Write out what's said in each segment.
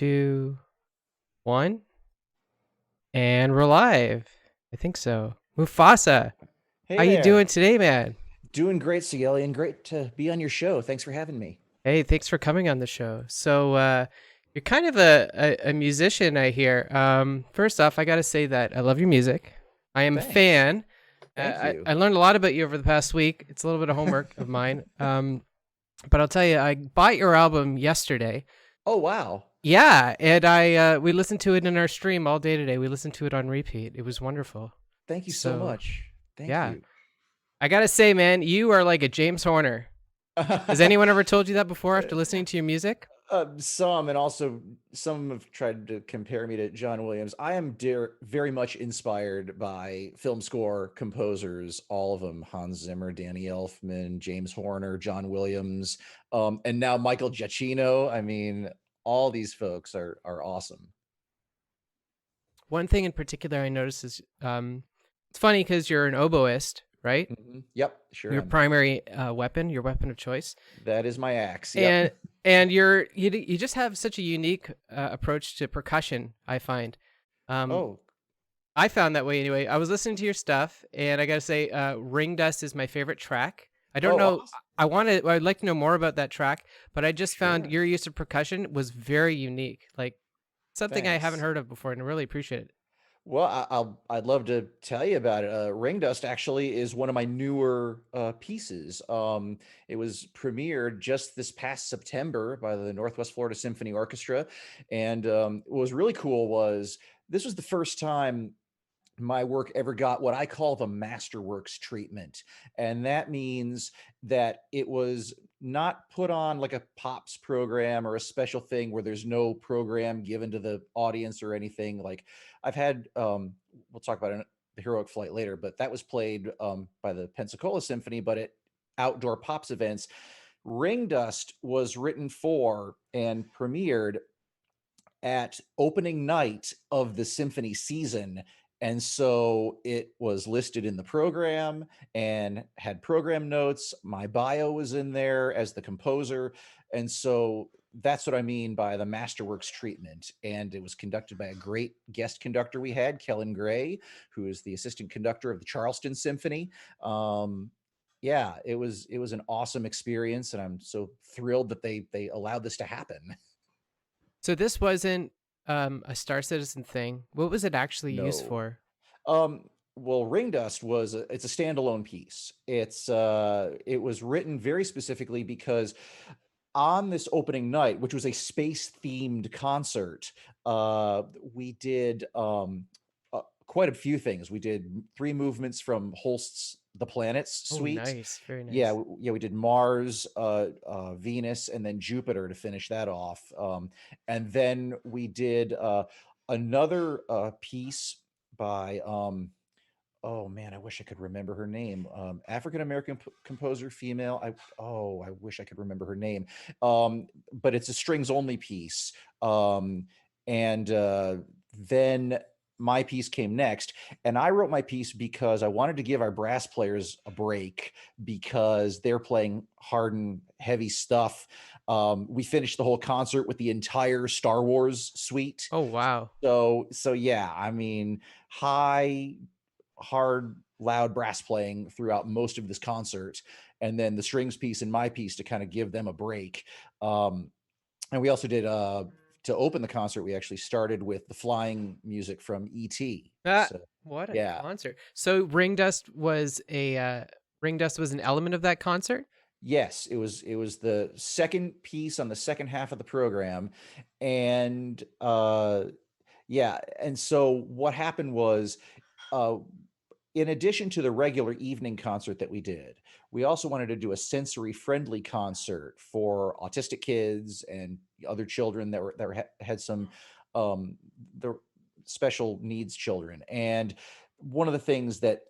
2, 1, and we're live. I think so. Mufossa, Hey how you doing there. today, man? Doing great, Segellion. Great to be on your show. Thanks for having me. Hey, thanks for coming on the show. So, you're kind of a musician, I hear. First off, I gotta say that I love your music. I am a Thanks. fan. Thank you. I learned a lot about you over the past week. It's a little bit of homework of mine. But I'll tell you, I bought your album yesterday. Oh, wow. Yeah, and I we listened to it in our stream all day today. We listened to it on repeat. It was wonderful. Thank you so So, much. Thank yeah. you. I gotta say, man, you are like a James Horner. Has anyone ever told you that before after listening to your music? Some, and also some have tried to compare me to John Williams. I am very much inspired by film score composers, all of them: Hans Zimmer, Danny Elfman, James Horner, John Williams, and now Michael Giacchino. I mean, all these folks are awesome. One thing in particular I noticed is it's funny because you're an oboist, right? Yep, sure Your am. primary weapon, your weapon of choice, That is my axe. Yep. and and you just have such a unique approach to percussion. I find. Um, Oh, I found that way anyway. I was listening to your stuff, and I gotta say, "Ring Dust" is my favorite track. I don't oh, know. awesome. I'd like to know more about that track, but I just found Sure. your use of percussion was very unique, like something I haven't Thanks. heard of before, and I really appreciate it. Well, I'd love to tell you about it. Ring Dust actually is one of my newer pieces. It was premiered just this past September by the Northwest Florida Symphony Orchestra, and what was really cool was this was the first time my work ever got what I call the Masterworks treatment. And that means that it was not put on like a pops program or a special thing where there's no program given to the audience or anything. Like I've had, we'll talk about the Heroic Flight later, but that was played by the Pensacola Symphony, but at outdoor pops events. Ring Dust was written for and premiered at opening night of the symphony season. And so it was listed in the program and had program notes. My bio was in there as the composer. And so that's what I mean by the Masterworks treatment. And it was conducted by a great guest conductor we had, Kellen Gray, who is the assistant conductor of the Charleston Symphony. Yeah, it was an awesome experience, and I'm so thrilled that they allowed this to happen. So this wasn't a Star Citizen thing. What was it actually used No. for? Well, Ring Dust it's a standalone piece. It was written very specifically because on this opening night, which was a space themed concert, we did quite a few things. We did three movements from Holst's The Planets Oh, suite. nice, very Yeah, nice. yeah, we did Mars, Venus, and then Jupiter to finish that off. And then we did another piece by oh man, I wish I could remember her name. African American composer, female. I wish I could remember her name. But it's a strings only piece. And then my piece came next, and I wrote my piece because I wanted to give our brass players a break because they're playing hard and heavy stuff. We finished the whole concert with the entire Star Wars suite. Oh, wow. So yeah, I mean, high, hard, loud brass playing throughout most of this concert, and then the strings piece and my piece to kind of give them a break. And we also did to open the concert, we actually started with the flying music from E.T. Ah, So what a yeah, concert. So Ring Dust was an element of that concert? yes, it was the second piece on the second half of the program, and yeah, and so what happened was, uh, in addition to the regular evening concert that we did, we also wanted to do a sensory friendly concert for autistic kids and other children had some um, the special needs children. And one of the things that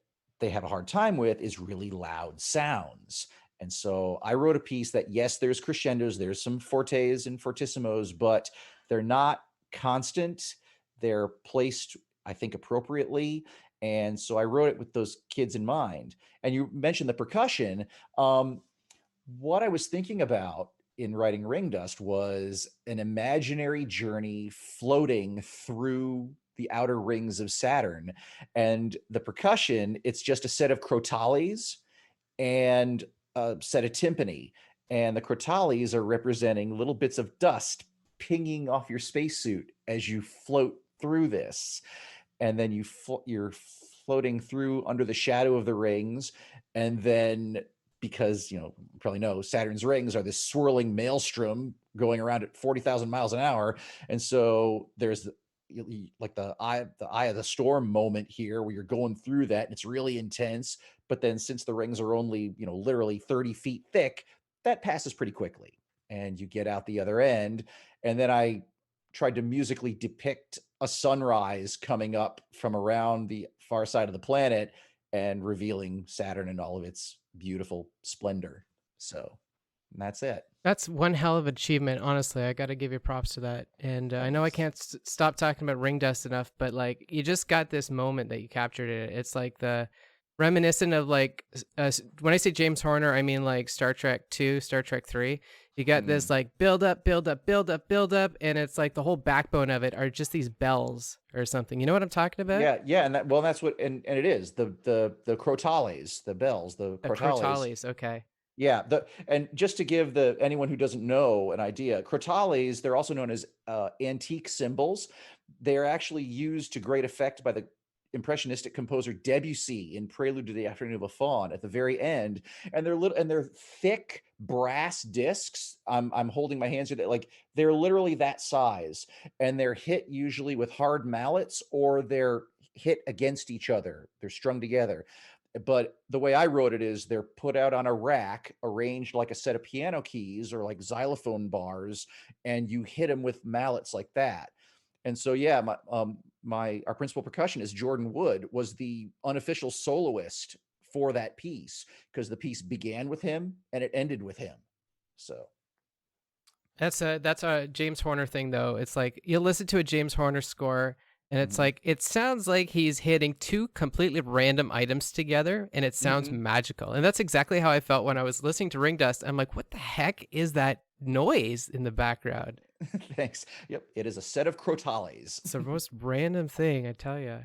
they have a hard time with is really loud sounds. And so I wrote a piece that, yes, there's crescendos, there's some fortes and fortissimos, but they're not constant. They're placed, I think, appropriately. And so I wrote it with those kids in mind. And you mentioned the percussion. What I was thinking about in writing Ring Dust was an imaginary journey floating through the outer rings of Saturn. And the percussion, it's just a set of crotales and a set of timpani. And the crotales are representing little bits of dust pinging off your spacesuit as you float through this. And then you're floating through under the shadow of the rings. And then, because you probably know, Saturn's rings are this swirling maelstrom going around at 40,000 miles an hour. And so there's like the eye of the storm moment here where you're going through that and it's really intense. But then since the rings are only literally 30 feet thick, that passes pretty quickly and you get out the other end. And then I tried to musically depict a sunrise coming up from around the far side of the planet and revealing Saturn in all of its beautiful splendor. So that's it. That's one hell of an achievement, honestly. I got to give you props to that. And I know I Thanks. can't stop talking about Ring Dust enough, but like you just got this moment that you captured it. It's like the reminiscent of like when I say James Horner, I mean like Star Trek 2, Star Trek 3. You got this Mm. like build up, build up, build up, build up, and it's like the whole backbone of it are just these bells or something. You know what I'm talking about? Yeah, and that's what, and it is the crotales, the bells, the crotales. Crotales, okay. Yeah, and just to give anyone who doesn't know an idea, crotales, they're also known as antique cymbals. They're actually used to great effect by the impressionistic composer Debussy in Prelude to the Afternoon of a Faun at the very end. And they're thick brass discs. I'm holding my hands here that like they're literally that size, and they're hit usually with hard mallets or they're hit against each other. They're strung together. But the way I wrote it is they're put out on a rack, arranged like a set of piano keys or like xylophone bars, and you hit them with mallets like that. And so, yeah, our principal percussionist Jordan Wood was the unofficial soloist for that piece because the piece began with him and it ended with him. So, That's a James Horner thing though. It's like you listen to a James Horner score and it's mhm, like it sounds like he's hitting two completely random items together and it sounds mhm. magical. And that's exactly how I felt when I was listening to Ring Dust. I'm like, what the heck is that noise in the background? Thanks. Yep, it is a set of crotales. It's the most random thing, I tell you.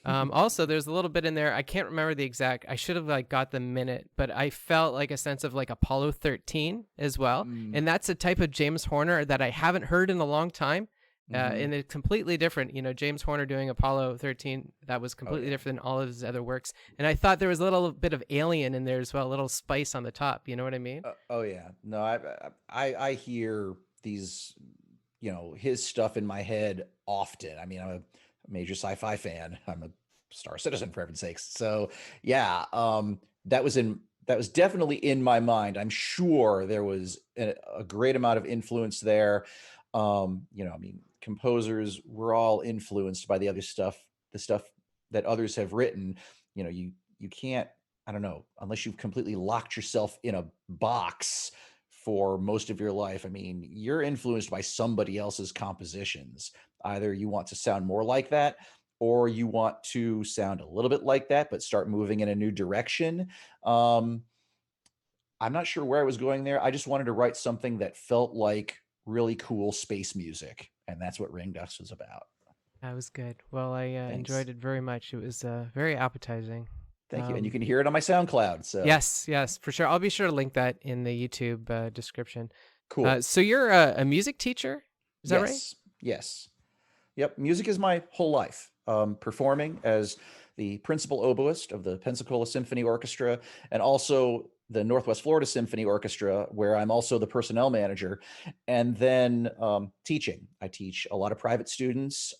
Also, there's a little bit in there. I can't remember the exact. I should have like got the minute, but I felt like a sense of like Apollo 13 as well, Mm, and that's a type of James Horner that I haven't heard in a long time. mhm. And it's completely different. James Horner doing Apollo 13, that was Oh completely yeah. different than all of his other works. And I thought there was a little bit of Alien in there as well, a little spice on the top. You know what I mean? Oh yeah. No, I hear these, his stuff in my head often. I mean, I'm a major sci-fi fan. I'm a Star Citizen for heaven's sakes. So yeah, that was definitely in my mind. I'm sure there was a great amount of influence there. I mean, composers were all influenced by the stuff that others have written. You can't, I don't know, unless you've completely locked yourself in a box for most of your life. I mean, you're influenced by somebody else's compositions. Either you want to sound more like that or you want to sound a little bit like that, but start moving in a new direction. Um, I'm not sure where I was going there. I just wanted to write something that felt like really cool space music. And that's what Ring Dust was about. That was good. Well, I Thanks. enjoyed it very much. It was very appetizing. Thank you. And you Um, can hear it on my SoundCloud. So Yes, yes, for sure. I'll be sure to link that in the YouTube description. cool. So you're a music teacher, is that right? Yes. Yes. Yep, music is my whole life. Performing as the principal oboist of the Pensacola Symphony Orchestra and also the Northwest Florida Symphony Orchestra, where I'm also the personnel manager, and then teaching. I teach a lot of private students.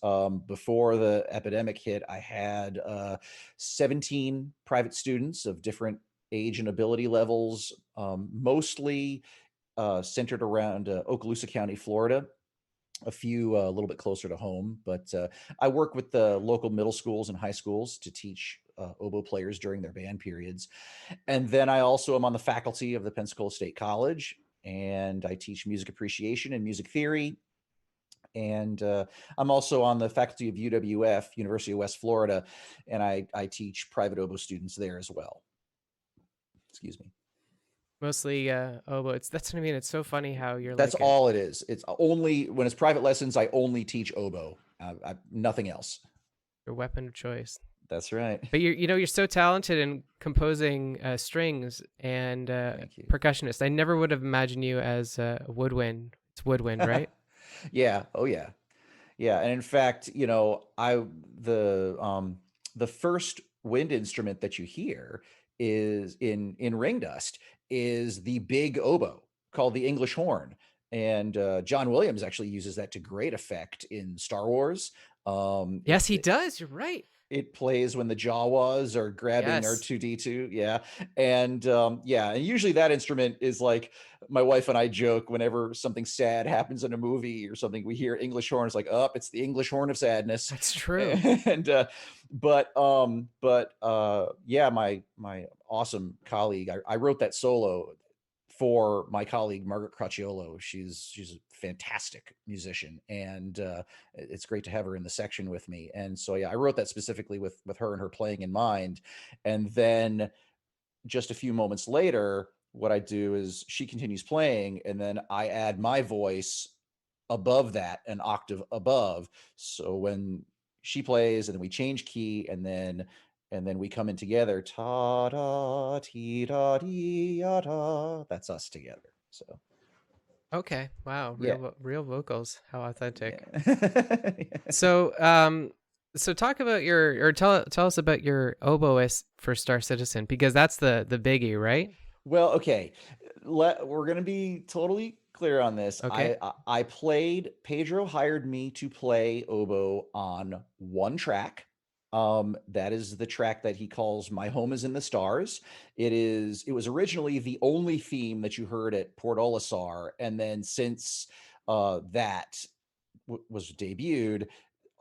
Before the epidemic hit, I had 17 private students of different age and ability levels, mostly centered around Okaloosa County, Florida, a few a little bit closer to home, but I work with the local middle schools and high schools to teach oboe players during their band periods. And then I also am on the faculty of the Pensacola State College, and I teach music appreciation and music theory. And I'm also on the faculty of UWF, University of West Florida, and I teach private oboe students there as well. Excuse me. Mostly oboe. That's what I mean. It's so funny how you're That's like an all it is. It's only when it's private lessons, I only teach oboe, nothing else. your weapon of choice. That's right. But you're so talented in composing strings and Thank you. percussionist. I never would have imagined you as a woodwind. It's woodwind, right? Yeah. Oh yeah. Yeah, and in fact, the first wind instrument that you hear is in ring dust is the big oboe called the English horn, and John Williams actually uses that to great effect in Star Wars. Um, it, Yes, he does. You're right. it plays when the Jawas are grabbing Yes. R2D2. Yeah. And yeah, and usually that instrument is like my wife and I joke whenever something sad happens in a movie or something, we hear English horn. It's like, up, it's the English horn of sadness. That's true. And yeah, my awesome colleague, I wrote that solo for my colleague Margaret Cracciolo. She's a fantastic musician, and it's great to have her in the section with me. And so yeah, I wrote that specifically with her and her playing in mind. And then just a few moments later, what I do is she continues playing, and then I add my voice above that, an octave above. So when she plays, and then we change key, and then we come in together, ta da ti da dee ya da. That's us together. So Okay. Wow. yeah, Real vocals. How authentic. yeah. So so talk about your or tell us about your oboist for Star Citizen because that's the biggie, right? Well, okay. We're gonna be totally clear on this. Okay. I played. Pedro hired me to play oboe on one track. That is the track that he calls "My Home Is in the Stars." It was originally the only theme that you heard at Port Olisar, and then since that was debuted,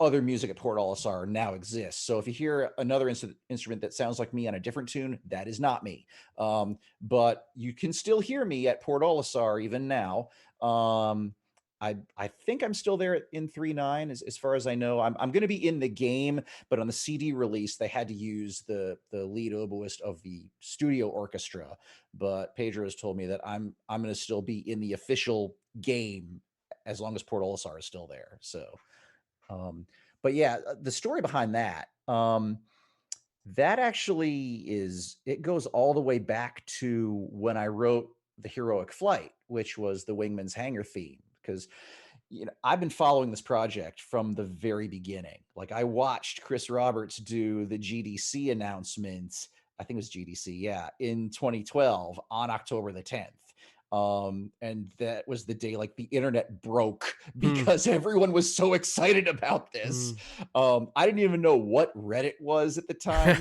other music at Port Olisar now exists. So if you hear another instrument that sounds like me on a different tune, that is not me. But you can still hear me at Port Olisar even now. Um, I think I'm still there in 3.9 as far as I know. I'm going to be in the game, but on the CD release, they had to use the lead oboist of the studio orchestra. But Pedro has told me that I'm going to still be in the official game as long as Port Olisar is still there. So um, but yeah, the story behind that, that actually it goes all the way back to when I wrote the heroic flight, which was the Wingman's Hangar theme. Because I've been following this project from the very beginning. Like I watched Chris Roberts do the GDC announcements. I think it was GDC, yeah, in 2012 on October the 10th. And that was the day like the internet broke Hmm. because everyone was so excited about this. Mm. I didn't even know what Reddit was at the time,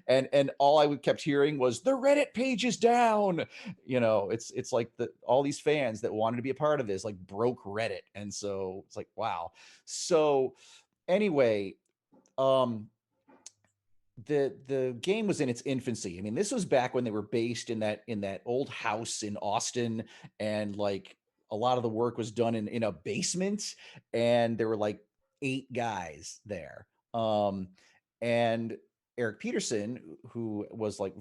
and all I kept hearing was the Reddit page is down. It's like all these fans that wanted to be a part of this like broke Reddit, and so it's like wow. So anyway, um, the game was in its infancy. I mean, this was back when they were based in that old house in Austin, and like a lot of the work was done in a basement, and there were like 8 guys there. And Eric Peterson, who was like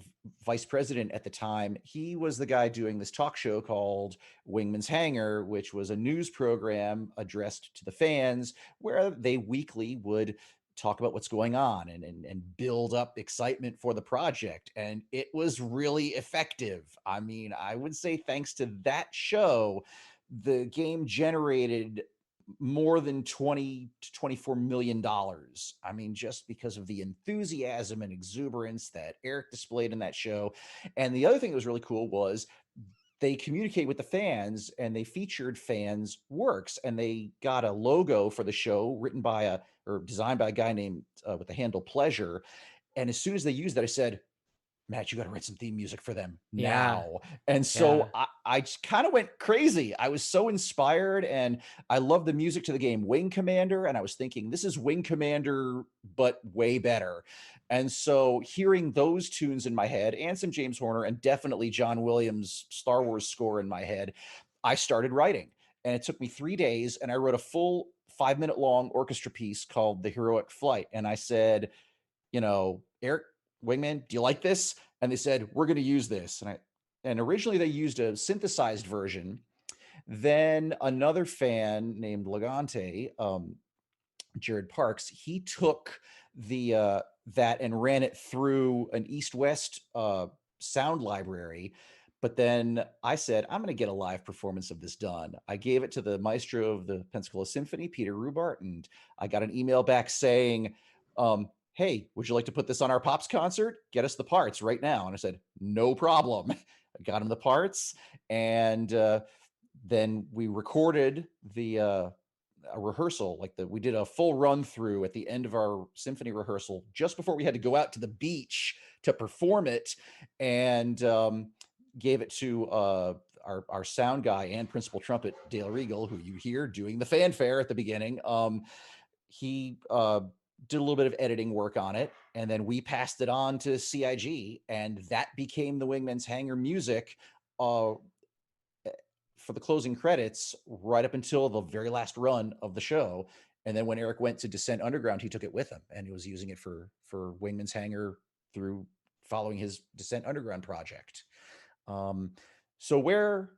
vice president at the time, he was the guy doing this talk show called Wingman's Hangar, which was a news program addressed to the fans where they weekly would talk about what's going on and build up excitement for the project. And it was really effective. I mean, I would say thanks to that show, the game generated more than 20 to 24 million dollars. I mean, just because of the enthusiasm and exuberance that Eric displayed in that show. And the other thing that was really cool was they communicate with the fans, and they featured fans works, and they got a logo for the show written by a or designed by a guy named with the handle Pleasure. And as soon as they used that, I said, Matt, you got to write some theme music for them Yeah. now. And Yeah. so I just kind of went crazy. I was so inspired, and I love the music to the game Wing Commander. And I was thinking, this is Wing Commander, but way better. And so hearing those tunes in my head, and some James Horner, and definitely John Williams' Star Wars score in my head, I started writing. And it took me 3 days, and I wrote a full 5-minute long orchestra piece called The Heroic Flight. And I said, Eric Wingman, do you like this? And they said, we're going to use this. And and originally they used a synthesized version. Then another fan named Legante, Jared Parks, he took that and ran it through an East-West sound library. But then I said, I'm going to get a live performance of this done. I gave it to the maestro of the Pensacola Symphony, Peter Rubart, and I got an email back saying, hey, would you like to put this on our Pops concert? Get us the parts right now. And I said, no problem. I got him the parts, and then we recorded a rehearsal, like we did a full run through at the end of our symphony rehearsal just before we had to go out to the beach to perform it, and gave it to our sound guy and principal trumpet Dale Regal, who you hear doing the fanfare at the beginning. He did a little bit of editing work on it, and then we passed it on to CIG, and that became the Wingman's Hangar music for the closing credits right up until the very last run of the show. And then when Eric went to Descent Underground, he took it with him, and he was using it for Wingman's Hangar through following his Descent Underground project. So where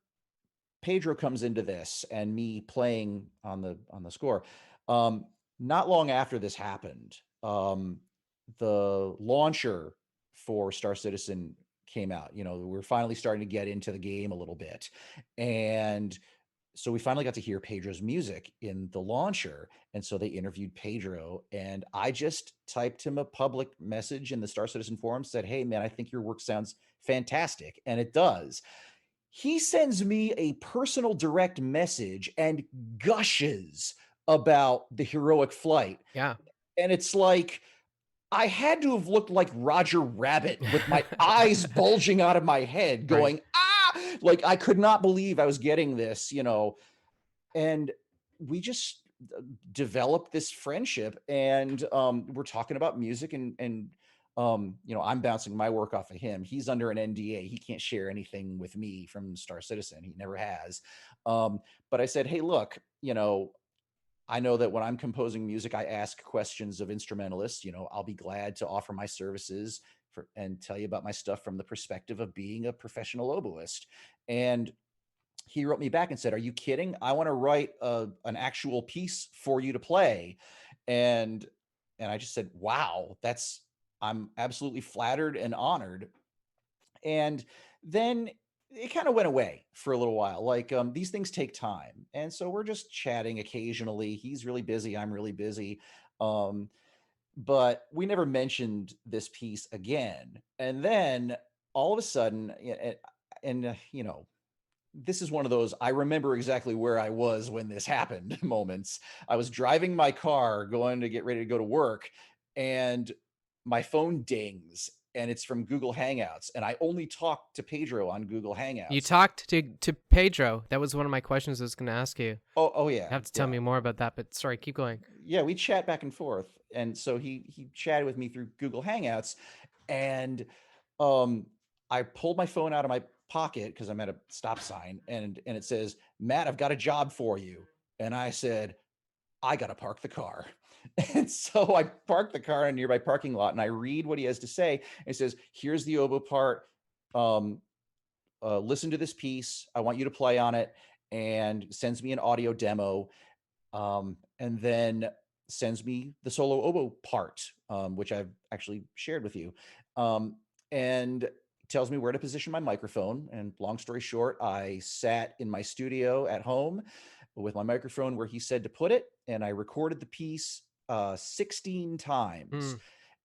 Pedro comes into this and me playing on the score, not long after this happened, the launcher for Star Citizen came out. You know, we're finally starting to get into the game a little bit, and so we finally got to hear Pedro's music in the launcher. And so they interviewed Pedro, and I just typed him a public message in the Star Citizen forum, said, hey man, I think your work sounds fantastic. And it does. He sends me a personal direct message and gushes about the heroic flight. Yeah. And it's like, I had to have looked like Roger Rabbit with my eyes bulging out of my head Right. going, ah, like I could not believe I was getting this, you know. And we just developed this friendship, and we're talking about music, and you know, I'm bouncing my work off of him. He's under an NDA. He can't share anything with me from Star Citizen. He never has. But I said, hey, look, you know, I know that when I'm composing music, I ask questions of instrumentalists. You know, I'll be glad to offer my services and tell you about my stuff from the perspective of being a professional oboist. And he wrote me back and said, are you kidding? I want to write an actual piece for you to play. And I just said, wow, I'm absolutely flattered and honored. And then it kind of went away for a little while. Like, these things take time. And so we're just chatting occasionally. He's really busy. I'm really busy. Um, but we never mentioned this piece again. And then all of a sudden, you know, this is one of those I remember exactly where I was when this happened moments. I was driving my car going to get ready to go to work, and my phone dings, and it's from Google Hangouts, and I only talk to Pedro on Google You Hangouts. talked to Pedro. That was one of my questions I was going to ask you. Oh You yeah, have to tell yeah. me more about that, but sorry, keep going. Yeah, we chat back and forth. And so he chatted with me through Google Hangouts, and um I pulled my phone out of my pocket because I'm at a stop sign, and it says, Matt, I've got a job for you. And I said, I got to park the car. And so I parked the car in a nearby parking lot, and I read what he has to say. It says, here's the oboe part. Um, listen to this piece. I want you to play on it, and sends me an audio demo, and then sends me the solo oboe part, which I've actually shared with you, and tells me where to position my microphone. And long story short, I sat in my studio at home with my microphone where he said to put it, and I recorded the piece 16 times. Mm,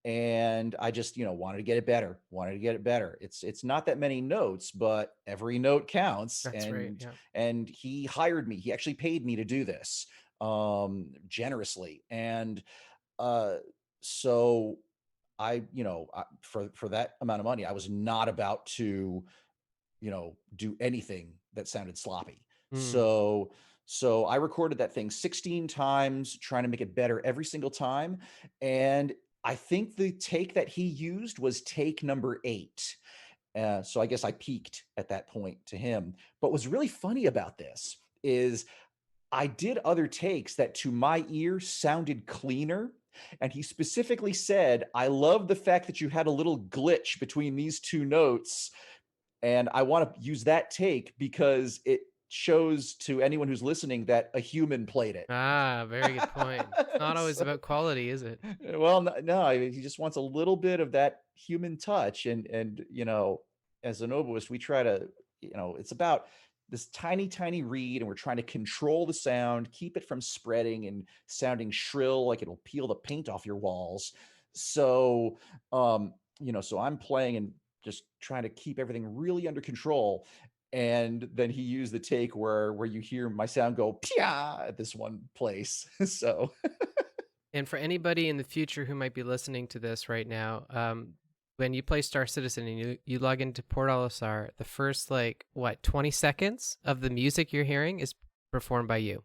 And I just, you know, wanted to get it better, wanted to get it better. It's not that many notes, but every note counts. that's right. And Yeah. he hired me. He actually paid me to do this generously. And uh so I, you know, for that amount of money, I was not about to, you know, do anything that sounded sloppy. Mm, So I recorded that thing 16 times, trying to make it better every single time. And I think the take that he used was take number 8. So I guess I peaked at that point to him. But what's really funny about this is I did other takes that to my ear sounded cleaner. And he specifically said, I love the fact that you had a little glitch between these two notes. And I want to use that take because it shows to anyone who's listening that a human played it. Ah, very good point. It's not always So, about quality, is it? well, no, he just wants a little bit of that human touch, and as an oboist, we try to, it's about this tiny, tiny reed, and we're trying to control the sound, keep it from spreading and sounding shrill, like it'll peel the paint off your walls. So, so I'm playing and just trying to keep everything really under control. And then he used the take where you hear my sound go pia at this one place. So And for anybody in the future who might be listening to this right now, when you play Star Citizen and you log into Port Olisar, the first like what 20 seconds of the music you're hearing is performed by you.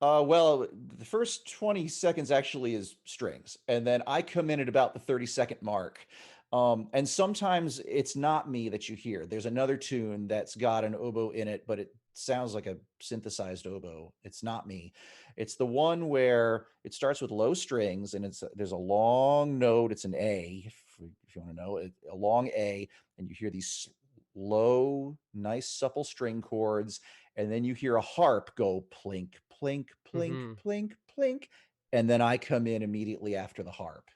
well, the first 20 seconds actually is strings, and then I come in at about the 30-second mark. And sometimes it's not me that you hear. There's another tune that's got an oboe in it, but it sounds like a synthesized oboe. It's not me. It's the one where it starts with low strings, and there's a long note. It's an A, if you want to know it, a long A, and you hear these low, nice, supple string chords, and then you hear a harp go plink, plink, plink, Mm-hmm. plink, plink, and then I come in immediately after the harp.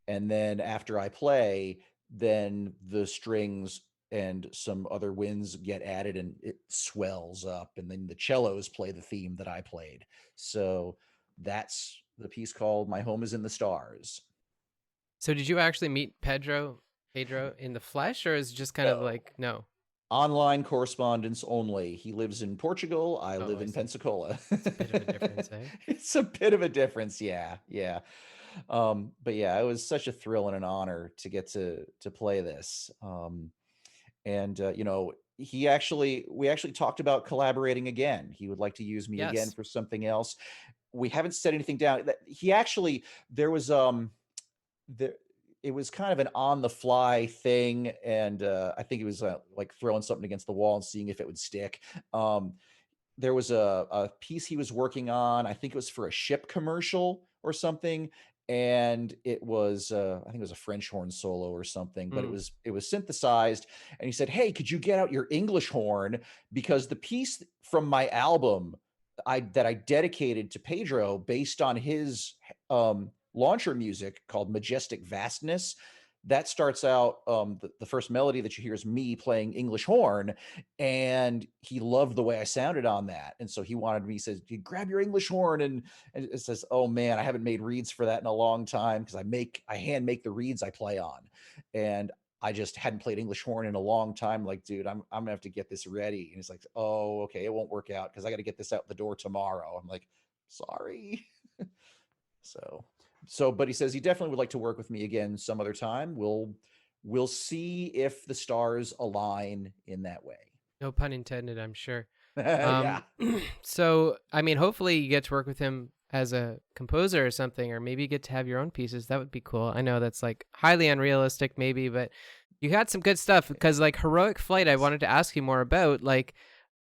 And then after I play, then the strings and some other winds get added and it swells up, and then the cellos play the theme that I played. So that's the piece called My Home is in the Stars. So did you actually meet Pedro in the flesh, or is it just kind of No. like no? Online correspondence only. He lives in Portugal. I Oh, live I in see. Pensacola. It's a bit of a difference, eh? It's a bit of a difference, yeah, yeah. But yeah, it was such a thrill and an honor to get to play this. And we actually talked about collaborating again. He would like to use me again Yes. for something else. We haven't set anything down. He actually there was there it was kind of an on the fly thing, and I think it was like throwing something against the wall and seeing if it would stick. Um, there was a piece he was working on. I think it was for a ship commercial or something, and it was I think it was a French horn solo or something, but Mm. it was synthesized. And he said, "Hey, could you get out your English horn, because the piece from my album I dedicated to Pedro based on his launcher music called Majestic Vastness." That starts out, the first melody that you hear is me playing English horn, and he loved the way I sounded on that. And so he wanted me, he says, "You grab your English horn," and it says, "Oh man, I haven't made reeds for that in a long time, because I hand make the reeds I play on." And I just hadn't played English horn in a long time. Like, dude, I'm gonna have to get this ready. And he's like, "Oh, okay, it won't work out because I got to get this out the door tomorrow." I'm like, "Sorry." So, but he says he definitely would like to work with me again some other time. We'll see if the stars align in that way. No pun intended, I'm sure. Yeah. Um, so I mean, hopefully you get to work with him as a composer or something, or maybe you get to have your own pieces. That would be cool. I know that's like highly unrealistic, maybe, but you had some good stuff because like Heroic Flight, I wanted to ask you more about. Like,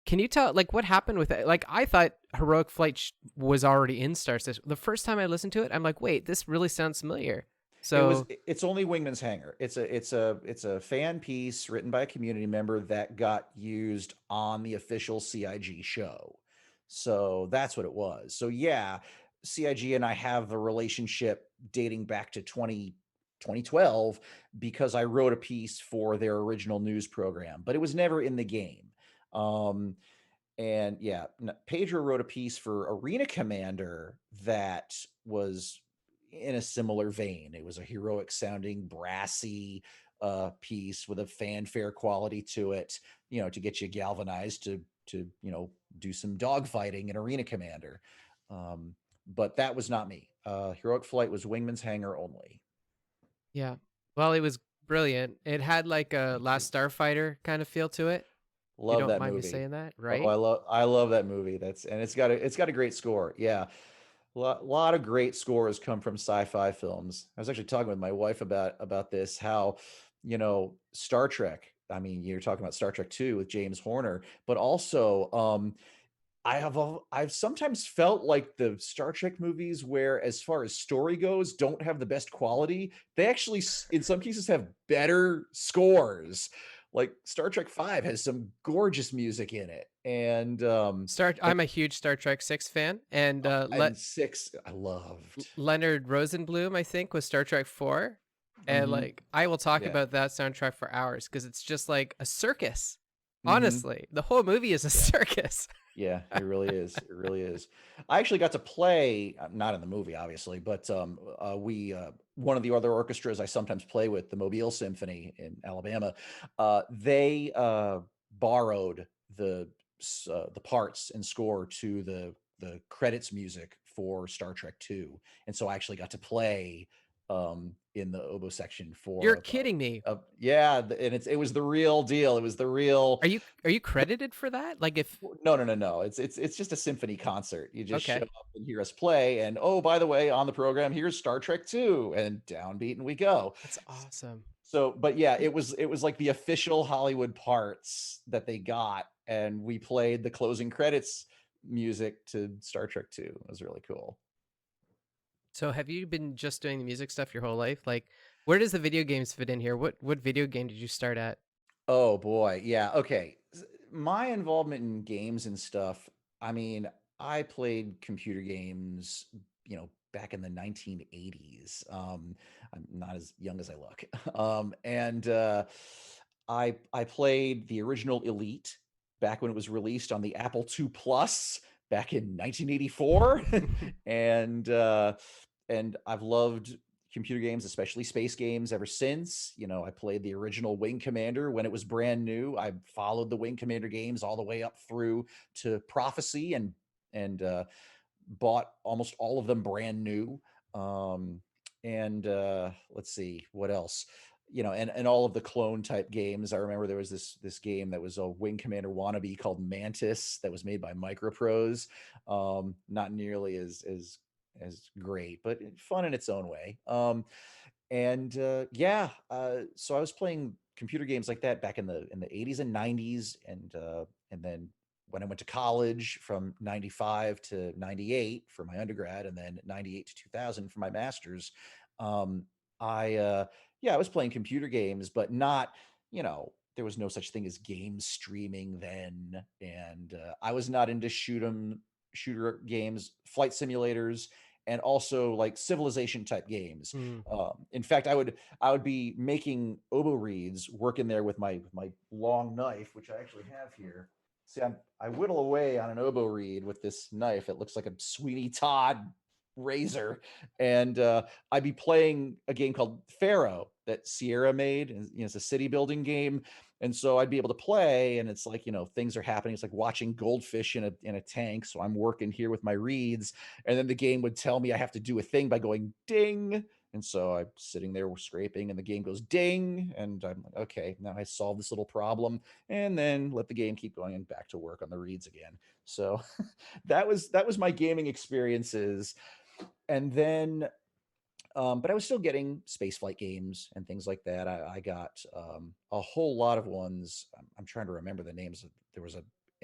can you tell like what happened with it? Like, I thought Heroic Flight was already in Star System. The first time I listened to it, I'm like, wait, this really sounds familiar. So, It's only Wingman's Hangar. It's a fan piece written by a community member that got used on the official CIG show. So that's what it was. So yeah, CIG and I have a relationship dating back to 2012, because I wrote a piece for their original news program, but it was never in the game. Um, and yeah, Pedro wrote a piece for Arena Commander that was in a similar vein. It was a heroic sounding, brassy piece with a fanfare quality to it, to get you galvanized to do some dogfighting in Arena Commander. But that was not me. Heroic Flight was Wingman's Hangar only. yeah. Well, it was brilliant. It had like a Thank you. Last Starfighter kind of feel to it. You Love don't that mind me movie. saying that, Oh, right? I love that movie. That's and it's got a great score. Yeah. Lot of great scores come from sci-fi films. I was actually talking with my wife about this, how, Star Trek. I mean, you're talking about Star Trek 2 with James Horner, but also I've sometimes felt like the Star Trek movies, where as far as story goes, don't have the best quality. They actually in some cases have better scores. like Star Trek 5 has some gorgeous music in it. I'm a huge Star Trek 6 fan, and And 6 I loved. Leonard Rosenblum, I think, was Star Trek 4. And Mhm. like I will talk Yeah. about that soundtrack for hours because it's just like a circus. Mhm. Honestly, the whole movie is a Yeah. circus. Yeah, it really is. It really is. I actually got to play, not in the movie, obviously, but one of the other orchestras I sometimes play with, the Mobile Symphony in Alabama, they borrowed the parts and score to the credits music for Star Trek Two, and so I actually got to play in the oboe section You're for kidding me. yeah, and it was the real deal. It was the real. Are you credited for that? Like if No, no, no, no. It's just a symphony concert. You just show okay, up and hear us play, and oh, by the way, on the program, here's Star Trek 2, and downbeat, and we go. that's awesome. So, but yeah, it was like the official Hollywood parts that they got, and we played the closing credits music to Star Trek 2. It was really cool. So have you been just doing the music stuff your whole life? Like where does the video games fit in here? What video game did you start at? Oh boy, yeah, okay. My involvement in games and stuff, I mean, I played computer games, back in the 1980s. I'm not as young as I look. And I played the original Elite back when it was released on the Apple II Plus back in 1984. And and I've loved computer games, especially space games, ever since. I played the original Wing Commander when it was brand new. I followed the Wing Commander games all the way up through to Prophecy, and bought almost all of them brand new. Um, and let's see what else. And all of the clone type games. I remember there was this game that was a Wing Commander wannabe called Mantis that was made by Microprose. Not nearly as great, but fun in its own way. And yeah, so I was playing computer games like that back in the 80s and 90s, and then when I went to college from 95 to 98 for my undergrad, and then 98 to 2000 for my master's, um, I yeah, I was playing computer games, but not, there was no such thing as game streaming then, and I was not into shooter games, flight simulators, and also like civilization type games. Hmm. In fact, I would be making oboe reeds, working there with my long knife, which I actually have here. See, I whittle away on an oboe reed with this knife. It looks like a Sweeney Todd razor, and I'd be playing a game called Pharaoh that Sierra made. And, it's a city building game, and so I'd be able to play, and it's like, things are happening. It's like watching goldfish in a tank. So I'm working here with my reeds, and then the game would tell me I have to do a thing by going ding. And so I'm sitting there scraping, and the game goes ding, and I'm like, okay, now I solved this little problem, and then let the game keep going and back to work on the reads again. So that was my gaming experiences, and then but I was still getting spaceflight games and things like that. I got a whole lot of ones. I'm trying to remember the names. There was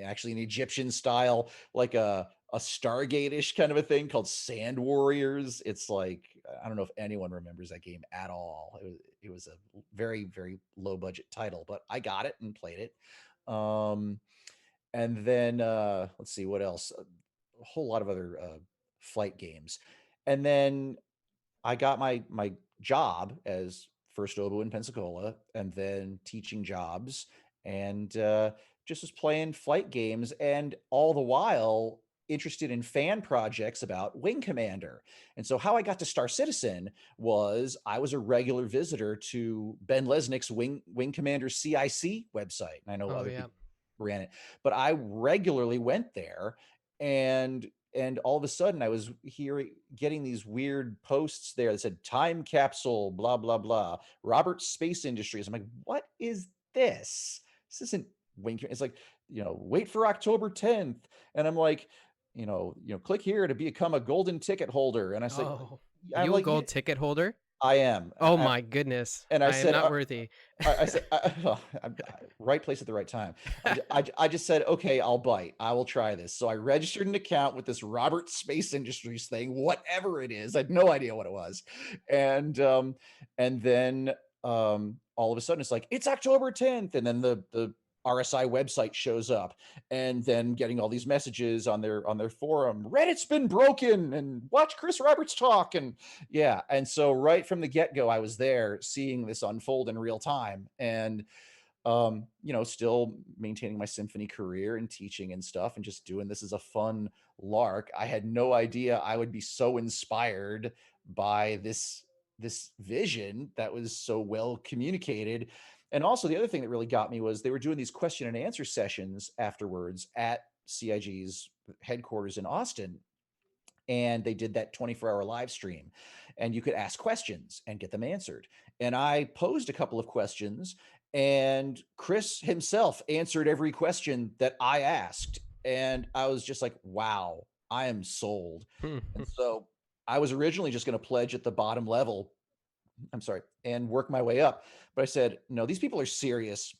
actually an Egyptian style, like a Stargate-ish kind of a thing called Sand Warriors. It's like, I don't know if anyone remembers that game at all. It was a very, very low budget title, but I got it and played it. Um, and then let's see what else. A whole lot of other flight games. And then I got my job as first oboe in Pensacola, and then teaching jobs, and just was playing flight games, and all the while interested in fan projects about Wing Commander. And so how I got to Star Citizen was I was a regular visitor to Ben Lesnick's Wing Commander CIC website. And I know Oh other yeah. people ran it, but I regularly went there, and all of a sudden I was hearing getting these weird posts there that said time capsule, blah, blah, blah, Robert Space Industries. I'm like, what is this? This isn't Wing. It's like, wait for October 10th. And I'm like, click here to become a golden ticket holder. And I said, Oh, I'm you a like, gold ticket holder? I am. Oh my goodness. And I I am said, not worthy. I said, right place at the right time. I just said, okay, I'll bite. I will try this. So I registered an account with this Robert Space Industries thing, whatever it is. I had no idea what it was. And then all of a sudden it's like, it's October 10th. And then the RSI website shows up, and then getting all these messages on their forum, Reddit's been broken and watch Chris Roberts talk. And yeah. And so right from the get-go, I was there seeing this unfold in real time. And still maintaining my symphony career and teaching and stuff and just doing this as a fun lark. I had no idea I would be so inspired by this vision that was so well communicated. And also the other thing that really got me was they were doing these question and answer sessions afterwards at CIG's headquarters in Austin, and they did that 24-hour live stream, and you could ask questions and get them answered. And I posed a couple of questions, and Chris himself answered every question that I asked, and I was just like, wow, I am sold. And so I was originally just going to pledge at the bottom level, I'm sorry, and work my way up, but I said, no, these people are serious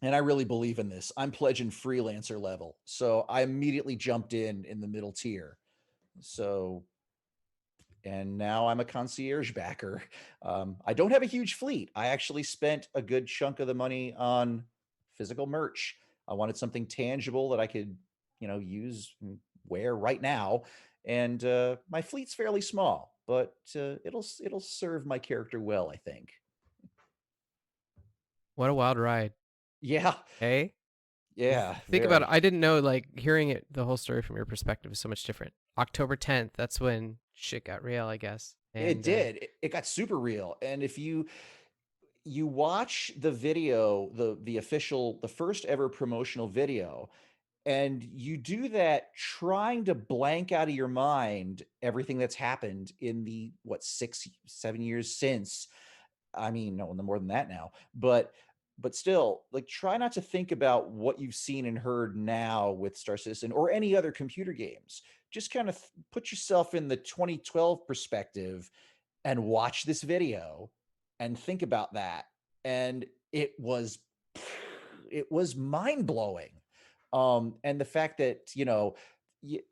and I really believe in this. I'm pledging freelancer level. So I immediately jumped in the middle tier. So, and now I'm a concierge backer. I don't have a huge fleet. I actually spent a good chunk of the money on physical merch. I wanted something tangible that I could, use and wear right now. And my fleet's fairly small, but it'll serve my character well, I think. What a wild ride. Yeah, Hey, yeah, think about it. very. I didn't know, like, hearing it, the whole story from your perspective is so much different. October 10th, that's when shit got real, I guess. It And did. It got super real. And if you watch the video, the official, the first ever promotional video, and you do that trying to blank out of your mind everything that's happened in the what 6 7 years since. I mean, no, no more than that now, but still, like, try not to think about what you've seen and heard now with Star Citizen or any other computer games. Just kind of put yourself in the 2012 perspective and watch this video and think about that. And it was mind-blowing. And the fact that,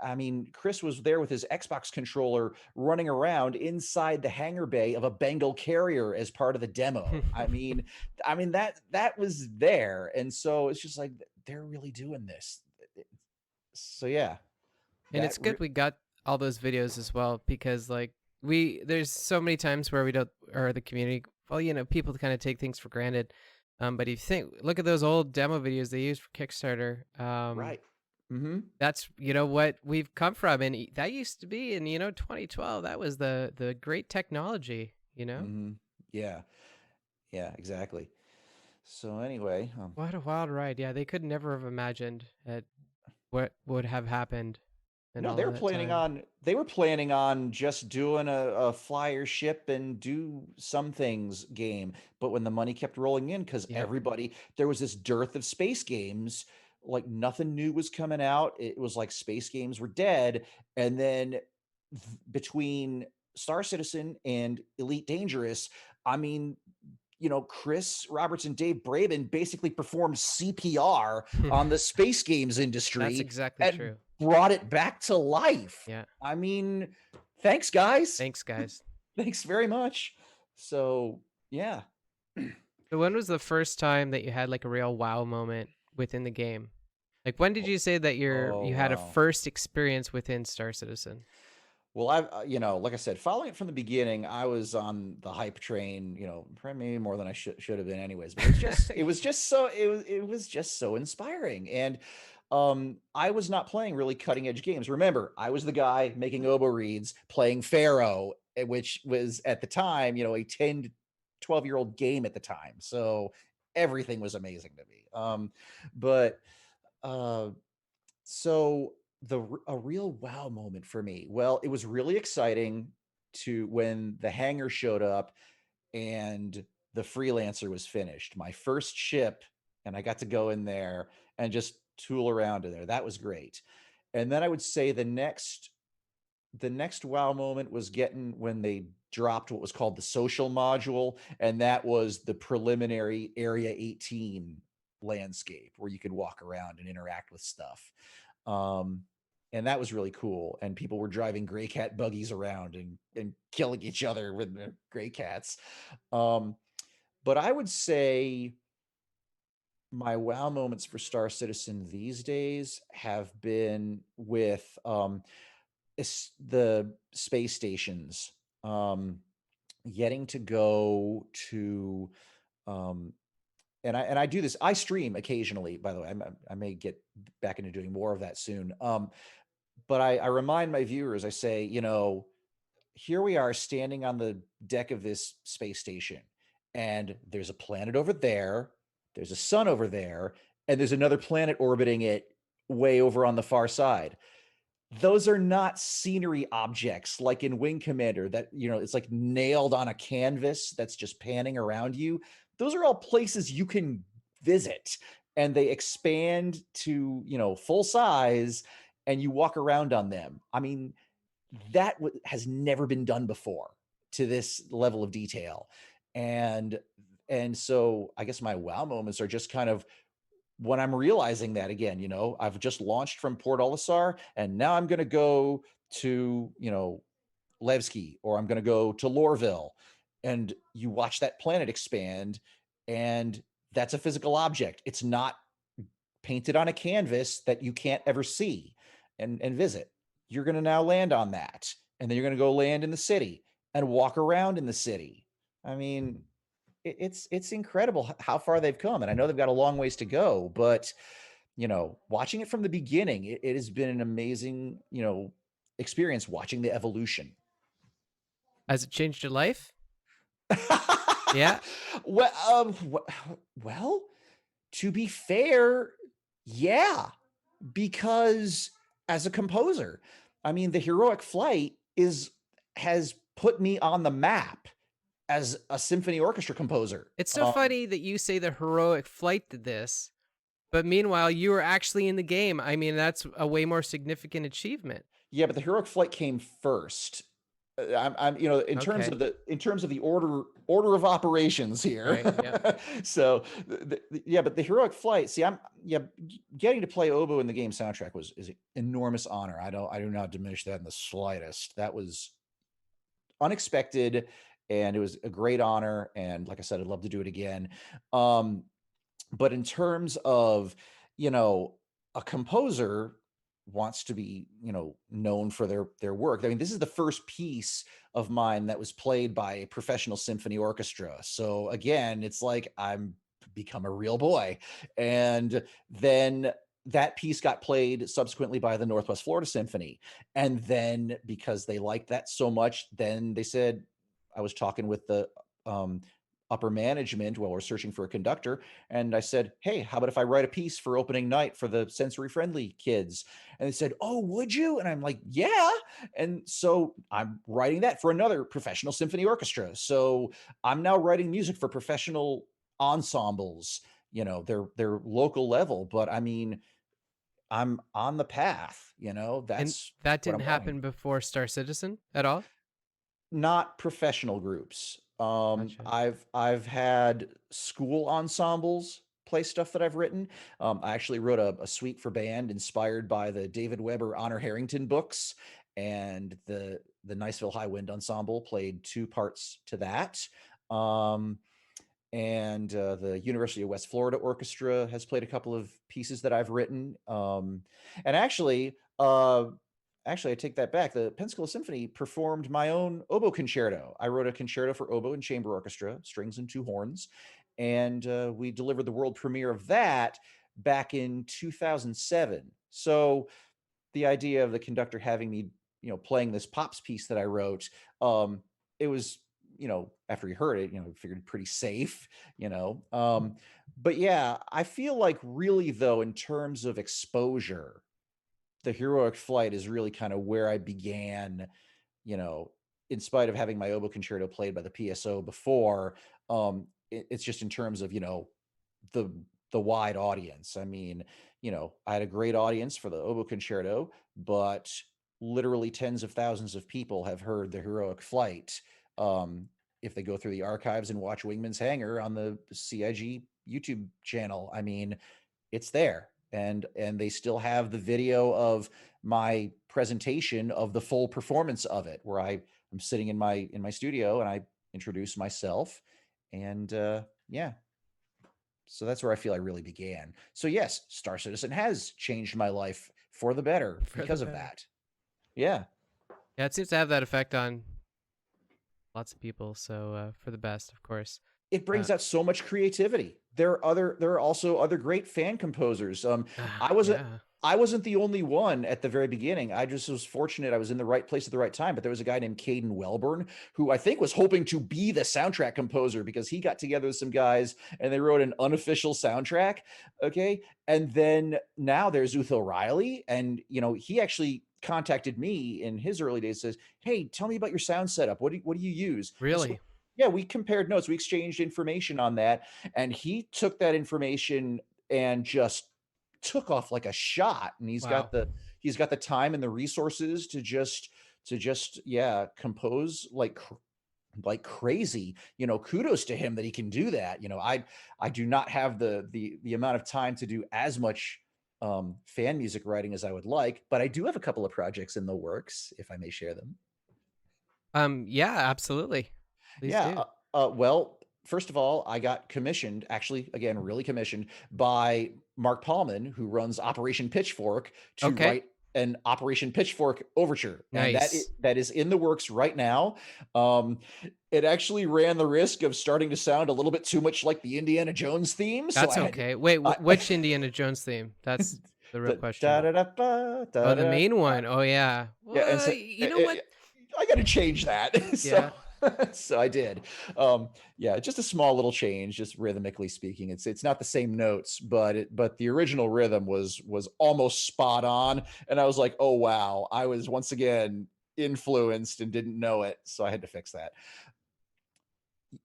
I mean, Chris was there with his Xbox controller running around inside the hangar bay of a Bengal carrier as part of the demo. That was there. And so it's just like they're really doing this. So yeah, and that it's good we got all those videos as well, because like there's so many times where we don't, or the community, well, people kind of take things for granted. But if you think, look at those old demo videos they used for Kickstarter. right. Mhm. That's what we've come from, and that used to be in 2012. That was the great technology. Mhm. Yeah. Yeah, exactly. So anyway, What a wild ride! Yeah, they could never have imagined what would have happened in no, all of that time. they were planning on just doing a flyer ship and do some things game. But when the money kept rolling in, because Yep. there was this dearth of space games, like nothing new was coming out. It was like space games were dead. And then between Star Citizen and Elite Dangerous, I mean, Chris Roberts and Dave Braben basically performed CPR on the space games That's industry exactly and true. brought it back to life. Yeah. I mean, thanks, guys. Thanks, guys. Thanks very much. So, yeah. So when was the first time that you had like a real wow moment within the game? Like when did you say that Oh, you had a wow. first experience within Star Citizen? Well, I've, like I said, following it from the beginning, I was on the hype train, probably maybe more than I should have been anyways, but it was just so inspiring. And I was not playing really cutting edge games. Remember, I was the guy making oboe reeds, playing Pharaoh, which was at the time, a 10 to 12-year-old game at the time. So everything was amazing to me. But uh so a real wow moment for me. Well, it was really exciting to when the hangar showed up and the freelancer was finished. My first ship, and I got to go in there and just tool around in there. That was great. And then I would say the next wow moment was getting when they dropped what was called the social module, and that was the preliminary Area 18 landscape where you could walk around and interact with stuff. Um, and that was really cool. And people were driving gray cat buggies around and killing each other with their gray cats. Um, But I would say my wow moments for Star Citizen these days have been with the space stations. Um, Getting to go to um, and I do this. I stream occasionally, by the way. I may get back into doing more of that soon. But I remind my viewers. I say, here we are standing on the deck of this space station, and there's a planet over there, there's a sun over there, and there's another planet orbiting it way over on the far side. Those are not scenery objects like in Wing Commander that, it's like nailed on a canvas that's just panning around you. Those are all places you can visit, and they expand to, full size, and you walk around on them. I mean, that has never been done before to this level of detail. And so I guess my wow moments are just kind of when I'm realizing that again, I've just launched from Port Olisar, and now I'm going to go to, Levski, or I'm going to go to Lorville, and you watch that planet expand, and that's a physical object. It's not painted on a canvas that you can't ever see and visit. You're going to now land on that, and then you're going to go land in the city and walk around in the city. I mean, it's incredible how far they've come, and I know they've got a long ways to go, but watching it from the beginning, it has been an amazing, experience watching the evolution. Has it changed your life? Yeah. well, well, to be fair, yeah, because as a composer, I mean, the heroic flight has put me on the map as a symphony orchestra composer. It's so funny that you say the heroic flight did this, but meanwhile, you were actually in the game. I mean, that's a way more significant achievement. Yeah, but the heroic flight came first. I'm Okay. in terms of the order of operations here. Right. Yeah. So yeah, but the heroic flight. See, getting to play oboe in the game soundtrack is an enormous honor. I do not diminish that in the slightest. That was unexpected, and it was a great honor. And like I said, I'd love to do it again. Um, but in terms of, you know, a composer wants to be, known for their work. I mean, this is the first piece of mine that was played by a professional symphony orchestra. So again, it's like I'm become a real boy. And then that piece got played subsequently by the Northwest Florida Symphony. And then because they liked that so much, then they said, I was talking with the um, upper management while we're searching for a conductor. And I said, hey, how about if I write a piece for opening night for the sensory friendly kids? And they said, oh, would you? And I'm like, yeah. And so I'm writing that for another professional symphony orchestra. So I'm now writing music for professional ensembles, their local level. But I mean, I'm on the path, And that's that what didn't I'm wanting. happen before Star Citizen at all? Not professional groups. Gotcha. I've had school ensembles play stuff that I've written. I actually wrote a suite for band inspired by the David Weber Honor Harrington books, and the Niceville High Wind Ensemble played two parts to that. Um, and the University of West Florida Orchestra has played a couple of pieces that I've written. And actually, I take that back. The Pensacola Symphony performed my own oboe concerto. I wrote a concerto for oboe and chamber orchestra, strings and two horns, and we delivered the world premiere of that back in 2007. So the idea of the conductor having me, playing this pops piece that I wrote, it was, after he heard it, figured pretty safe, you know. But yeah, I feel like really though, in terms of exposure, the heroic flight is really kind of where I began, you know, in spite of having my oboe concerto played by the PSO before. It's just in terms of, the the wide audience. I mean, I had a great audience for the oboe concerto, but literally tens of thousands of people have heard the heroic flight. Um, if they go through the archives and watch Wingman's Hangar on the CIG YouTube channel, I mean, it's there. And they still have the video of my presentation of the full performance of it, where I'm sitting in my studio and I introduce myself, And yeah, so that's where I feel I really began. So yes, Star Citizen has changed my life for the better For the because of better. that. Yeah. Yeah, it seems to have that effect on lots of people. So for the best, of course. It Uh, brings out so much creativity. There are also other great fan composers. I wasn't yeah. I wasn't the only one at the very beginning. I just was fortunate I was in the right place at the right time. But there was a guy named Caden Welburn who I think was hoping to be the soundtrack composer because he got together with some guys and they wrote an unofficial soundtrack. Okay. And then now there's Uthil Riley. And he actually contacted me in his early days, says, "Hey, tell me about your sound setup. What do you use?" And so Really? yeah, we compared notes. We exchanged information on that, and he took that information and just took off like a shot. And Wow. he's got the time and the resources to just yeah compose like crazy. Kudos to him that he can do that. I do not have the amount of time to do as much fan music writing as I would like, but I do have a couple of projects in the works, if I may share them. Yeah, absolutely. Please Yeah. do. Well, first of all, I got commissioned, actually, again, really commissioned by Mark Paulman, who runs Operation Pitchfork, to Okay. write an Operation Pitchfork overture, and Nice. that is in the works right now. Um, it actually ran the risk of starting to sound a little bit too much like the Indiana Jones theme, so That's I had okay. Wait, I, which Indiana Jones theme? That's the real the da question. da da ba Oh, da the da. main one. Oh, yeah. Yeah, and Well, so you know what? I got to change that. So Yeah. so I did. Yeah, just a small little change, just rhythmically speaking. It's not the same notes, but the original rhythm was almost spot on, and I was like, oh wow, I was once again influenced and didn't know it, so I had to fix that.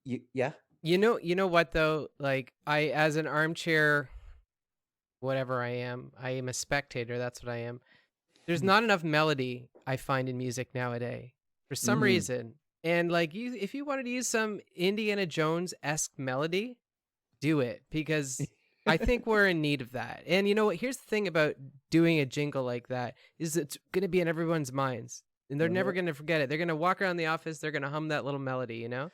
Yeah. You know what though? Like I, as an armchair, whatever I am a spectator. That's what I am. There's not enough melody I find in music nowadays for some Mm. reason. And like if you wanted to use some Indiana Jones esque melody, do it because I think we're in need of that. And you know what? Here's the thing about doing a jingle like that is it's going to be in everyone's minds, and they're never Uh-huh. going to forget it. They're going to walk around the office. They're going to hum that little melody. You know?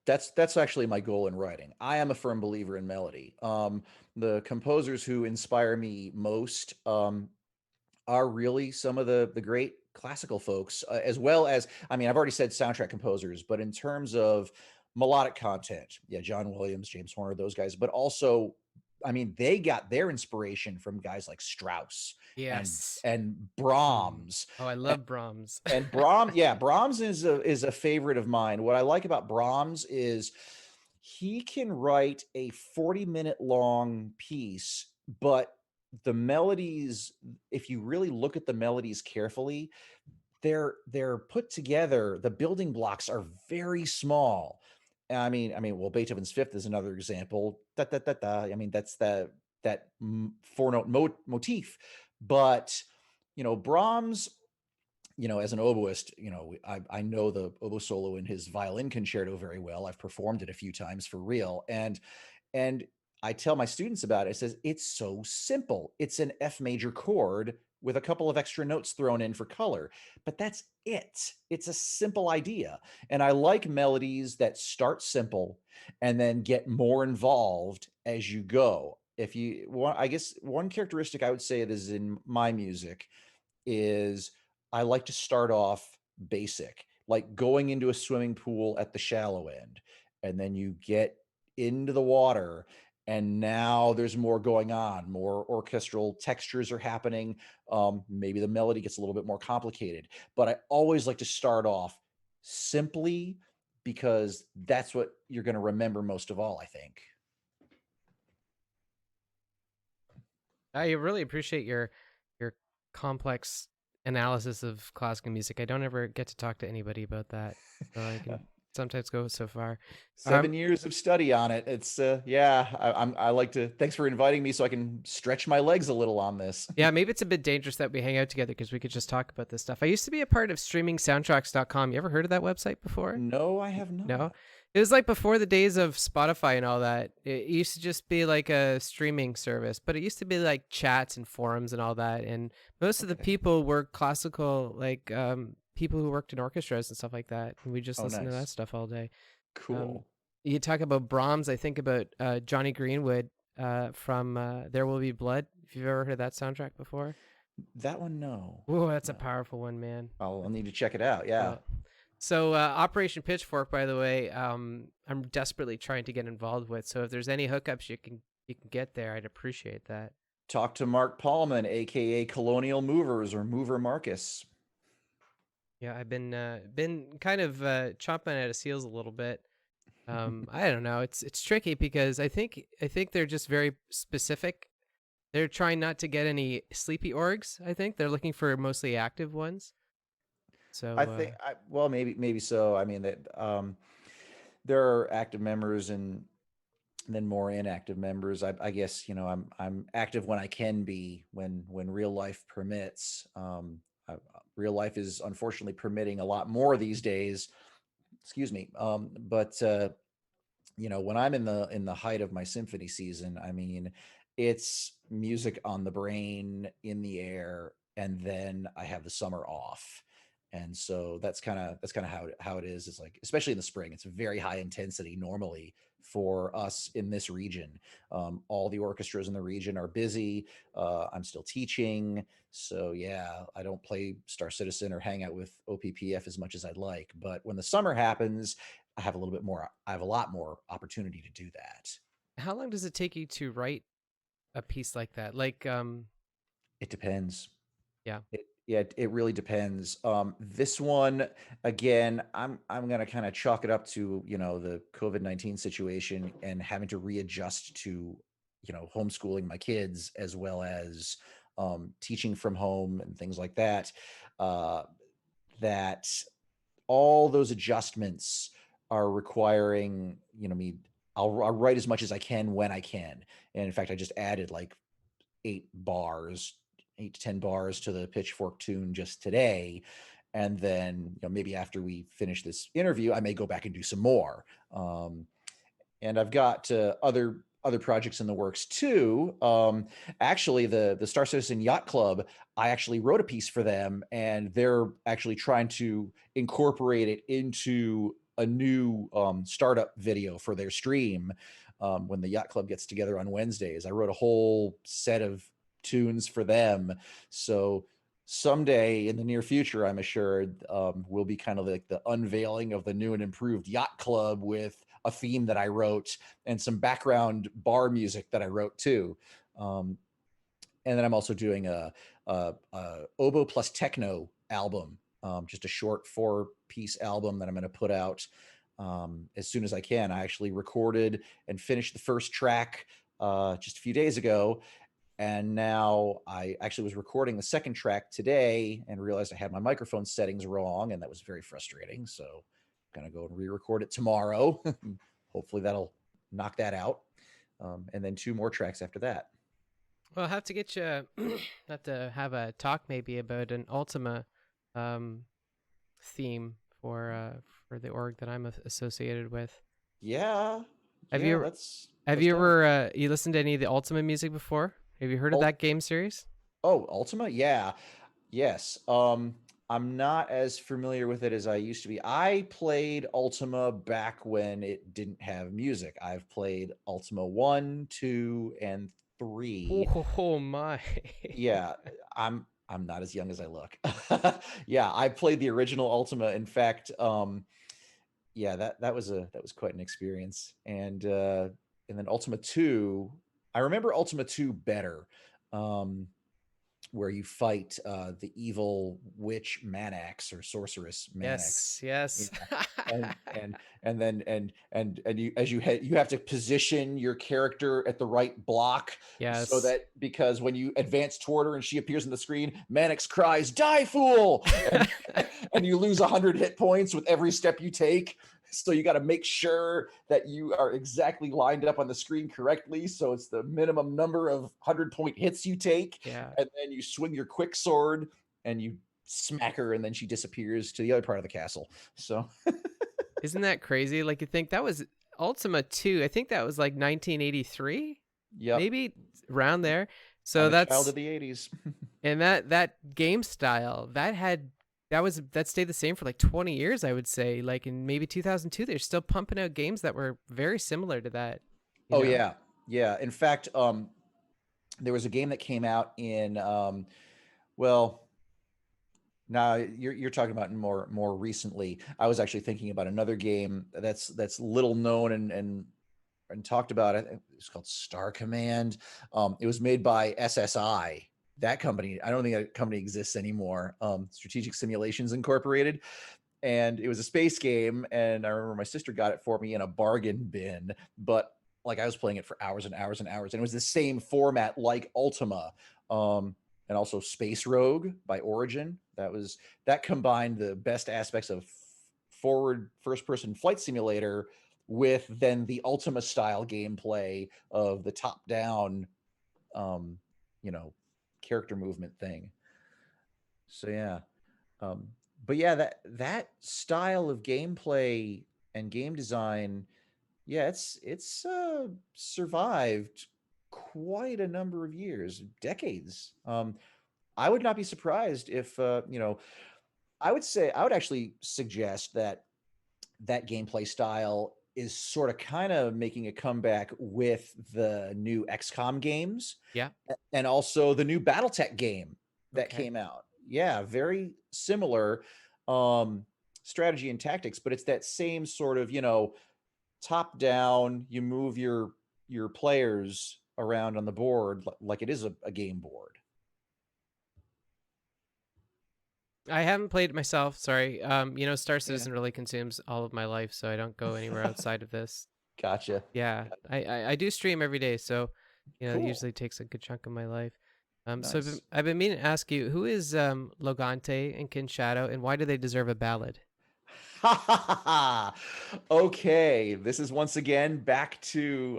That's actually my goal in writing. I am a firm believer in melody. The composers who inspire me most are really some of the great classical folks, as well as, I mean, I've already said soundtrack composers, but in terms of melodic content, yeah, John Williams, James Horner, those guys, but also, I mean, they got their inspiration from guys like Strauss and Yes. Mm. Brahms. Oh, I love Brahms. And Brahms is a favorite of mine. What I like about Brahms is he can write a 40-minute long piece, but the melodies, if you really look at the melodies carefully, they're put together. The building blocks are very small. Well, Beethoven's Fifth is another example. Da, da, da, da. I mean, that's that four note motif. But Brahms, as an oboist, I know the oboe solo in his violin concerto very well. I've performed it a few times for real, and I tell my students about it. It says it's so simple. It's an F major chord with a couple of extra notes thrown in for color, but that's it. It's a simple idea, and I like melodies that start simple and then get more involved as you go. If you want, I guess one characteristic I would say that is in my music is I like to start off basic, like going into a swimming pool at the shallow end, and then you get into the water, and now there's more going on, more orchestral textures are happening. Maybe the melody gets a little bit more complicated, but I always like to start off simply because that's what you're going to remember most of all, I think. I really appreciate your complex analysis of classical music. I don't ever get to talk to anybody about that, so I can sometimes go so far. Um, 7 years of study on it. It's yeah. I like to. Thanks for inviting me so I can stretch my legs a little on this. yeah, maybe it's a bit dangerous that we hang out together because we could just talk about this stuff. I used to be a part of streamingsoundtracks.com. You ever heard of that website before? No, I have No. not. It was like before the days of Spotify and all that. It used to just be like a streaming service, but it used to be like chats and forums and all that. And most of the Okay. people were classical, like people who worked in orchestras and stuff like that. And we just Oh, listened to that nice. stuff all day. Um, Cool. You talk about Brahms, I think about Johnny Greenwood from There Will Be Blood. If you've ever heard that soundtrack before. That one, no, Whoa, that's a no. powerful one, man. I'll need to check it out. Yeah. Uh, so Operation Pitchfork, by the way, I'm desperately trying to get involved with. So if there's any hookups you can get there, I'd appreciate that. Talk to Mark Paulman, aka Colonial Movers or Mover Marcus. Yeah, I've been kind of chomping at his heels a little bit. I don't know. It's tricky because I think they're just very specific. They're trying not to get any sleepy orgs. I think they're looking for mostly active ones. I So think, well, maybe so. I mean, that there are active members and then more inactive members. I guess I'm active when I can be, when real life permits. Real life is unfortunately permitting a lot more these days. Excuse me. But when I'm in the height of my symphony season, I mean, it's music on the brain, in the air, and then I have the summer off. And so that's kind of how it is. It's like, especially in the spring, it's very high intensity normally for us in this region. All the orchestras in the region are busy. I'm still teaching, so yeah, I don't play Star Citizen or hang out with OPPF as much as I'd like. But when the summer happens, I have a lot more opportunity to do that. how long does it take you to write a piece like that? Like It depends. yeah. It really depends. This one, again, I'm gonna kind of chalk it up to the COVID-19 situation and having to readjust to homeschooling my kids, as well as teaching from home and things like that. Uh, that all those adjustments are requiring me. I'll write as much as I can when I can, and in fact, I just added like 8 bars, 8 to 10 bars to the Pitchfork tune just today. And then maybe after we finish this interview, I may go back and do some more. And I've got other projects in the works too. Actually, the Star Citizen Yacht Club, I actually wrote a piece for them, and they're actually trying to incorporate it into a new startup video for their stream. When the Yacht Club gets together on Wednesdays, I wrote a whole set of tunes for them. So someday in the near future, I'm assured, will be kind of like the unveiling of the new and improved Yacht Club with a theme that I wrote and some background bar music that I wrote too. And then I'm also doing a oboe plus techno album, just a short 4-piece album that I'm going to put out as soon as I can. I actually recorded and finished the first track just a few days ago, and now I actually was recording the second track today and realized I had my microphone settings wrong, and that was very frustrating. So I'm going to go and re-record it tomorrow. Hopefully that'll knock that out. And then 2 more tracks after that. Well, I'll have to get you have to have a talk maybe about an Ultima um, theme for the org that I'm associated with. Yeah. Have Yeah, you let's talk. you listened to any of the Ultima music before? Have you heard of Ul- that game series? oh, Ultima? Yeah. Yes. I'm not as familiar with it as I used to be. I played Ultima back when it didn't have music. I've played Ultima 1, 2, and 3. Oh my. Yeah, I'm not as young as I look. Yeah, I played the original Ultima. In fact, yeah, that was quite an experience. And then Ultima 2, I remember Ultima 2 better. Um, where you fight the evil witch Manax, or sorceress Manax. Yes, yes. Yeah. And then you, as you have to position your character at the right block, so Yes. that, because when you advance toward her and she appears on the screen, Manax cries, "Die, fool!" and and you lose 100 hit points with every step you take. So you got to make sure that you are exactly lined up on the screen correctly. So it's the minimum number of 100-point hits you take, Yeah. and then you swing your quick sword and you smack her, and then she disappears to the other part of the castle. So Isn't that crazy? Like you think that was Ultima 2. I think that was like 1983, yep, maybe around there. So I'm a child that's of the 80s. and that game style that had that stayed the same for like 20 years, I would say. Like in maybe 2002, they're still pumping out games that were very similar to that, you Oh know? yeah, yeah. In fact, there was a game that came out in well, now you're talking about more recently. I was actually thinking about another game that's little known and talked about. It. It's called Star Command. It was made by SSI. That company, I don't think that company exists anymore. Strategic Simulations Incorporated, and it was a space game. And I remember my sister got it for me in a bargain bin, but like I was playing it for hours and hours and hours, and it was the same format like Ultima. Um, and also Space Rogue by Origin. That combined the best aspects of forward first person flight simulator with then the Ultima style gameplay of the top down um, you know, character movement thing. So yeah. Um, but yeah, that style of gameplay and game design, yeah, it's survived quite a number of years, decades. I would not be surprised if I would actually suggest that that gameplay style is sort of kind of making a comeback with the new XCOM games Yeah. and also the new BattleTech game that Okay. came out. Yeah, very similar um strategy and tactics, but it's that same sort of, top down, you move your players around on the board like it is a game board. I haven't played it myself, sorry. Star Yeah. Citizen really consumes all of my life, so I don't go anywhere outside of this. Gotcha. Yeah, I do stream every day, so it Cool. usually takes a good chunk of my life. So Nice. I've been meaning to ask you, who is Logante and Kin Shadow, and why do they deserve a ballad? Okay, this is once again back to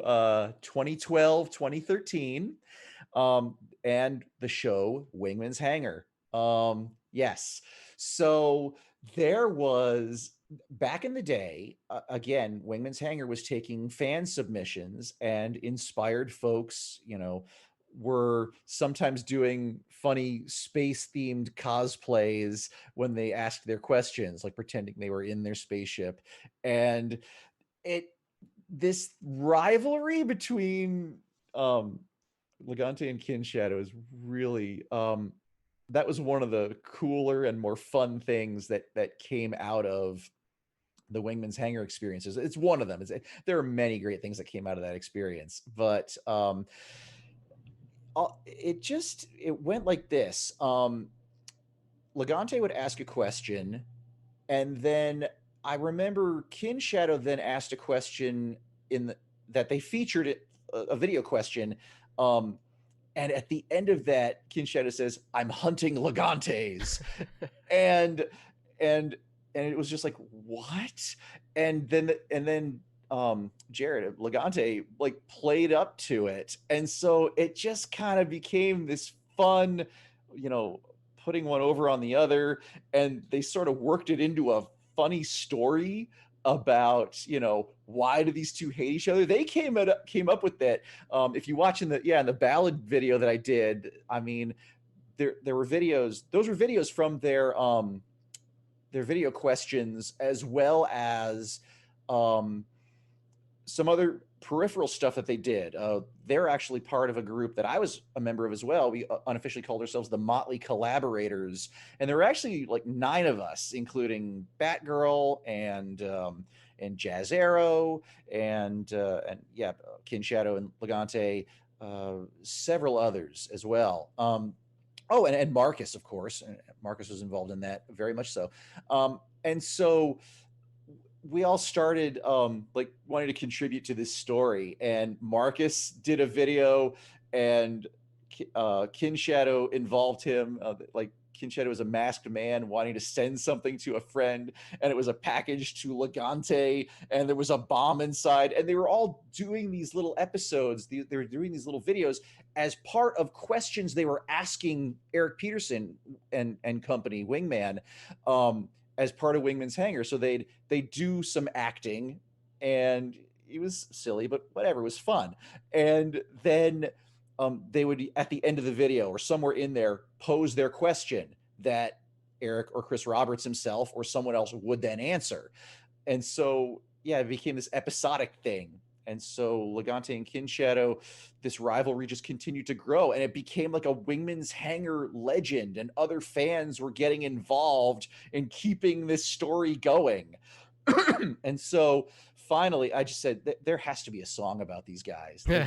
2012, 2013, and the show Wingman's Hangar. Yes. So there was back in the day, again, Wingman's Hangar was taking fan submissions and inspired folks, were sometimes doing funny space themed cosplays when they asked their questions, like pretending they were in their spaceship. And it this rivalry between um Legante and Kin Shadow is really that was one of the cooler and more fun things that came out of the Wingman's Hangar experiences. It's one of them. There are many great things that came out of that experience, but it went like this. Legante would ask a question, and then I remember Kin Shadow then asked a question that they featured it a video question. Um, and at the end of that, Kin Shadow says, "I'm hunting Legantes," and and and it was just like what? And then Jared Legante like played up to it, and so it just kind of became this fun, you know, putting one over on the other, and they sort of worked it into a funny story about why do these two hate each other. They came up with that. If you watch in the ballad video that I did, I mean, there were videos. Those were videos from their video questions, as well as um, some other peripheral stuff that they did. They're actually part of a group that I was a member of as well. We unofficially called ourselves the Motley Collaborators, and there were actually like 9 of us, including Batgirl and Jazz Arrow and yeah, Kin Shadow and Legante, several others as well. Oh, and Marcus, of course. Marcus was involved in that very much so. And so we all started like wanting to contribute to this story, and Marcus did a video, and Kin Shadow involved him. Like Kin Shadow was a masked man wanting to send something to a friend, and it was a package to Legante, and there was a bomb inside, and they were all doing these little episodes. They were doing these little videos as part of questions they were asking Eric Peterson and company, Wingman. As part of Wingman's Hangar. So they do some acting, and it was silly, but whatever, it was fun. And then they would at the end of the video or somewhere in there pose their question that Eric or Chris Roberts himself or someone else would then answer. And so, yeah, it became this episodic thing. And so Legante and Kin Shadow, this rivalry just continued to grow, and it became like a Wingman's Hangar legend, and other fans were getting involved in keeping this story going. And so finally, I just said, there has to be a song about these guys. There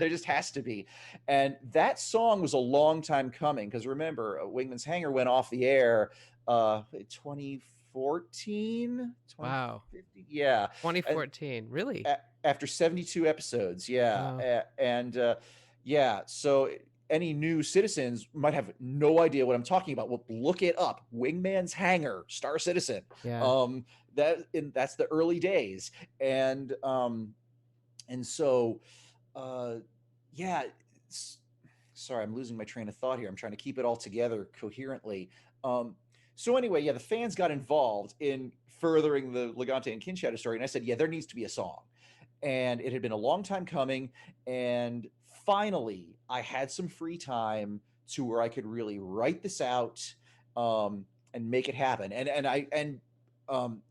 just has to be. And that song was a long time coming, because remember, Wingman's Hangar went off the air 2014, Wow. 2015, yeah. And 2014. Really? after 72 episodes, yeah. Wow. And yeah, so any new citizens might have no idea what I'm talking about. Well, look it up. Wingman's Hangar, Star Citizen. Yeah. Um, that's the early days. And so yeah, sorry, I'm losing my train of thought here. I'm trying to keep it all together coherently. So anyway, yeah, the fans got involved in furthering the Legante and Kin Shadow story, and I said, yeah, there needs to be a song. And it had been a long time coming, and finally, I had some free time to where I could really write this out, and make it happen. Um,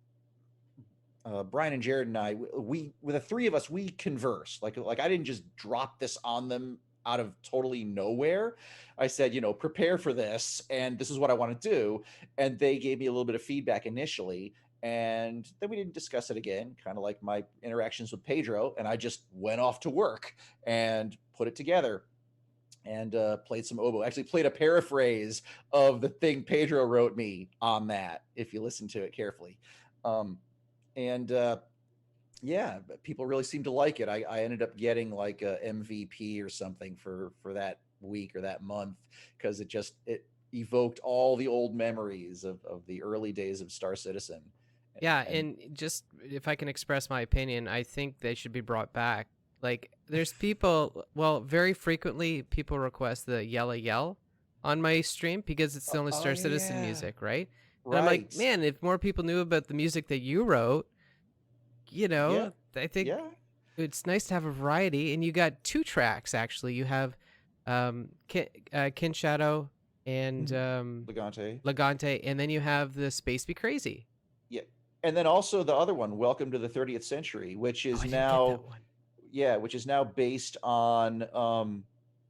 Brian and Jared and I, we with the three of us, we converse. Like I didn't just drop this on them out of totally nowhere. I said, prepare for this, and this is what I want to do. And they gave me a little bit of feedback initially, and then we didn't discuss it again. Kind of like my interactions with Pedro, and I just went off to work and put it together. And played some oboe. Actually, played a paraphrase of the thing Pedro wrote me on that. If you listen to it carefully. And yeah, people really seemed to like it. I ended up getting like a MVP or something for that week or that month, because it evoked all the old memories of the early days of Star Citizen. Yeah, And and just if I can express my opinion, I think they should be brought back. Like, there's people, well, very frequently people request the Yella Yell on my stream because it's the only oh Star Citizen yeah, music, right? And I'm like, right, man, if more people knew about the music that you wrote, yeah, I think yeah. it's nice to have a variety. And you got two tracks, actually. You have Kin Shadow and Mhm. Legante. Legante, and then you have the Space Be Crazy. Yeah. And then also the other one, Welcome to the 30th Century, which Oh, is I didn't get now, that one. yeah, which is now based on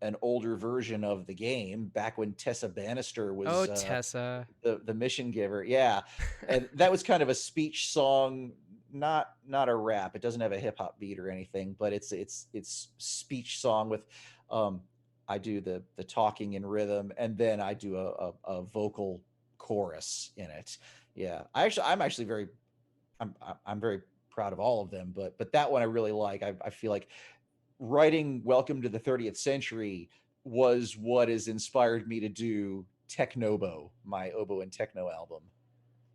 an older version of the game, back when Tessa Bannister Oh, was Tessa. the mission giver. Yeah. And that was kind of a speech song, not a rap. It doesn't have a hip hop beat or anything, but it's speech song with um I do the talking in rhythm, and then I do a vocal chorus in it. Yeah. I'm actually very I'm very proud of all of them, but that one I really like. I feel like writing Welcome to the 30th Century was what has inspired me to do Technobo, my oboe and techno album.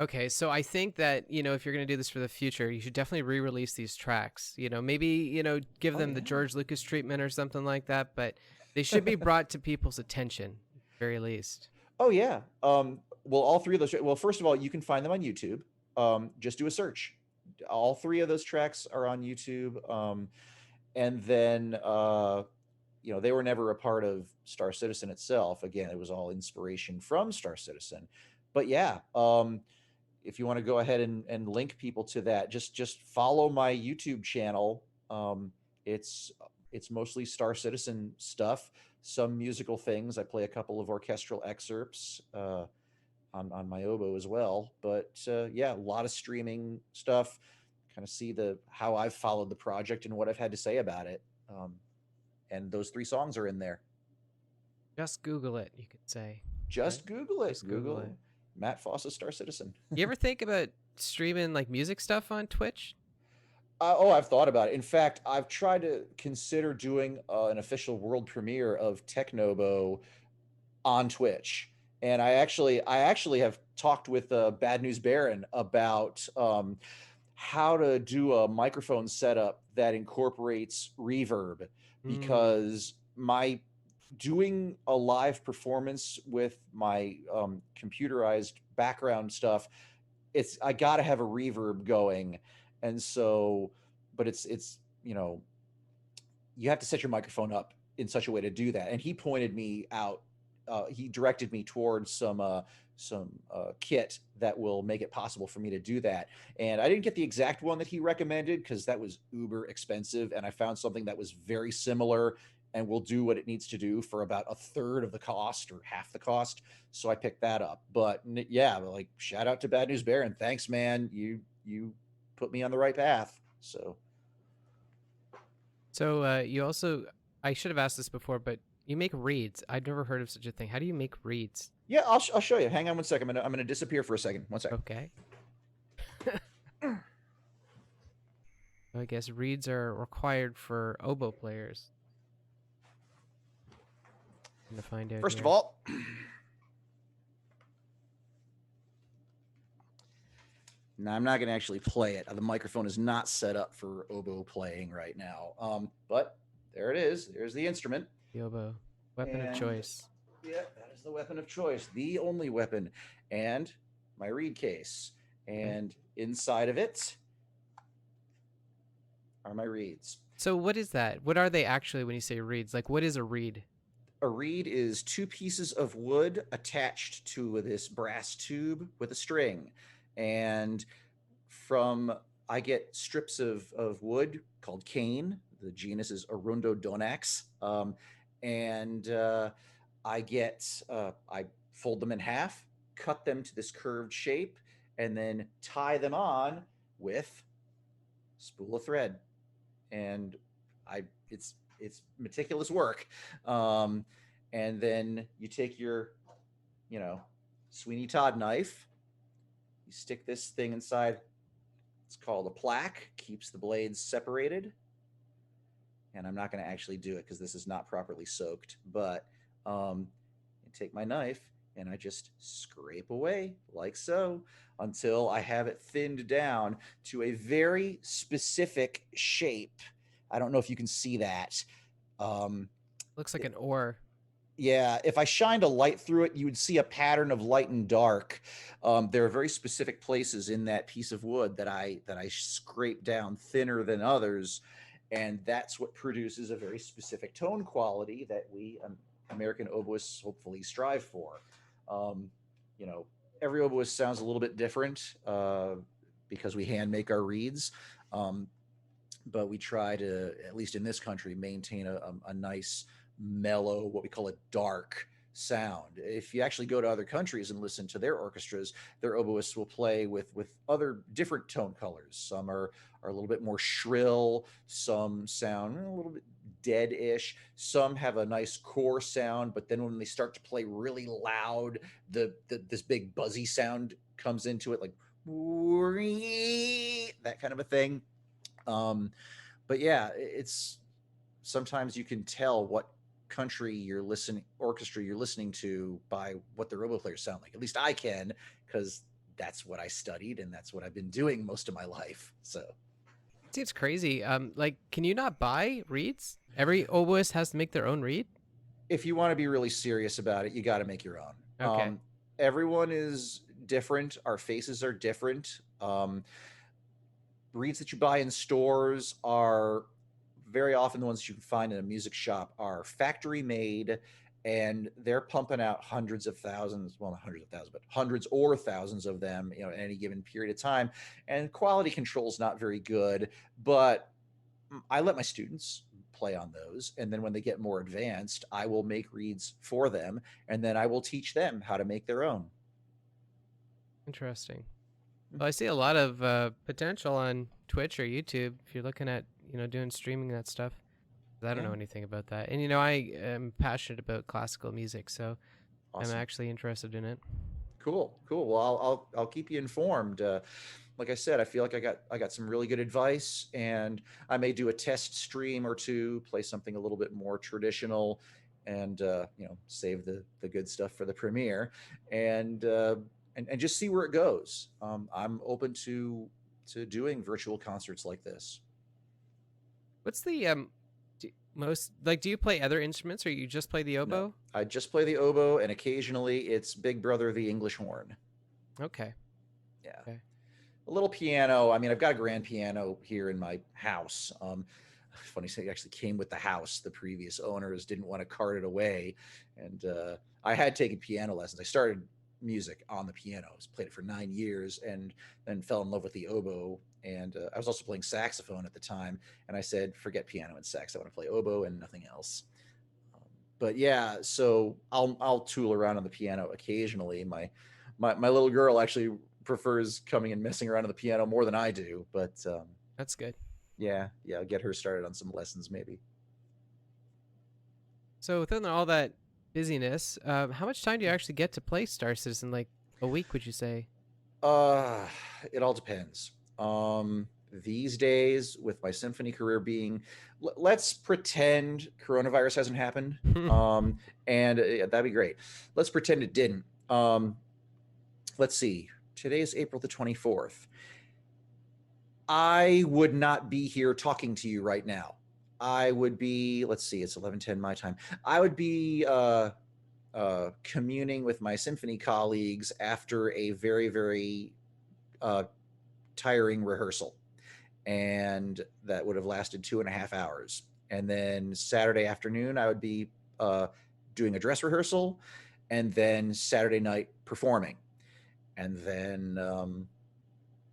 Okay, so I think that, if you're going to do this for the future, you should definitely re-release these tracks. Maybe, give Oh them the yeah. George Lucas treatment or something like that, but they should be brought to people's attention, at the very least. Oh yeah. Well, all three of those. Well, first of all, you can find them on YouTube. Just do a search. All three of those tracks are on YouTube. And then they were never a part of Star Citizen itself. Again, it was all inspiration from Star Citizen. But yeah, if you want to go ahead and link people to that, just follow my YouTube channel. It's it's mostly Star Citizen stuff, some musical things. I play a couple of orchestral excerpts on my oboe as well. But yeah, a lot of streaming stuff. Kind of see the how I've followed the project and what I've had to say about it. And those three songs are in there. Just Google it, you could say, right? Just Google it. Just Google it. Google Matt Fossa Star Citizen. You ever think about streaming like music stuff on Twitch? Oh, I've thought about it. In fact, I've tried to consider doing an official world premiere of Technobo on Twitch, and I actually have talked with Bad News Baron about how to do a microphone setup that incorporates reverb, Mm. because my doing a live performance with my computerized background stuff, I got to have a reverb going. And so, but it's you have to set your microphone up in such a way to do that. And he pointed me out, he directed me towards kit that will make it possible for me to do that. And I didn't get the exact one that he recommended because that was uber expensive, and I found something that was very similar and will do what it needs to do for about a third of the cost or half the cost. So I picked that up. But yeah, like shout out to Bad News Bear, and thanks, man. You put me on the right path. So So you also, I should have asked this before, but you make reeds. I'd never heard of such a thing. How do you make reeds? yeah, I'll show you. Hang on one second. I'm gonna disappear for a second. One second. Okay. I guess reeds are required for oboe players. I'm gonna find out First of here. all, now I'm not going to actually play it. The microphone is not set up for oboe playing right now. But there it is. There's the instrument. The oboe, weapon of And choice. yeah, that is the weapon of choice, the only weapon. And my reed case. Okay. And inside of it are my reeds. So what is that? What are they actually when you say reeds? Like, what is a reed? A reed is two pieces of wood attached to this brass tube with a string. And from I get strips of wood called cane. The genus is Arundodonax. And I fold them in half, cut them to this curved shape, and then tie them on with spool of thread. And it's meticulous work. And then you take your, Sweeney Todd knife, you stick this thing inside. It's called a plaque, keeps the blades separated. And I'm not going to actually do it because this is not properly soaked. But I take my knife and I just scrape away like so until I have it thinned down to a very specific shape. I don't know if you can see that. Looks like an oar. Yeah, if I shined a light through it, you would see a pattern of light and dark. There are very specific places in that piece of wood that I scrape down thinner than others, and that's what produces a very specific tone quality that we American oboists hopefully strive for. Um, you know, every oboist sounds a little bit different because we hand make our reeds. But we try to, at least in this country, maintain a nice, mellow, what we call a dark sound. If you actually go to other countries and listen to their orchestras, their oboists will play with other different tone colors. Some are a little bit more shrill. Some sound a little bit dead-ish. Some have a nice core sound, but then when they start to play really loud, this big buzzy sound comes into it, like that kind of a thing. But yeah, it's sometimes you can tell what country orchestra you're listening to by what the oboe players sound like. At least I can, because that's what I studied and that's what I've been doing most of my life. So Seems crazy. Like, can you not buy reeds? Every oboist has to make their own reed. if you want to be really serious about it, you got to make your own. Okay. Everyone is different. Our faces are different. Reeds that you buy in stores are very often the ones that you can find in a music shop are factory made, and they're pumping out hundreds of thousands, well, not hundreds of thousands, but hundreds or thousands of them, at any given period of time. And quality control is not very good, but I let my students play on those. And then when they get more advanced, I will make reeds for them, and then I will teach them how to make their own. Interesting. Well, I see a lot of potential on Twitch or YouTube if you're looking at doing streaming that stuff. I don't Yeah, know anything about that, and I am passionate about classical music, so I'm awesome. actually interested in it. Cool, cool. Well, I'll keep you informed. Like I said, I feel like I got some really good advice, and I may do a test stream or two, play something a little bit more traditional, and save the good stuff for the premiere, and and just see where it goes. I'm open to doing virtual concerts like this. What's the most like? Do you play other instruments, or you just play the No, oboe? I just play the oboe, and occasionally it's Big Brother the English horn. Okay. Yeah. Okay. A little piano. I mean, I've got a grand piano here in my house. Funny say, it actually came with the house. The previous owners didn't want to cart it away, and I had taken piano lessons. I started music on the piano. I played it for 9 years, and then fell in love with the oboe. And I was also playing saxophone at the time. And I said, forget piano and sax. I want to play oboe and nothing else. Um, but yeah, so I'll tool around on the piano occasionally. My little girl actually prefers coming and messing around on the piano more than I do. But That's good. yeah, I'll get her started on some lessons maybe. So within all that busyness, how much time do you actually get to play Star Citizen? Like a week, would you say? Uh, it all depends. These days, with my symphony career being, let's pretend coronavirus hasn't happened. And that'd be great. Let's pretend it didn't. Let's see. Today is April the 24th. I would not be here talking to you right now. I would be, let's see, it's 11:10 my time. I would be communing with my symphony colleagues after a very, very uh, tiring rehearsal. And that would have lasted 2.5 hours. And then Saturday afternoon, I would be uh, doing a dress rehearsal, and then Saturday night performing. And then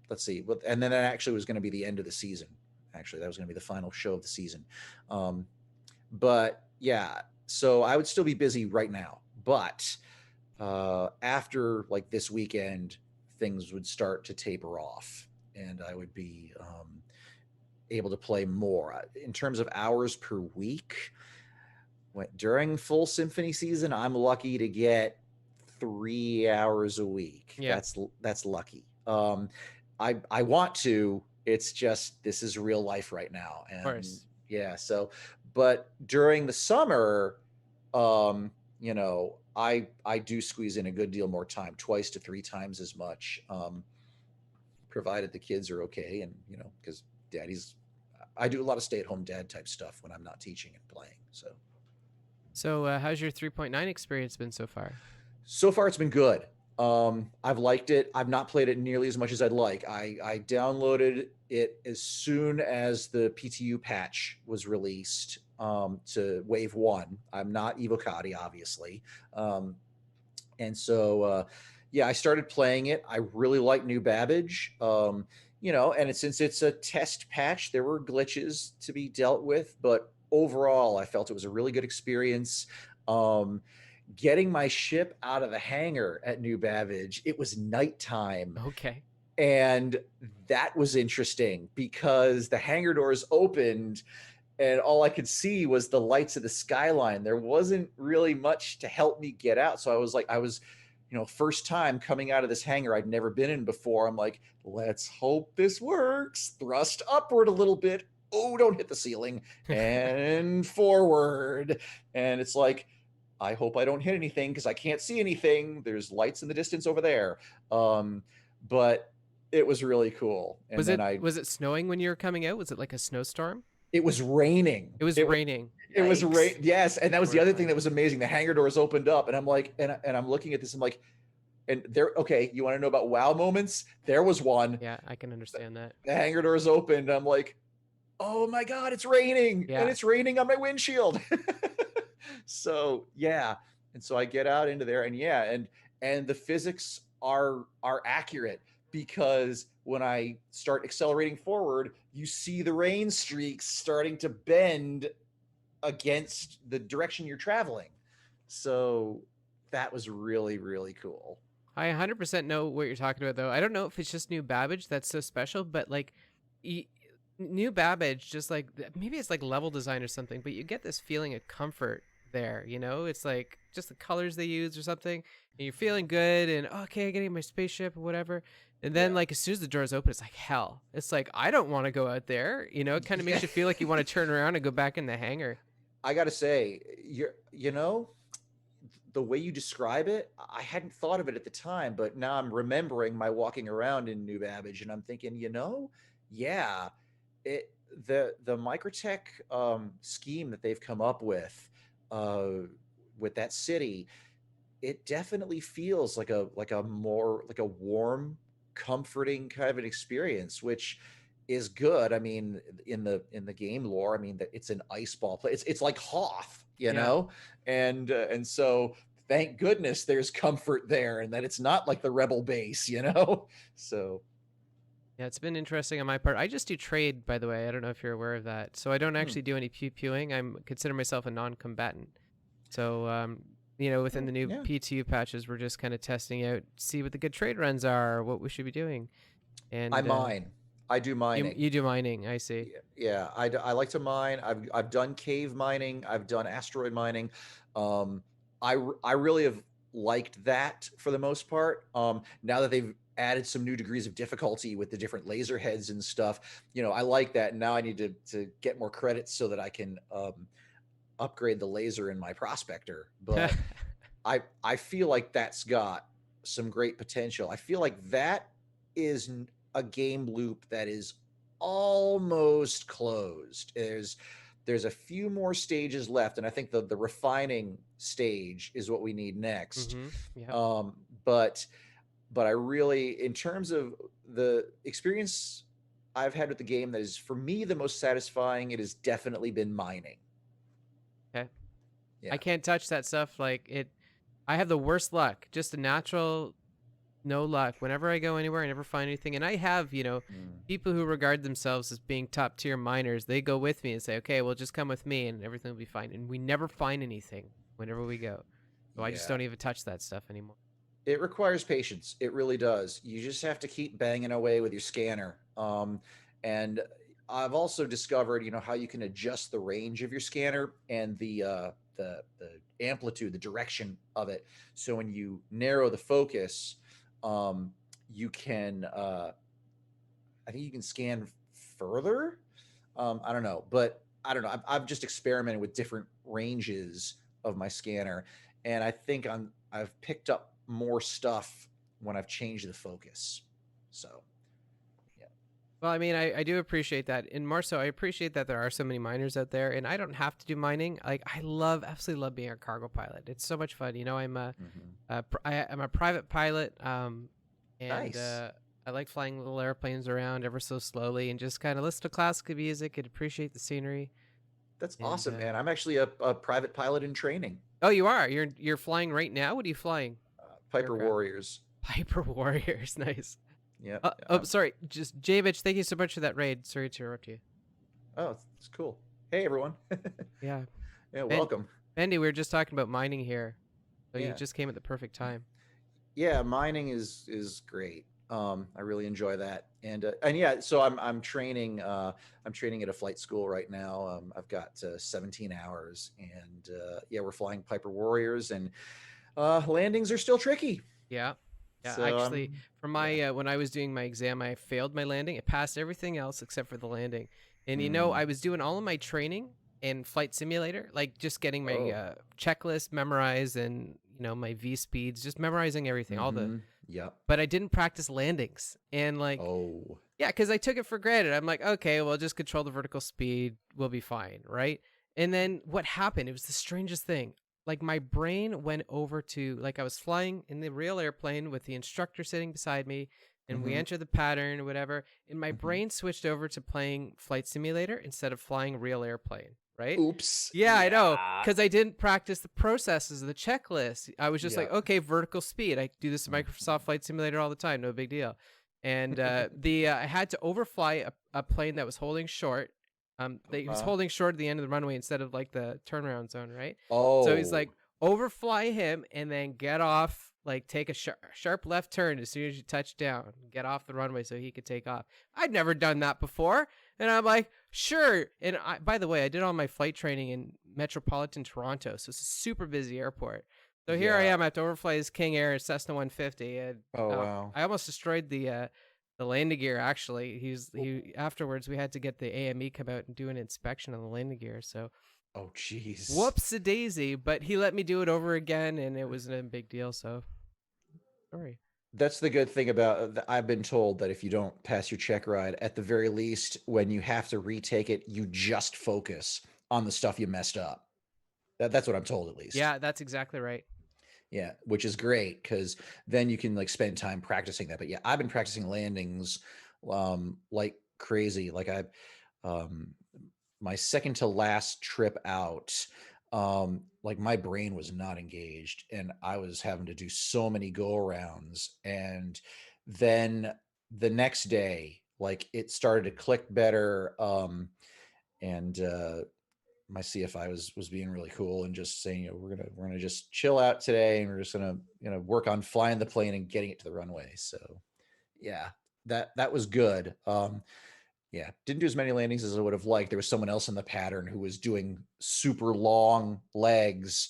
let's see, and then that actually was going to be the end of the season. Actually, that was going to be the final show of the season. Um, but yeah, so I would still be busy right now. But after like this weekend, things would start to taper off, and I would be able to play more. In terms of hours per week, during full symphony season, I'm lucky to get 3 hours a week. Yeah, That's lucky. I want to. It's just this is real life right now, of and course. yeah. So, but during the summer, I do squeeze in a good deal more time, twice to three times as much, provided the kids are okay, and because daddy's. I do a lot of stay-at-home dad type stuff when I'm not teaching and playing. So how's your 3.9 experience been so far? So far, it's been good. I've liked it. I've not played it nearly as much as I'd like. I downloaded it as soon as the PTU patch was released to Wave 1. I'm not Evocati, obviously. Um, and so, yeah, I started playing it. I really like New Babbage. And since it's a test patch, there were glitches to be dealt with. But overall, I felt it was a really good experience. Um, Getting my ship out of the hangar at New Babbage, it was nighttime. Okay. And that was interesting because the hangar doors opened and all I could see was the lights of the skyline. There wasn't really much to help me get out. So first time coming out of this hangar I'd never been in before. I'm like, let's hope this works. Thrust upward a little bit. Oh, don't hit the ceiling. And forward. And it's like, I hope I don't hit anything because I can't see anything. There's lights in the distance over there. But it was really cool. And Was then it was it snowing when you were coming out? Was it like a snowstorm? it was raining. It was raining. It was rain. Yikes. Yes, and that was the other thing Mortifying. that was amazing. The hangar doors opened up, and I'm like, and I'm looking at this. I'm like, and there. Okay, you want to know about wow moments? There was one. Yeah, I can understand that. The hangar doors opened. I'm like, oh my god, it's raining, and Yeah. it's raining on my windshield. So yeah, and so I get out into there, and yeah, and the physics are accurate because when I start accelerating forward, you see the rain streaks starting to bend against the direction you're traveling. So that was really, really cool. I 100% know what you're talking about, though. I don't know if it's just New Babbage that's so special, but like, y- New Babbage, just like maybe it's like level design or something, but you get this feeling of comfort there. It's like just the colors they use or something, and you're feeling good, and okay, I'm getting my spaceship or whatever. And then, Yeah. like, as soon as the doors open, it's like hell. It's like I don't want to go out there. It kind of Yeah. makes you feel like you want to turn around and go back in the hangar. I got to say, the way you describe it, I hadn't thought of it at the time, but now I'm remembering my walking around in New Babbage, and I'm thinking, yeah, it the Microtech scheme that they've come up uh, with that city, it definitely feels like a warm, comforting kind of an experience, which is good. I mean, in the game lore, I mean that it's an ice ball play. It's like Hoth, Yeah. and so thank goodness there's comfort there and that it's not like the rebel base, you know? So, Yeah, it's been interesting on my part. I just do trade, by the way. I don't know if you're aware of that. So I don't hmm, actually do any pew-pewing. I'm consider myself a non-combatant. So within the new yeah. PTU patches, we're just kind of testing out, see what the good trade runs are, what we should be doing. I And mine. I do you mining. you do mining, I see. Yeah, I like to mine. I've done cave mining. I've done asteroid mining. Um, I really have liked that for the most part. Now that they've added some new degrees of difficulty with the different laser heads and stuff, I like that. And now I need to get more credits so that I can upgrade the laser in my prospector. But I feel like that's got some great potential. I feel like that is a game loop that is almost closed. There's a few more stages left, and I think the refining stage is what we need next. Mm-hmm. Yep. Um, but but I really, in terms of the experience I've had with the game, that is for me the most satisfying. It has definitely been mining. Okay. I Yeah. can't touch that stuff. Like it, I have the worst luck. Just a natural no luck. Whenever I go anywhere, I never find anything. And I have, Mm. people who regard themselves as being top tier miners. They go with me and say, "Okay, well, just come with me, and everything will be fine." And we never find anything whenever we go. So I just Yeah. don't even touch that stuff anymore. It requires patience. It really does. You just have to keep banging away with your scanner. And I've also discovered, how you can adjust the range of your scanner and the amplitude, the direction of it. So when you narrow the focus, um, you can I think you can scan further. I don't know, but I don't know. I've just experimented with different ranges of my scanner, and I think I've picked up more stuff when I've changed the focus. So yeah. Well, I mean, I do appreciate that. And more so, I appreciate that there are so many miners out there, and I don't have to do mining. Like, absolutely love being a cargo pilot. It's so much fun. Mhm. I'm a private pilot, and Nice. I like flying little airplanes around ever so slowly and just kind of listen to classical music and appreciate the scenery. That's And awesome, man. I'm actually a private pilot in training. oh, you are? You're flying right now? What are you flying? Piper Aircraft? Warriors. Piper Warriors. Nice. Yep. Oh, sorry. Just Javich, thank you so much for that raid. Sorry to interrupt you. Oh, it's cool. Hey, everyone. Yeah, Yeah, Ben, welcome. Bendy, we were just talking about mining here, so you Yeah. just came at the perfect time. Yeah, mining is great. I really enjoy that, and yeah, so I'm training. I'm training at a flight school right now. I've got 17 hours, and yeah, we're flying Piper Warriors, and landings are still tricky. Yeah. Yeah, So actually, for yeah. my when I was doing my exam, I failed my landing. It passed everything else except for the landing. And Mm. I was doing all of my training in Flight Simulator, like just getting my Oh. checklist memorized and my V speeds, just memorizing everything, all the. Mm-hmm. Yep. But I didn't practice landings, and like, Oh. yeah, because I took it for granted. I'm like, okay, well, just control the vertical speed, we'll be fine, right? And then what happened? It was the strangest thing. Like my brain went over to like I was flying in the real airplane with the instructor sitting beside me, and we Mm-hmm. entered the pattern or whatever. And my Mm-hmm. brain switched over to playing flight simulator instead of flying real airplane, right? Oops. Yeah, I know, Yeah. because I didn't practice the processes of the checklist. I was just like, Yep. okay, vertical speed. I do this in Microsoft Mhm. Flight Simulator all the time, no big deal. And the I had to overfly a plane that was holding short. He was Uh-huh. holding short at the end of the runway instead of like the turnaround zone, right? So he's Oh. like, overfly him and then get off, like take a sharp left turn as soon as you touch down, get off the runway so he could take off. I'd never done that before, and I'm like, sure. And by the way, I did all my flight training in metropolitan Toronto, so it's a super busy airport. So here I Yeah. am, I have to overfly this King Air Cessna 150, and Oh wow. I almost destroyed the landing gear. Actually, he afterwards we had to get the AME come out and do an inspection on the landing gear. So Oh jeez. whoops a daisy, but he let me do it over again, and it wasn't a big deal. So sorry. That's the good thing about I've been told that if you don't pass your check ride, at the very least, when you have to retake it, you just focus on the stuff you messed up. That's what I'm told at least. Yeah, that's exactly right. Yeah, which is great because then you can like spend time practicing that. But yeah, I've been practicing landings like crazy. Like I um my second to last trip out, like my brain was not engaged and I was having to do so many go arounds. And then the next day, like it started to click better. And my CFI was being really cool and just saying, we're gonna just chill out today, and we're just gonna work on flying the plane and getting it to the runway. So yeah, that was good. Yeah, didn't do as many landings as I would have liked. There was someone else in the pattern who was doing super long legs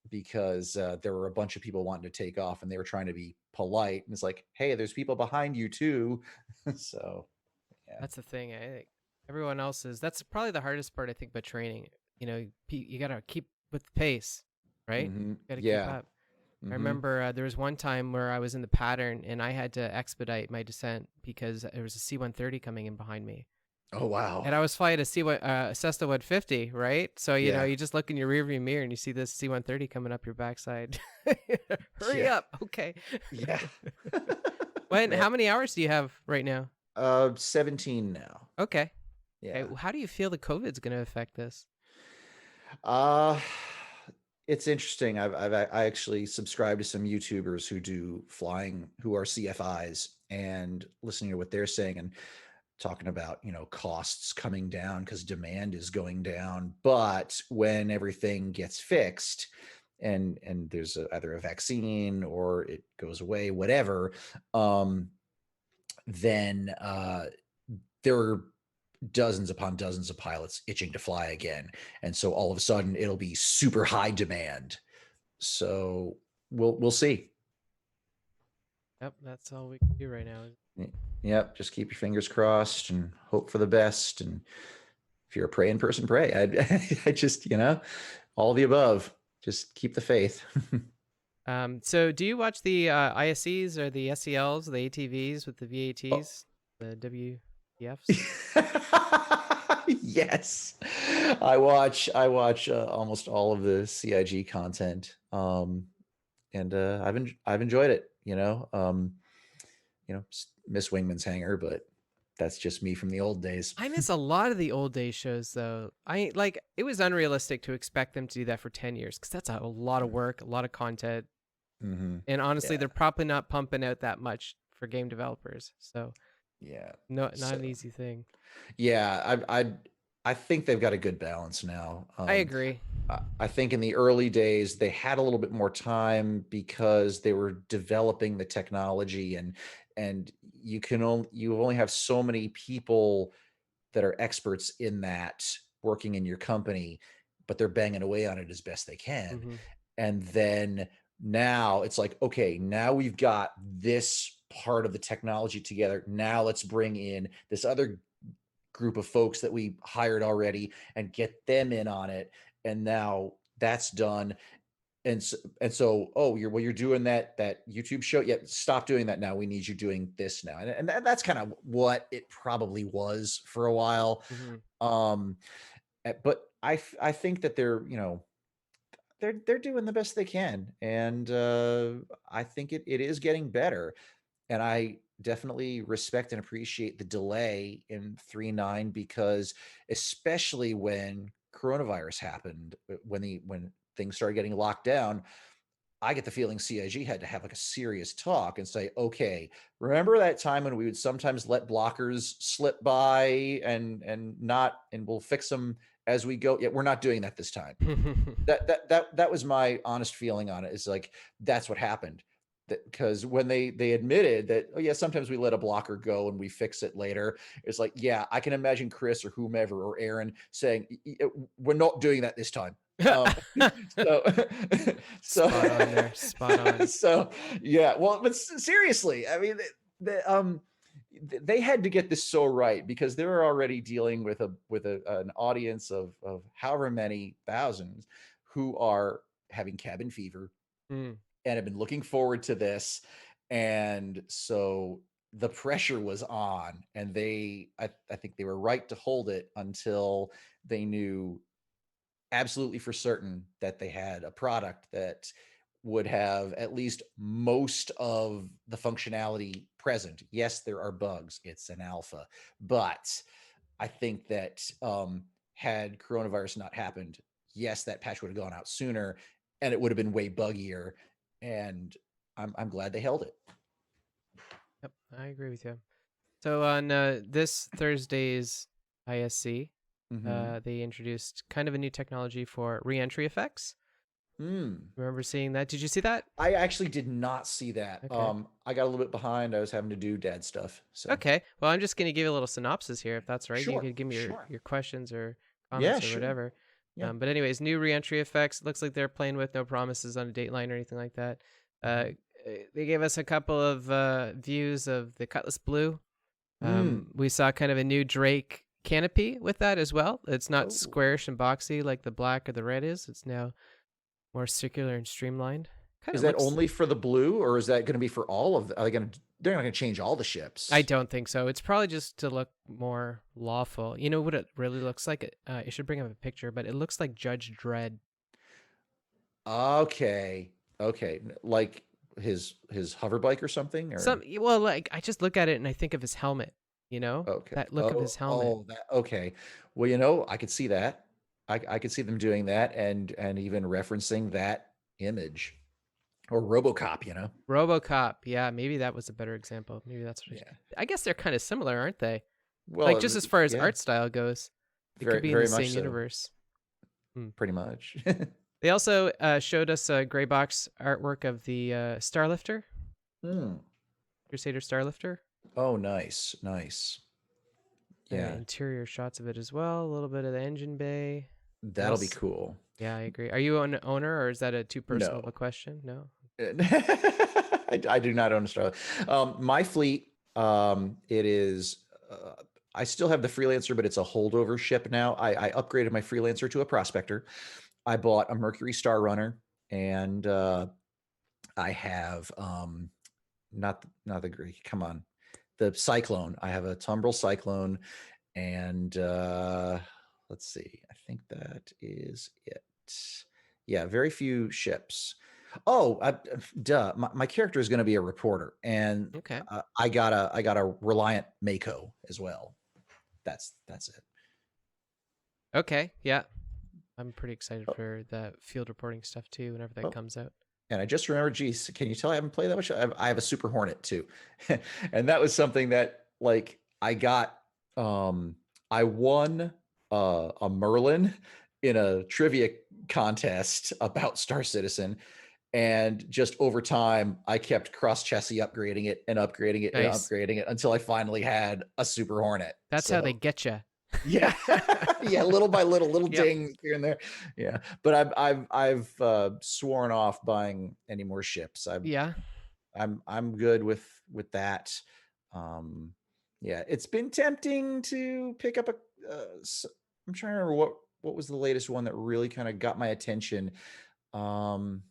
because there were a bunch of people wanting to take off, and they were trying to be polite. And it's like, hey, there's people behind you too. So yeah. That's the thing. I think everyone else is. That's probably the hardest part. I think, but training. You gotta keep with the pace, right? Got to keep Yeah. up. I hmm remember there was one time where I was in the pattern and I had to expedite my descent because there was a C-130 coming in behind me. Oh wow. And I was flying a Cessna 150, right? So Yeah. you just look in your rearview mirror and you see this C-130 coming up your backside. Hurry Yeah. up! Okay. Yeah. Man. How many hours do you have right now? 17 now. Okay. Okay. Yeah. How do you feel the COVID's going to affect this? Uh it's interesting. I actually subscribe to some YouTubers who do flying, who are CFIs, and listening to what they're saying and talking about, costs coming down because demand is going down. But when everything gets fixed and there's either a vaccine or it goes away, whatever, um, then there are dozens upon dozens of pilots itching to fly again. And so all of a sudden it'll be super high demand. So we'll see. Yep, that's all we can do right now. Yep, just keep your fingers crossed and hope for the best. And if you're a praying person, pray. I just, all the above. Just keep the faith. So do you watch the ISEs or the SELs, the ATVs with the Oh. VATs, the WEFs? Yes, I watch almost all of the CIG content, and I've enjoyed it. Miss Wingman's Hangar, but that's just me from the old days. I miss a lot of the old day shows though. I like it was unrealistic to expect them to do that for 10 years because that's a lot of work, a lot of content. Mm-hmm. And honestly, Yeah, they're probably not pumping out that much for game developers. So yeah. no, not So an easy thing. yeah, I think they've got a good balance now. I agree. I think in the early days they had a little bit more time because they were developing the technology, and you only have so many people that are experts in that working in your company, but they're banging away on it as best they can. Hmm. And then now it's like, okay, now we've got this part of the technology together. Now let's bring in this other group of folks that we hired already and get them in on it. And now that's done. And so, oh, you're doing that YouTube show. Yeah, stop doing that now. We need you doing this now. And that's kind of what it probably was for a while. Hmm. Um, but I think that they're doing the best they can, and I think it is getting better. And I definitely respect and appreciate the delay in 3.9 because especially when coronavirus happened, when things started getting locked down, I get the feeling CIG had to have like a serious talk and say, okay, remember that time when we would sometimes let blockers slip by and we'll fix them as we go. Yeah, we're not doing that this time. That was my honest feeling on it. Is like that's what happened. Because when they admitted that, oh yeah, sometimes we let a blocker go and we fix it later. It's like, yeah, I can imagine Chris or whomever or Aaron saying, we're not doing that this time. Um, so, so, Spot on there. Spot on. so yeah. Well, but seriously, I mean, they had to get this so right because they were already dealing with an audience of however many thousands who are having cabin fever Mm. and have been looking forward to this. And so the pressure was on, and I think they were right to hold it until they knew absolutely for certain that they had a product that would have at least most of the functionality present. Yes, there are bugs. It's an alpha, but I think that had coronavirus not happened, yes, that patch would have gone out sooner, and it would have been way buggier. And I'm glad they held it. Yep, I agree with you. So on this Thursday's ISC, Mm-hmm. they introduced kind of a new technology for re-entry effects. Hmm. Remember seeing that? Did you see that? I actually did not see that. Okay. I got a little bit behind. I was having to do dad stuff. So Okay. Well, I'm just going to give you a little synopsis here, if that's right. You sure, could give me sure. your questions or Yeah, comments or sure. whatever. Yeah. But anyways, new reentry effects. It looks like they're playing with no promises on a dateline or anything like that. Uh, Mm-hmm. they gave us a couple of views of the Cutlass Blue. Mm. We saw kind of a new Drake canopy with that as well. It's not Oh. squarish and boxy like the black or the red is. It's now more circular and streamlined. Kind Is of that looks. only for the blue, or is that going to be for all of the, are they going to, they're not going to change all the I ships? don't think so. It's probably just to look more lawful. You know what it really looks like? I should bring up a picture, but it looks like Judge Dredd. Okay. Okay. Like his hover bike or something, or Well, like I just look at it and I think of his helmet. You know okay. that look of Oh, his helmet. oh, that okay. Well, I could see that. I could see them doing that and even referencing that image or RoboCop. RoboCop. Yeah, maybe that was a better example. Maybe that's what Yeah. I guess they're kind of similar, aren't they? Like just Well, as far as yeah, art style goes, it could very be in the very much same so. universe. Hmm. Pretty much. They also showed us a gray box artwork of the Starlifter, Hmm. Crusader Starlifter. Oh, nice. Nice. Yeah. Interior shots of it as well. A little bit of the engine bay. They That'll be also, cool. yeah, I agree. Are you an owner, or is that a too personal of a No. question? No. I do not own a Starlink. My fleet, it is. I still have the Freelancer, but it's a holdover ship now. I upgraded my Freelancer to a Prospector. I bought a Mercury Star Runner, and I have not the Greek. Come on, the Cyclone. I have a Tumbrel Cyclone, and let's see. I think that is it. Yeah, very few ships. Oh, duh. My character is going to be a reporter, and Okay. I got a Reliant Mako as well. That's it. Okay. Yeah. I'm pretty excited Oh, for the field reporting stuff too, whenever that oh, comes out. and I just remembered, geez, can you tell I haven't played that much? I have a Super Hornet too, and that was something that like I got. Um, I won a Merlin in a trivia contest about Star Citizen, and just over time, I kept cross chassis upgrading it and upgrading it and Nice. upgrading it until I finally had a Super Hornet. That's how they So get you. yeah, yeah, little by little, little Yep. dings here and there. Yeah, but I've sworn off buying any more ships. Yeah. I'm good with that. Um, yeah, it's been tempting to pick up a. I'm trying to remember what was the latest one that really kind of got my attention. Um,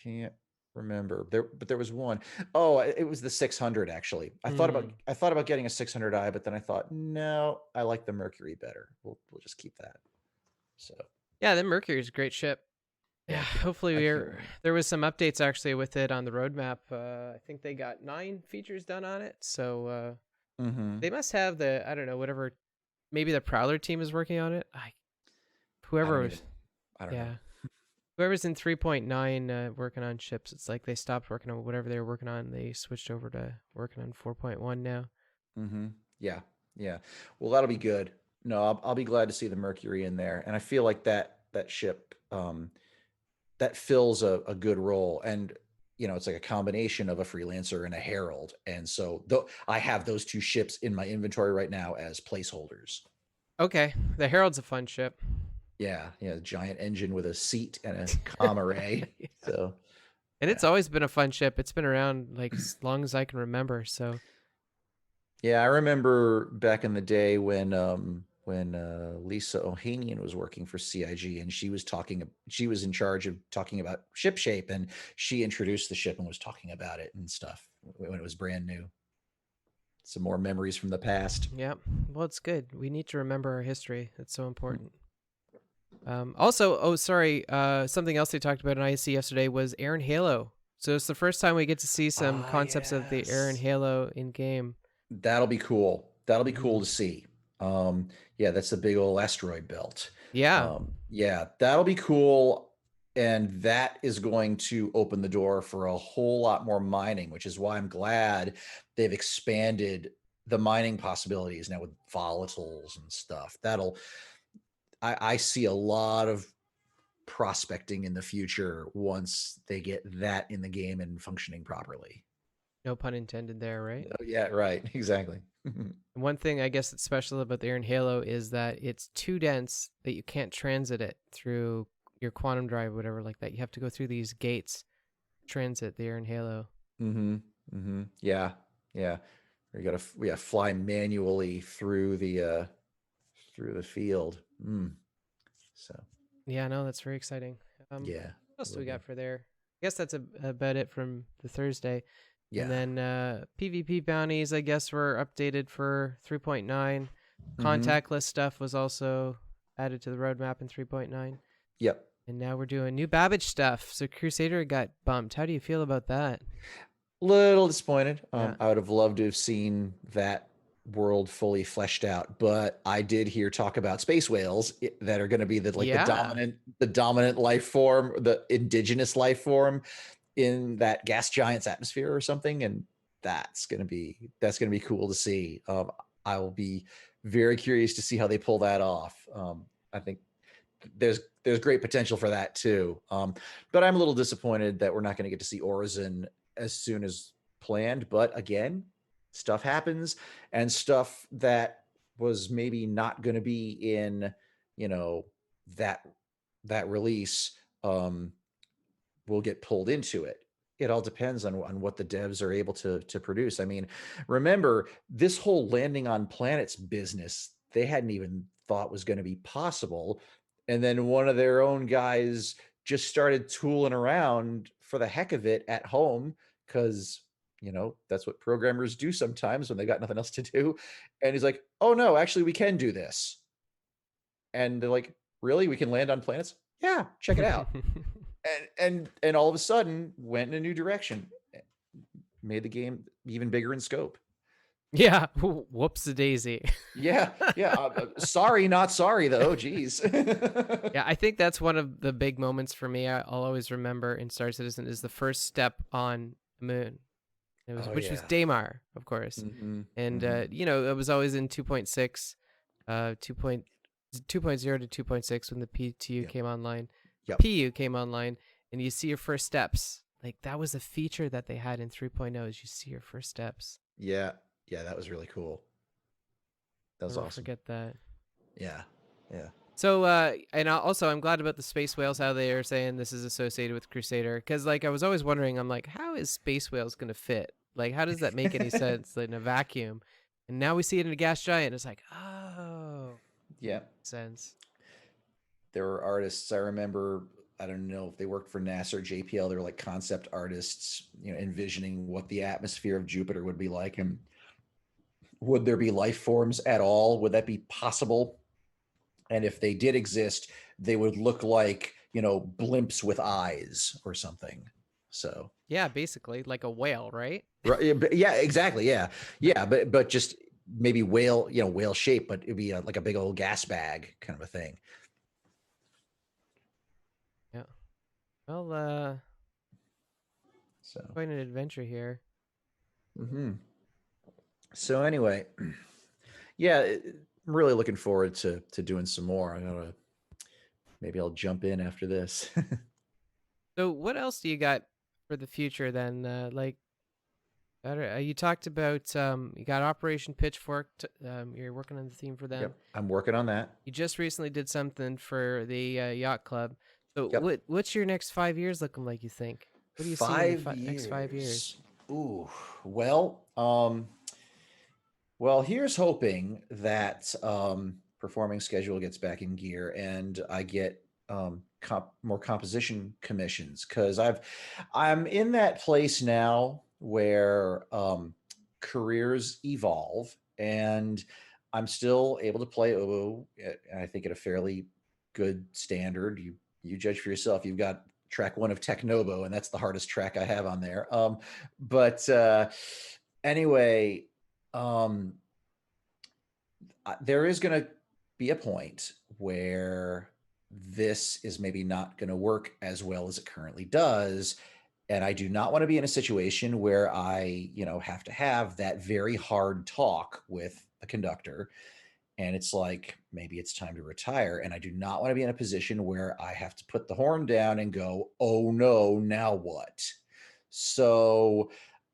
can't remember but there was one. Oh, it was the 600 actually. Hmm. I thought about getting a 600i, but then I thought, no, I like the Mercury better. We'll just keep that. So Yeah, the Mercury is a great ship. yeah, Yeah, hopefully I can't wait. there was some updates actually with it on the roadmap. I think they got 9 features done on it. So Mm-hmm. they must have the I don't know whatever. Maybe the Prowler team is working on it. I Whoever don't even. was I don't know. yeah whoever's in 3.9 working on ships. It's like they stopped working on whatever they were working on. They switched over to working on 4.1 now. Mm-hmm. Yeah, yeah. Well, that'll be good. No, I'll be glad to see the Mercury in there, and I feel like that ship that fills a good role. And it's like a combination of a Freelancer and a Herald, and so though I have those two ships in my inventory right now as placeholders. Okay, the Herald's a fun ship. Yeah, yeah, giant engine with a seat and a comm array. Yeah. So And it's yeah, always been a fun ship. It's been around like as long as I can remember. So yeah. I remember back in the day when Lisa Ohanian was working for CIG, and she was in charge of talking about ship shape, and she introduced the ship and was talking about it and stuff when it was brand new. Some more memories from the past. yeah, well, it's good. We need to remember our history. It's so important. Also, oh, sorry. Something else they talked about in IC yesterday was Aaron Halo. So it's the first time we get to see some Ah, concepts of the Aaron yes. Halo in game. That'll be cool. That'll be Hmm. cool to see. Yeah, that's the big old asteroid belt. Yeah. Yeah, that'll be cool. And that is going to open the door for a whole lot more mining, which is why I'm glad they've expanded the mining possibilities now with volatiles and stuff. I see a lot of prospecting in the future once they get that in the game and functioning properly. No pun intended there, right? Oh, yeah, right. Exactly. One thing I guess that's special about the air in Halo is that it's too dense that you can't transit it through your quantum drive, whatever like that. You have to go through these gates, transit the air in Halo. Mm-hmm. Mm-hmm. Yeah. Yeah. We gotta fly manually through the field. So Yeah, no, that's very exciting. yeah, What it else do will we got be. for there? I guess that's about it from the Thursday. And Yeah. then PvP bounties, I guess, were updated for 3.9. Mm-hmm. Contactless stuff was also added to the roadmap in 3.9. Yep. And now we're doing new Babbage stuff. So Crusader got bumped. How do you feel about that? Little disappointed. Yeah. I would have loved to have seen that world fully fleshed out, but I did hear talk about space whales that are going to be the Yeah. dominant life form, the indigenous life form in that gas giant's atmosphere or something, and that's gonna be cool to see. I will be very curious to see how they pull that off. I think there's great potential for that too. But I'm a little disappointed that we're not going to get to see Origin as soon as planned. But again, stuff happens, and stuff that was maybe not going to be in, you know, that that release will get pulled into it. It all depends on what the devs are able to produce. I mean, remember this whole landing on planets business, they hadn't even thought was going to be possible. And then one of their own guys just started tooling around for the heck of it at home because that's what programmers do sometimes when they got nothing else to do. And he's like, "Oh no, actually we can do this." And they're like, "Really? We can land on planets?" "Yeah, check it out." And all of a sudden went in a new direction, made the game even bigger in scope. Yeah. Whoops a daisy. Yeah, yeah. Sorry, not sorry though. Geez. Yeah, I think that's one of the big moments for me. I'll always remember in Star Citizen is the first step on the moon. Oh Which was yeah. Daymar, of course. Mm-hmm. And Mm-hmm. it was always in 2.6, 2.0 to 2.6 when the PTU Yep. came online, or Yep. PU came online, and you see your first steps. Like that was a feature that they had in 3.0 is you see your first steps. Yeah. Yeah. That was really cool. That I'll was never awesome. forget that. Yeah. Yeah. So, and also, I'm glad about the space whales. How they are saying this is associated with Crusader, because like I was always wondering, I'm like, how is space whales gonna fit? Like, how does that make any sense in a vacuum? And now we see it in a gas giant. It's like, oh, Yeah. sense. There were artists I remember. I don't know if they worked for NASA or JPL. They were like concept artists, envisioning what the atmosphere of Jupiter would be like, and would there be life forms at all? Would that be possible? And if they did exist, they would look like, blimps with eyes or something. So, Yeah, basically like a whale, right? right, yeah, exactly, yeah, yeah, but just maybe whale shape, but it'd be like a big old gas bag kind of a thing. Yeah. Well, So, quite an adventure here. hmm so anyway, yeah, I'm really looking forward to doing some more. Maybe I'll jump in after this. So, what else do you got for the future then? You talked about you got Operation Pitchfork. You're working on the theme for them. Yep, I'm working on that. You just recently did something for the yacht club. So Yep. what's your next 5 years looking like? You think? What do you see in the 5 next 5 years? years. Ooh, well, here's hoping that performing schedule gets back in gear and I get more composition commissions because I'm in that place now where careers evolve and I'm still able to play oboe. I think at a fairly good standard. You judge for yourself. You've got track one of Technobo, and that's the hardest track I have on there. But anyway, um, there is going to be a point where this is maybe not going to work as well as it currently does. And I do not want to be in a situation where I, have to have that very hard talk with the conductor. And it's like, maybe it's time to retire. And I do not want to be in a position where I have to put the horn down and go, oh no, now what? So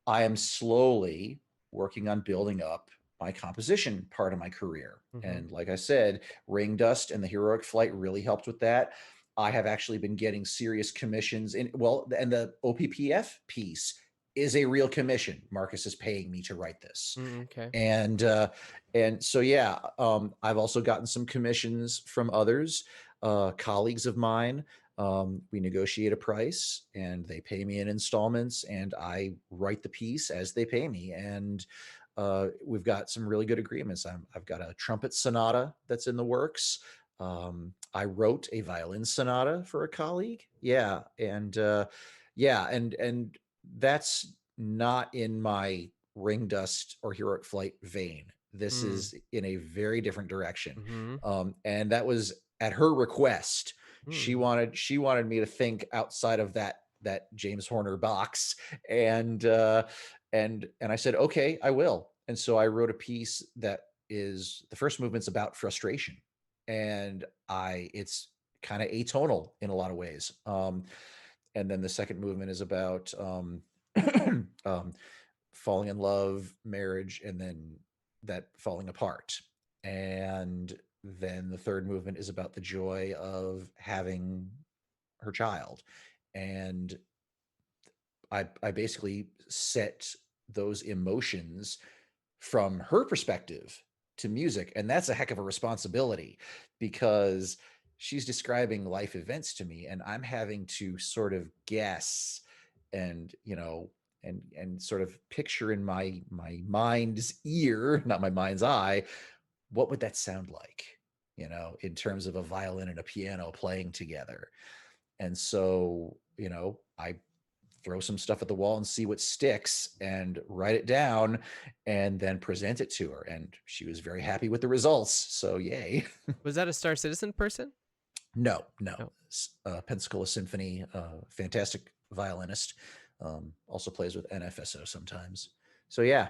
I am slowly working on building up my composition part of my career. Mm-hmm. And like I said, Ring Dust and the Heroic Flight really helped with that. I have actually been getting serious commissions in, well, and the OPPF piece is a real commission. Marcus is paying me to write this. Mm, okay. And so yeah, I've also gotten some commissions from others, colleagues of mine. We negotiate a price and they pay me in installments, and I write the piece as they pay me. And we've got some really good agreements. I've got a trumpet sonata that's in the works. I wrote a violin sonata for a colleague. And that's not in my Ring Dust or Heroic Flight vein. This Mm. is in a very different direction. Mm-hmm. And that was at her request. She Mm. wanted she wanted me to think outside of that James Horner box, and and I said, okay, I will. And so I wrote a piece that is, the first movement's about frustration, and I it's kind of atonal in a lot of ways. And then the second movement is about um, falling in love, marriage, and then that falling apart. And then the third movement is about the joy of having her child. And I basically set those emotions from her perspective to music. And that's a heck of a responsibility, because she's describing life events to me and I'm having to sort of guess and, and sort of picture in my mind's ear, not my mind's eye, what would that sound like, in terms of a violin and a piano playing together. And so, I throw some stuff at the wall and see what sticks and write it down and then present it to her. And she was very happy with the results. So, yay. Was that a Star Citizen person? No, no. No. Pensacola Symphony, fantastic violinist. Also plays with NFSO sometimes. So, yeah.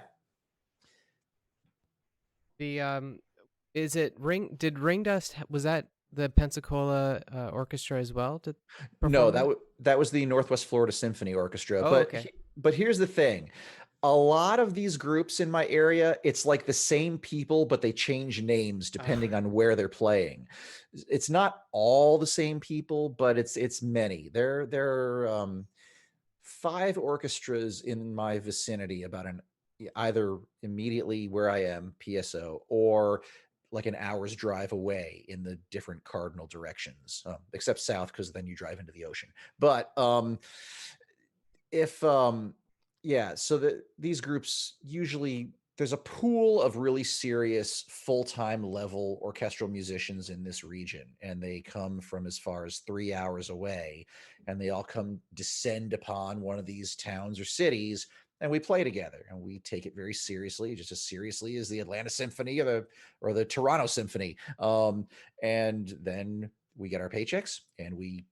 The is it Did Ring Dust was that the Pensacola Orchestra as well to No, perform that? that was the Northwest Florida Symphony Orchestra. Oh, But okay. but here's the thing: a lot of these groups in my area, it's like the same people, but they change names Oh, depending on where they're playing. It's not all the same people, but it's many. There are 5 orchestras in my vicinity, about an either immediately where I am, PSO, or like an hour's drive away in the different cardinal directions, except south, because then you drive into the ocean. But if yeah, so these groups usually, there's a pool of really serious full-time level orchestral musicians in this region, and they come from as far as 3 hours away, and they all come descend upon one of these towns or cities, and we play together, and we take it very seriously, just as seriously as the Atlanta Symphony or the Toronto Symphony. And then we get our paychecks and we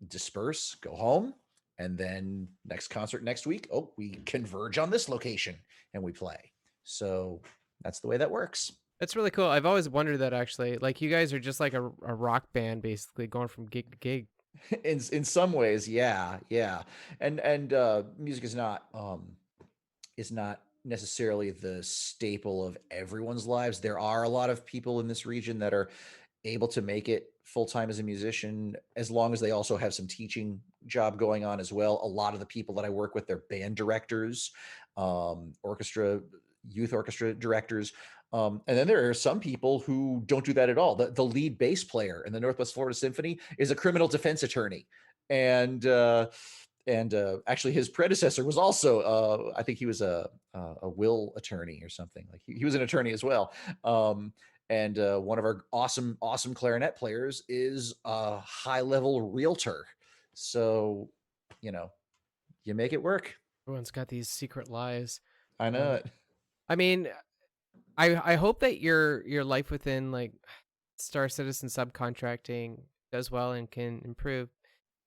disperse, go home, and then next concert next week, oh, we converge on this location and we play. So that's the way that works. that's really cool. I've always wondered that actually. Like you guys are just like a rock band basically going from gig to gig. In some ways, yeah, yeah. And music is not necessarily the staple of everyone's lives. There are a lot of people in this region that are able to make it full time as a musician, as long as they also have some teaching job going on as well. A lot of the people that I work with, they're band directors, orchestra, youth orchestra directors. And then there are some people who don't do that at all. The lead bass player in the Northwest Florida Symphony is a criminal defense attorney. And actually his predecessor was also, I think he was a will attorney or something. Like he was an attorney as well. And one of our awesome clarinet players is a high level realtor. So, you know, you make it work. Everyone's got these secret lives. I know Um, it. I mean, I hope that your life within like Star Citizen subcontracting does well and can improve.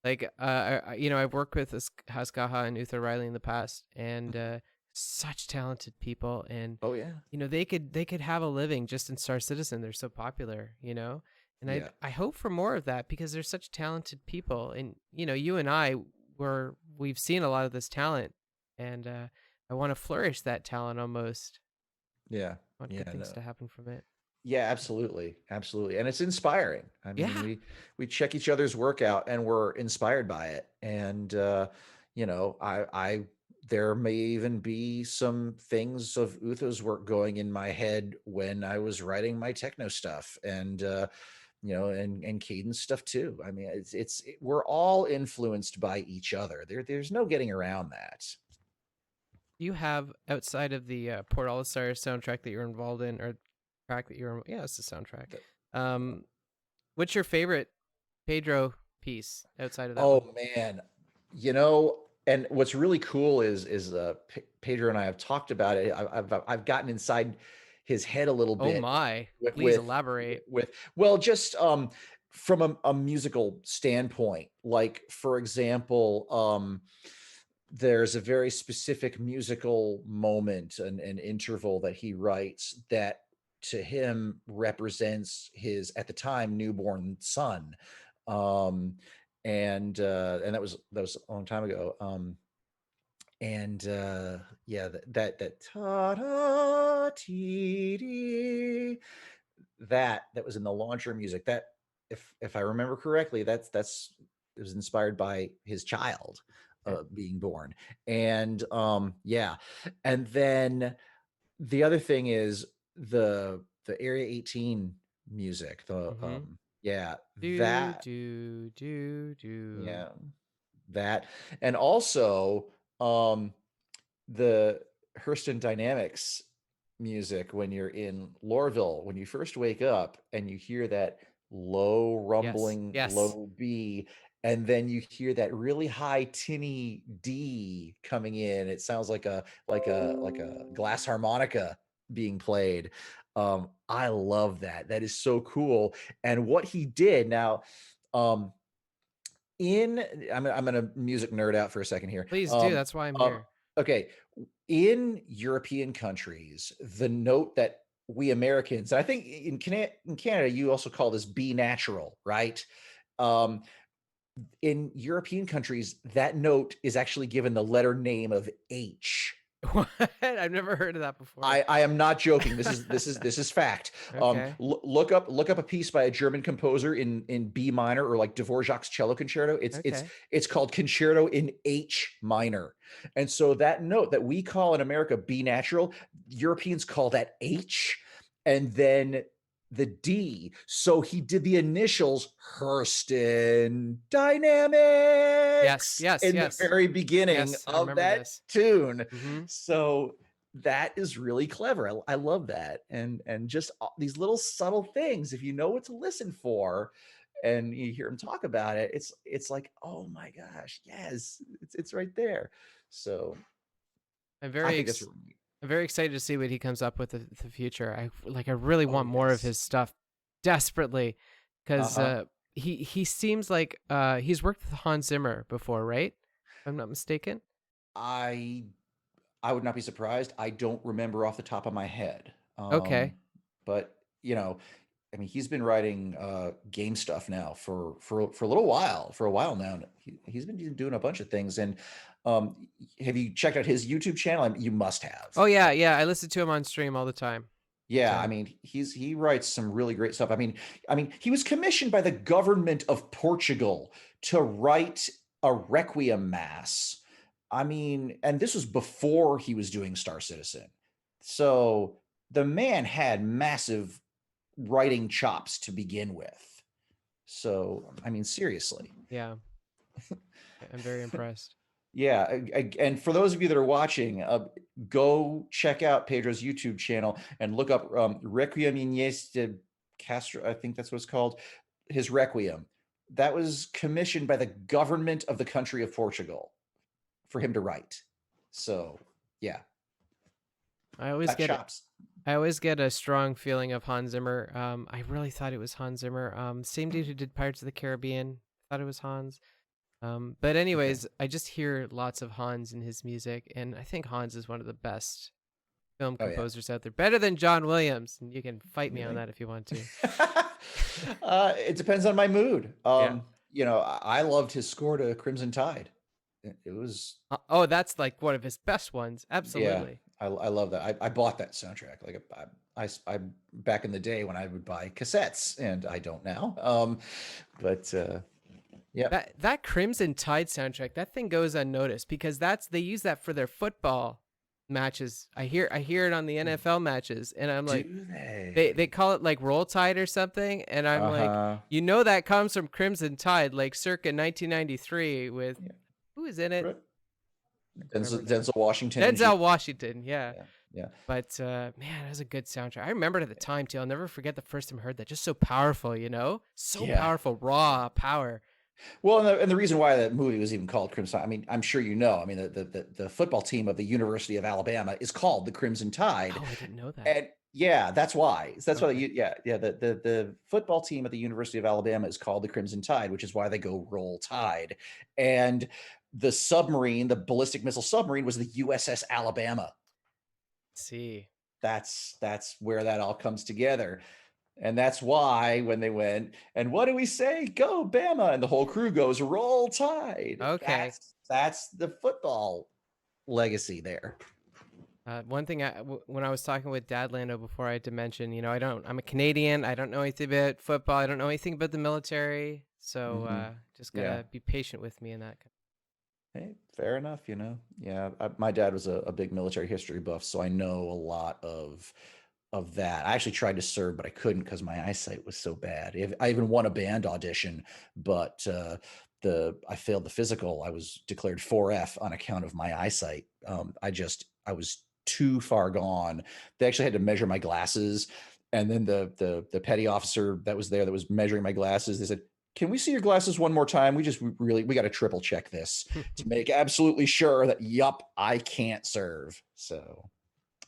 Like, I've worked with Haskaha and Uther Riley in the past, and such talented people, and Oh yeah. they could have a living just in Star Citizen. They're so popular, and I Yeah. I hope for more of that because they're such talented people, and you and I we've seen a lot of this talent, and I want to flourish that talent almost. Yeah. I want good Yeah. things No. to happen from it. Yeah, absolutely. Absolutely. And it's inspiring. I mean, Yeah, we check each other's work out and we're inspired by it. And I there may even be some things of Utho's work going in my head when I was writing my techno stuff and and Cadence stuff too. I mean, we're all influenced by each other. There's no getting around that. you have outside of the Port Olisar soundtrack that you're involved in, or track that yeah, it's the soundtrack. The- Um, what's your favorite Pedro piece outside of that one? Oh man, and what's really cool is Pedro and I have talked about it. I've gotten inside his head a little Oh bit my, with please with elaborate. with well, just from a musical standpoint. Like for example, there's a very specific musical moment and an interval that he writes that to him represents his at the time newborn son. um and that was a long time ago. And yeah, that ta da tee dee, that was in the launcher music. That, if I remember correctly, that's it was inspired by his child Okay. being born. And yeah, and then the other thing is the Area 18 music. The Mm-hmm. yeah, Do that do do do. yeah, that, and also um the Hurston Dynamics music when you're in Lorville, when you first wake up and you hear that low Yes, rumbling yes. low B, and then you hear that really high tinny D coming in. It sounds like a glass harmonica being played. I love that. That is so cool. And what he did now, um, in I'm gonna music nerd out for a second here. Please do. That's why I'm Um, here. okay, in European countries, the note that we Americans, and I think in Canada, you also call this B natural, right? Um, in European countries, that note is actually given the letter name of H. What? I've never heard of that before. I am not joking. This is fact. Okay. Look up a piece by a German composer in B minor, or like Dvorak's cello concerto. Okay. It's called concerto in H minor. And so that note that we call in America B natural, Europeans call that H, and then the D. So he did the initials Hurston Yes, Dynamics yes, in the yes. very beginning Yes, I of remember that this. tune. Mm-hmm. So that is really clever. I love that. And just these little subtle things, if you know what to listen for and you hear him talk about it, it's like, oh my gosh, yes, it's right there. So I'm I very think that's ex- really neat. I'm very excited to see what he comes up with in the future. I really Oh want more of yes. his stuff desperately, because Uh-huh. he seems like he's worked with Hans Zimmer before, right? If I'm not mistaken. I I would not be surprised. I don't remember off the top of my head. Okay. But I mean, he's been writing game stuff now for a little while, for a while now. He's been doing a bunch of things. And have you checked out his YouTube channel? I mean, you must have. Oh yeah, yeah. I listen to him on stream all the time. Yeah, I So mean, he writes some really great stuff. I mean, he was commissioned by the government of Portugal to write a requiem mass. I mean, and this was before he was doing Star Citizen. So the man had massive writing chops to begin with. So, I mean, seriously. yeah, I'm very impressed. Yeah, and for those of you that are watching, go check out Pedro's YouTube channel and look up Requiem Inés de Castro. I think that's what it's called. His Requiem. That was commissioned by the government of the country of Portugal for him to write. So, yeah, I always got get it. chops. I always get a strong feeling of Hans Zimmer. I really thought it was Hans Zimmer. Same dude who did Pirates of the Caribbean. Thought it was Hans. But Okay. anyways, I just hear lots of Hans in his music, and I think Hans is one of the best film Oh yeah. composers out there. Better than John Williams, and you can fight You me on think? that if you want to. It depends on my mood. Yeah. I loved his score to Crimson Tide. It was, Oh, that's like one of his best ones. yeah, Absolutely. I love that. I bought that soundtrack. Like I back in the day when I would buy cassettes, and I don't now. But yeah. That Crimson Tide soundtrack, that thing goes unnoticed because they use that for their football matches. I hear it on the NFL matches, and I'm like, Do they they? call it like Roll Tide or something, and I'm like, Uh-huh. that comes from Crimson Tide, like circa 1993 with Yeah. who is in it? Right. I can't remember now. Denzel Washington and Gene. Denzel Washington, yeah. Yeah. Yeah. But man, it was a good soundtrack. I remember it at the time too. I'll never forget the first time I heard that. Just so powerful, so Yeah. powerful, raw power. Well, and the reason why that movie was even called Crimson Tide, I mean, I'm sure you know. I mean, the football team of the University of Alabama is called the Crimson Tide, Oh, I didn't know that. and yeah, that's why. So that's why. Okay. Yeah. The football team at the University of Alabama is called the Crimson Tide, which is why they go Roll Tide, and the submarine, the ballistic missile submarine, was the USS Alabama. See. That's where that all comes together. And that's why when they went, and what do we say? Go Bama, and the whole crew goes Roll Tide. Okay. That's the football legacy there. One thing when I was talking with Dad Lando before, I had to mention, I'm a Canadian. I don't know anything about football. I don't know anything about the military. So Hmm. just Yeah. gotta be patient with me in that. Hey, fair enough. Yeah. My dad was a big military history buff, so I know a lot of that. I actually tried to serve, but I couldn't because my eyesight was so bad. I even won a band audition, but I failed the physical. I was declared 4F on account of my eyesight. I was too far gone. They actually had to measure my glasses, and then the petty officer that was there that was measuring my glasses, they said, "Can we see your glasses one more time? We got to triple check this to make absolutely sure that yup, I can't serve." So,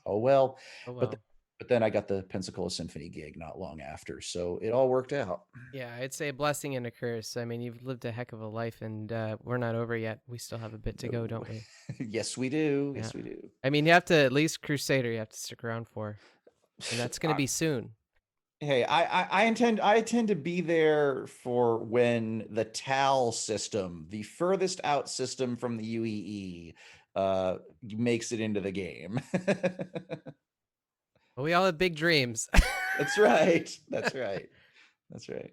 oh well. Oh But well. but then I got the Pensacola Symphony gig not long after, so it all worked out. Yeah, I'd say a blessing and a curse. I mean, you've lived a heck of a life, and we're not over yet. We still have a bit to go, No. don't we? Yes, we do. Yeah. Yes, we do. I mean, you have to at least Crusader. You have to stick around for, and that's gonna I, be soon. hey, I intend to be there for when the TAL system, the furthest out system from the UEE, makes it into the game. But we all have big dreams. That's right. That's right. That's right.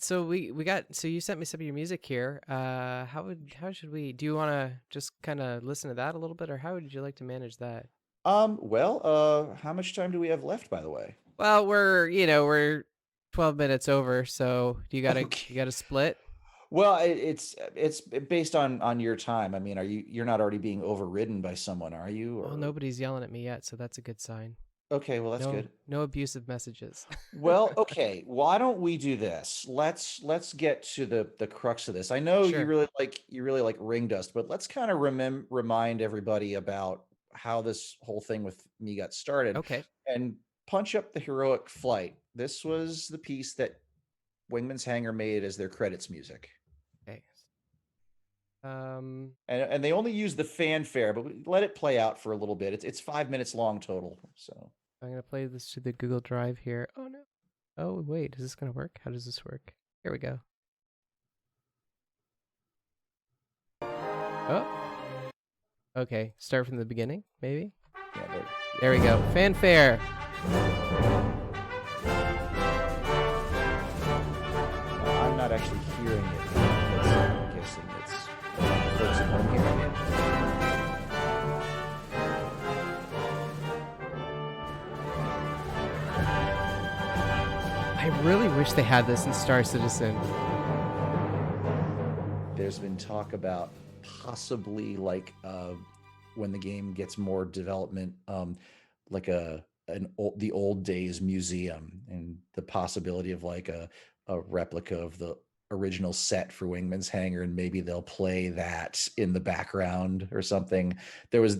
So we got. So you sent me some of your music here. How should we? Do you want to just kind of listen to that a little bit, or how would you like to manage that? How much time do we have left, by the way? Well, we're 12 minutes over. So do you gotta Okay. you gotta split? Well, it's based on your time. I mean, you're not already being overridden by someone, are you? Oh, Or nobody's yelling at me yet, so that's a good sign. okay, well that's No, good. no abusive messages. Well, okay. Why don't we do this? Let's get to the crux of this. I know Sure. you really like ring dust, but let's kind of remind everybody about how this whole thing with me got started Okay. and punch up the heroic flight. This was the piece that Wingman's Hangar made as their credits music. Okay. Um, And they only use the fanfare, but we let it play out for a little bit. It's 5 minutes long total. So I'm gonna play this to the Google Drive here. Oh no. Oh wait, is this gonna work? How does this work? Here we go. Oh. Okay. Start from the beginning, maybe. yeah, There we go. Fanfare. I'm not actually hearing it because I'm guessing it's folks at home hearing it. I really wish they had this in Star Citizen. There's been talk about possibly when the game gets more development, like the old days museum and the possibility of like a replica of the original set for Wingman's Hangar, and maybe they'll play that in the background or something. There was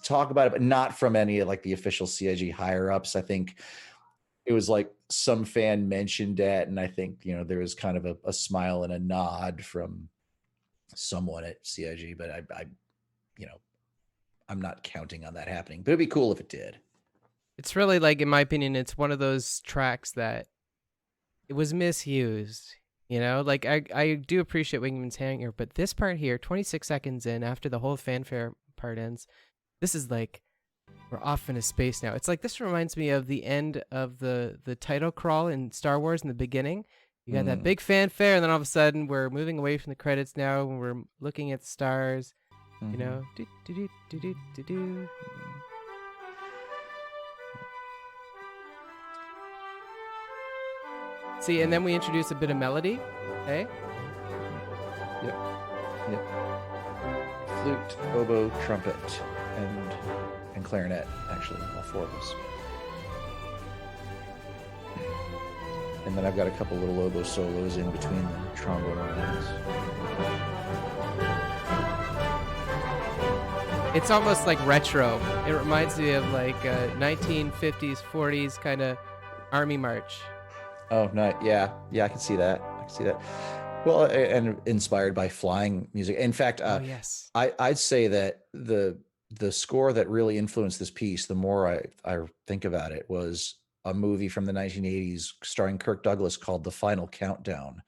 talk about it, but not from any of like the official CIG higher ups. I think it was like some fan mentioned it, and I think there was kind of a smile and a nod from someone at CIG, but I you know I'm not counting on that happening. But it'd be cool if it did. It's really like, in my opinion, it's one of those tracks that it was misused. Like I do appreciate Wingman's Hangar, but this part here, 26 seconds in, after the whole fanfare part ends, this is like we're off into space now. It's like this reminds me of the end of the title crawl in Star Wars in the beginning. You got that big fanfare, and then all of a sudden we're moving away from the credits now, and we're looking at the stars. You know, do do do do do do do. See, and then we introduce a bit of melody. Hey. Yep. Yep. Flute, oboe, trumpet, and clarinet. Actually, all four of us. And then I've got a couple little oboe solos in between the trombone lines. It's almost like retro. It reminds me of like 1950s, 40s kind of army march. Oh, nice. Yeah, I can see that. Well, and inspired by flying music. In fact, yes, I'd say that the score that really influenced this piece, the more I think about it, was a movie from the 1980s starring Kirk Douglas called The Final Countdown.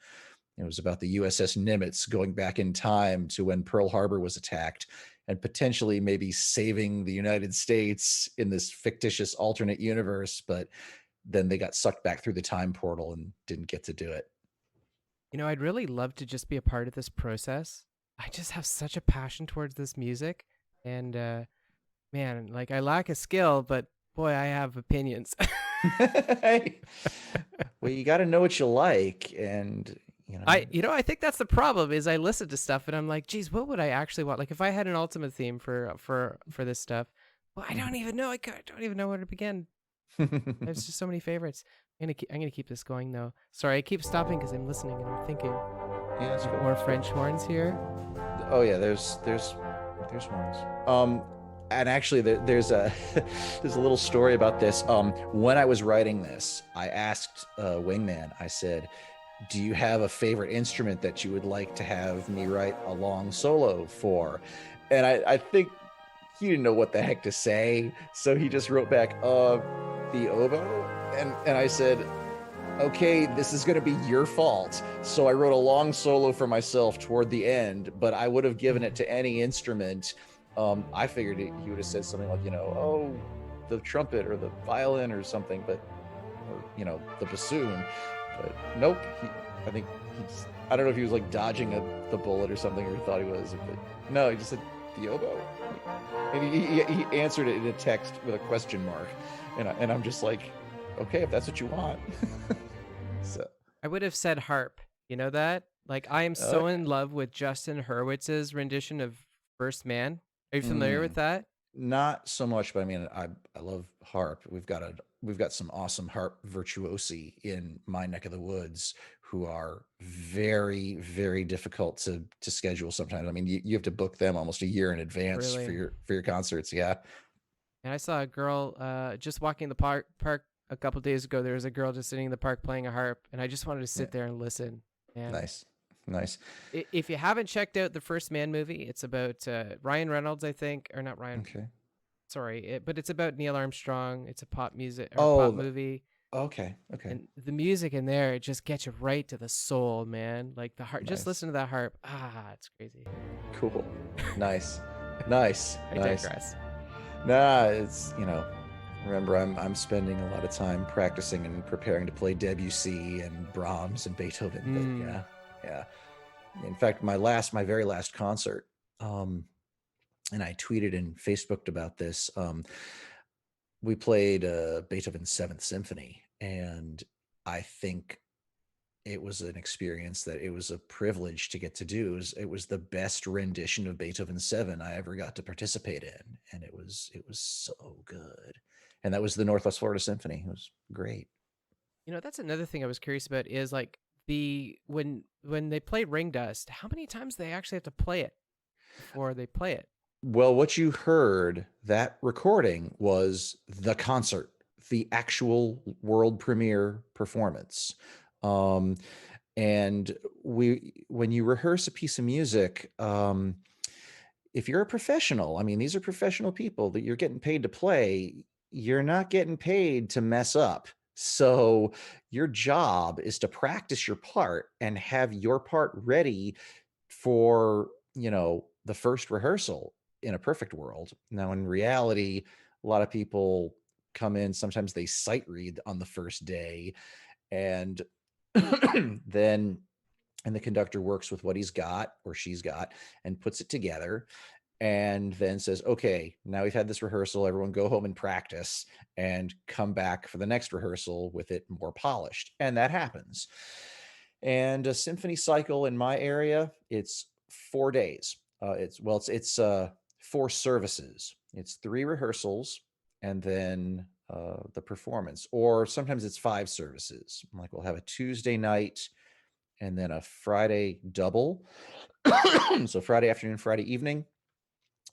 It was about the USS Nimitz going back in time to when Pearl Harbor was attacked and potentially maybe saving the United States in this fictitious alternate universe, but then they got sucked back through the time portal and didn't get to do it. I'd really love to just be a part of this process. I just have such a passion towards this music, and man, like I lack a skill, but boy, I have opinions. Well, you got to know what you like, and I think that's the problem. Is I listen to stuff and I'm like, geez, what would I actually want? Like if I had an ultimate theme for this stuff, well, I don't even know. I don't even know where to begin. There's just so many favorites. I'm gonna keep this going though. Sorry, I keep stopping because I'm listening and I'm thinking. Yeah, it's cool. More French horns here. Oh yeah, there's horns. And actually, there's a there's a little story about this. When I was writing this, I asked Wingman. I said, "Do you have a favorite instrument that you would like to have me write a long solo for?" And I think he didn't know what the heck to say, so he just wrote back, "The oboe." And I said, "Okay, this is going to be your fault." So I wrote a long solo for myself toward the end, but I would have given it to any instrument. I figured he would have said something like, oh, the trumpet or the violin or something, or the bassoon. But nope. I don't know if he was like dodging the bullet or something, or he thought he was. But no, he just said the oboe. And he answered it in a text with a question mark. And I'm just like, okay, if that's what you want. So I would have said harp. You know that? Like I am so in love with Justin Hurwitz's rendition of First Man. Are you familiar with that? Not so much, but I mean, I love harp. We've got some awesome harp virtuosi in my neck of the woods who are very, very difficult to schedule sometimes. I mean, you have to book them almost a year in advance Really? for your concerts. Yeah. And I saw a girl just walking the park a couple days ago. There was a girl just sitting in the park playing a harp, and I just wanted to sit there and listen. And Nice. If you haven't checked out the First Man movie, it's about Ryan Reynolds, I think, or not Ryan. Okay. Sorry, but it's about Neil Armstrong. It's a pop music or pop movie. Okay. And the music in there, it just gets you right to the soul, man. Like the harp. Nice. Just listen to that harp. It's crazy. Cool. Nice. I digress. Nah, it's remember, I'm spending a lot of time practicing and preparing to play Debussy and Brahms and Beethoven. But yeah. In fact, my very last concert, and I tweeted and Facebooked about this. We played Beethoven's Seventh Symphony, and I think it was an experience that it was a privilege to get to do. It was the best rendition of Beethoven's Seven I ever got to participate in, and it was so good. And that was the Northwest Florida Symphony. It was great. That's another thing I was curious about is like the when they play Ring Dust, how many times do they actually have to play it before they play it? Well, what you heard, that recording was the concert, the actual world premiere performance. Um, and when you rehearse a piece of music, if you're a professional, I mean, these are professional people that you're getting paid to play, you're not getting paid to mess up. So your job is to practice your part and have your part ready for, the first rehearsal in a perfect world. Now, in reality, a lot of people come in, sometimes they sight read on the first day, and then and the conductor works with what he's got or she's got and puts it together, and then says, okay, now we've had this rehearsal, everyone go home and practice and come back for the next rehearsal with it more polished. And that happens. And a symphony cycle in my area, it's 4 days. It's 4 services. It's 3 rehearsals and then the performance. Or sometimes it's 5 services. Like we'll have a Tuesday night and then a Friday double. So Friday afternoon, Friday evening,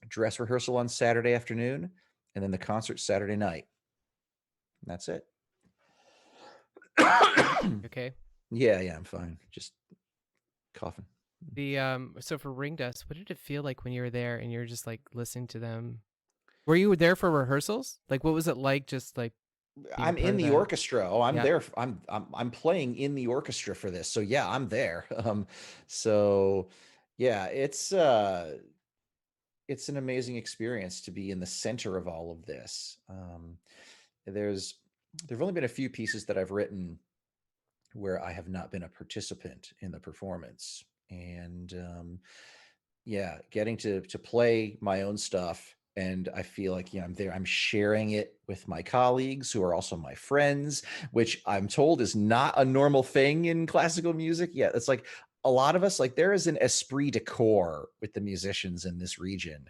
dress rehearsal on Saturday afternoon, and then the concert Saturday night. And that's it. Okay. Yeah, I'm fine. Just coughing. So for Ring Dust, what did it feel like when you were there and you're just like listening to them? Were you there for rehearsals? Like, what was it like just like being I'm part in of the that? orchestra. Oh, I'm Yeah. there. I'm playing in the orchestra for this. So yeah, I'm there. So yeah, it's an amazing experience to be in the center of all of this. There's there've only been a few pieces that I've written where I have not been a participant in the performance, and yeah, getting to play my own stuff, and I feel like, I'm there, I'm sharing it with my colleagues who are also my friends, which I'm told is not a normal thing in classical music. Yeah, it's like a lot of us, like there is an esprit de corps with the musicians in this region,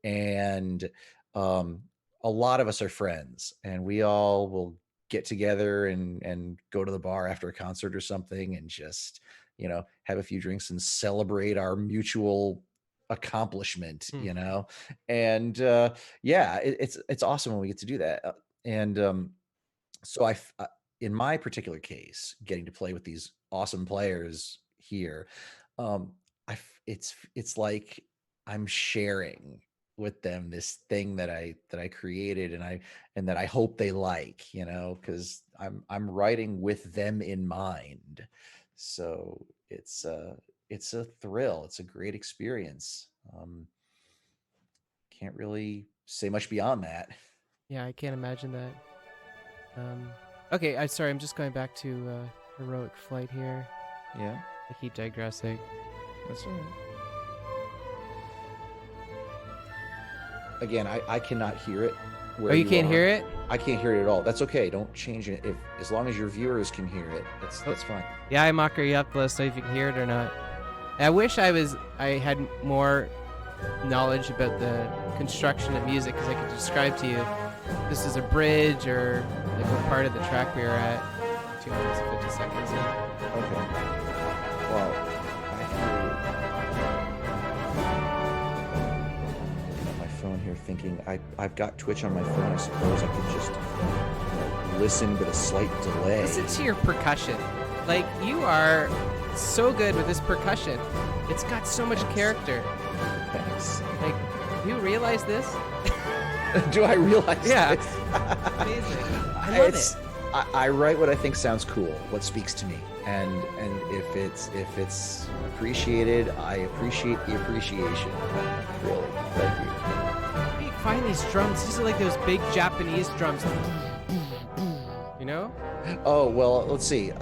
and um, a lot of us are friends, and we all will get together and go to the bar after a concert or something, and just have a few drinks and celebrate our mutual accomplishment. Hmm. And yeah, it's awesome when we get to do that. And so in my particular case, getting to play with these awesome players here, um it's like I'm sharing with them this thing that I created, and that I hope they like, because I'm writing with them in mind. So it's a thrill, it's a great experience. Can't really say much beyond that. Yeah, I can't imagine that. Okay, sorry, I'm just going back to Heroic Flight here. Yeah, I keep digressing. that's all right. Again, I cannot hear it Oh, where you you can't are. hear it? I can't hear it at all. That's okay. Don't change it. If as long as your viewers can hear it, Oh, that's fine. yeah, I mock you up. Let us know if you can hear it or not. I wish I had more knowledge about the construction of music, because I could describe to you if this is a bridge or like what part of the track we are at. 2 minutes and 50 seconds in. Okay. Well, I looking at my phone here, thinking I've got Twitch on my phone. I suppose I could just listen with a slight delay. Listen to your percussion. Like, you are so good with this percussion. It's got so much character. Thanks. Like, do you realize this? Do I realize? Yeah. This? Amazing. I love it. I write what I think sounds cool, what speaks to me, and if it's appreciated, I appreciate the appreciation. Really, thank you. Where do you find these drums? These are like those big Japanese drums. You know? Oh well, let's see.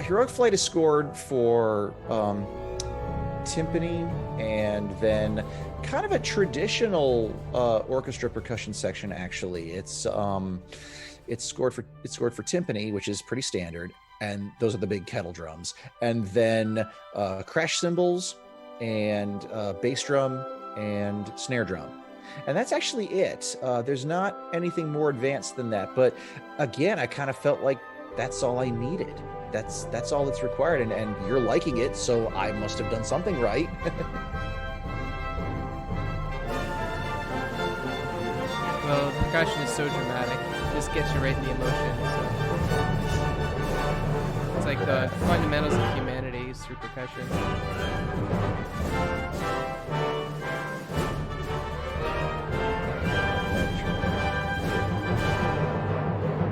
Heroic Flight is scored for timpani, and then kind of a traditional orchestra percussion section. Actually, it's scored for timpani, which is pretty standard, and those are the big kettle drums, and then crash cymbals and bass drum and snare drum. And that's actually it. There's not anything more advanced than that. But again, I kind of felt like that's all I needed. that's all that's required, and you're liking it, so I must have done something right. Well, percussion is so dramatic. It just gets you right in the emotion. So it's like the fundamentals of humanity is through percussion.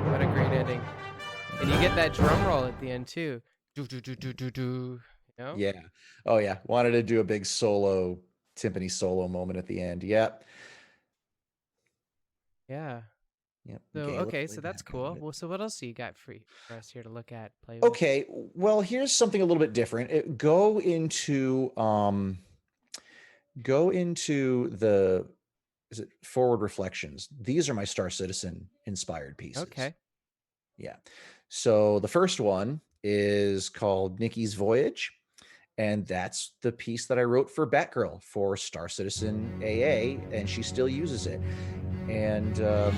What a great ending. And you get that drum roll at the end too. Do do do do do do. You know? Yeah. Oh yeah. Wanted to do a big solo timpani solo moment at the end. Yep. Yeah. Yep. So Gala okay, so that's playback out of cool. it. Well, so what else do you got for us here to look at, play with? Okay. Well, here's something a little bit different. Go into the is it forward reflections. These are my Star Citizen inspired pieces. Okay. Yeah. So the first one is called Nikki's Voyage. And that's the piece that I wrote for Batgirl for Star Citizen AA, and she still uses it. And it's a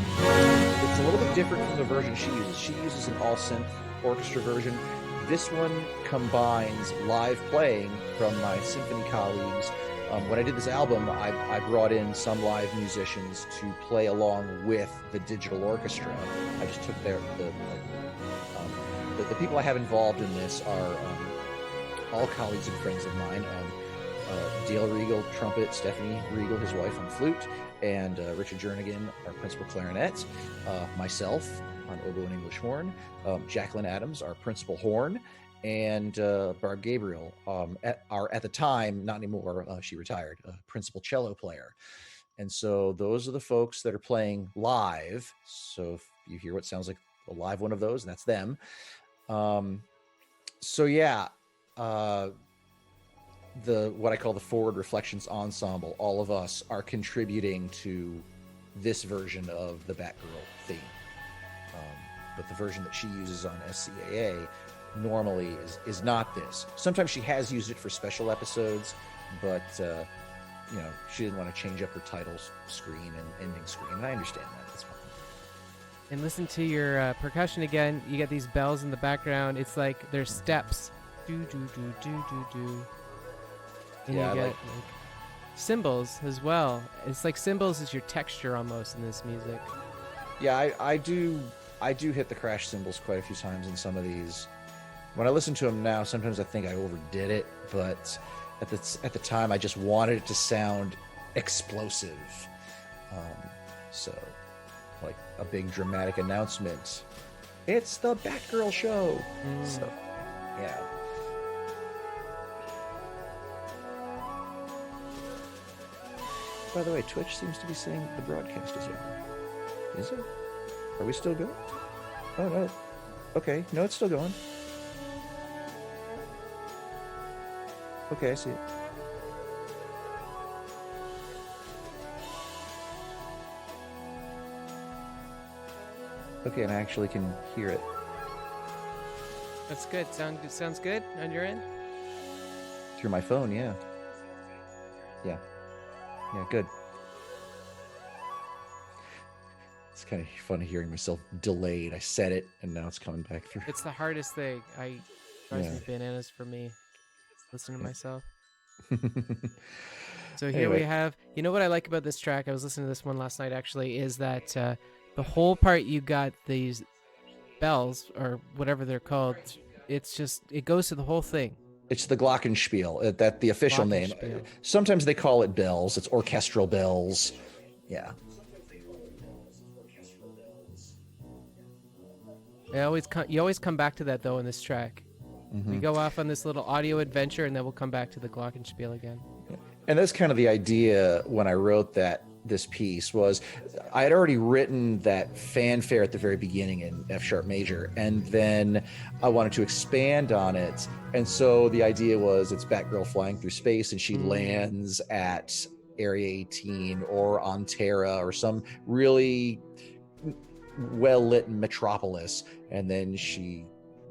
little bit different from the version she uses. She uses an all synth orchestra version. This one combines live playing from my symphony colleagues. When I did this album, I brought in some live musicians to play along with the digital orchestra. I just took the people I have involved in this are all colleagues and friends of mine. Dale Regal, trumpet, Stephanie Regal, his wife, on flute, and Richard Jernigan, our principal clarinet, myself on oboe and English horn, Jacqueline Adams, our principal horn, and Barb Gabriel, at the time, not anymore, she retired, principal cello player. And so those are the folks that are playing live. So if you hear what sounds like a live one of those, that's them. So yeah, what I call the Forward Reflections Ensemble, all of us are contributing to this version of the Batgirl theme. But the version that she uses on SCAA normally is not this. Sometimes she has used it for special episodes, but she didn't want to change up her title screen and ending screen, and I understand that. That's fine. And listen to your percussion again. You get these bells in the background. It's like there's steps. Do do do do do do. And Yeah, you get like cymbals as well. It's like cymbals is your texture almost in this music. Yeah, I do hit the crash cymbals quite a few times in some of these. When I listen to them now, sometimes I think I overdid it, but at the time I just wanted it to sound explosive. So like a big dramatic announcement. It's the Batgirl show. So yeah. By the way, Twitch seems to be saying the broadcast is over. Is it? Are we still going? Oh, no. Okay. No, it's still going. Okay, I see it. Okay, and I actually can hear it. That's good. Sounds good on your end? Through my phone, yeah. Yeah. Yeah, good. It's kind of funny hearing myself delayed. I said it, and now it's coming back through. It's the hardest thing. Drives me bananas for me. Listen to myself. So here we have, you know what I like about this track? I was listening to this one last night actually, is that the whole part you got these bells or whatever they're called. It's just, it goes to the whole thing. It's the Glockenspiel, that the official name. Sometimes they call it bells. It's orchestral bells. Yeah. You always come back to that though in this track. We go off on this little audio adventure, and then we'll come back to the Glockenspiel again. And that's kind of the idea when I wrote this piece was I had already written that fanfare at the very beginning in F sharp major, and then I wanted to expand on it. And so the idea was it's Batgirl flying through space, and she lands at Area 18 or on Terra or some really well-lit metropolis, and then she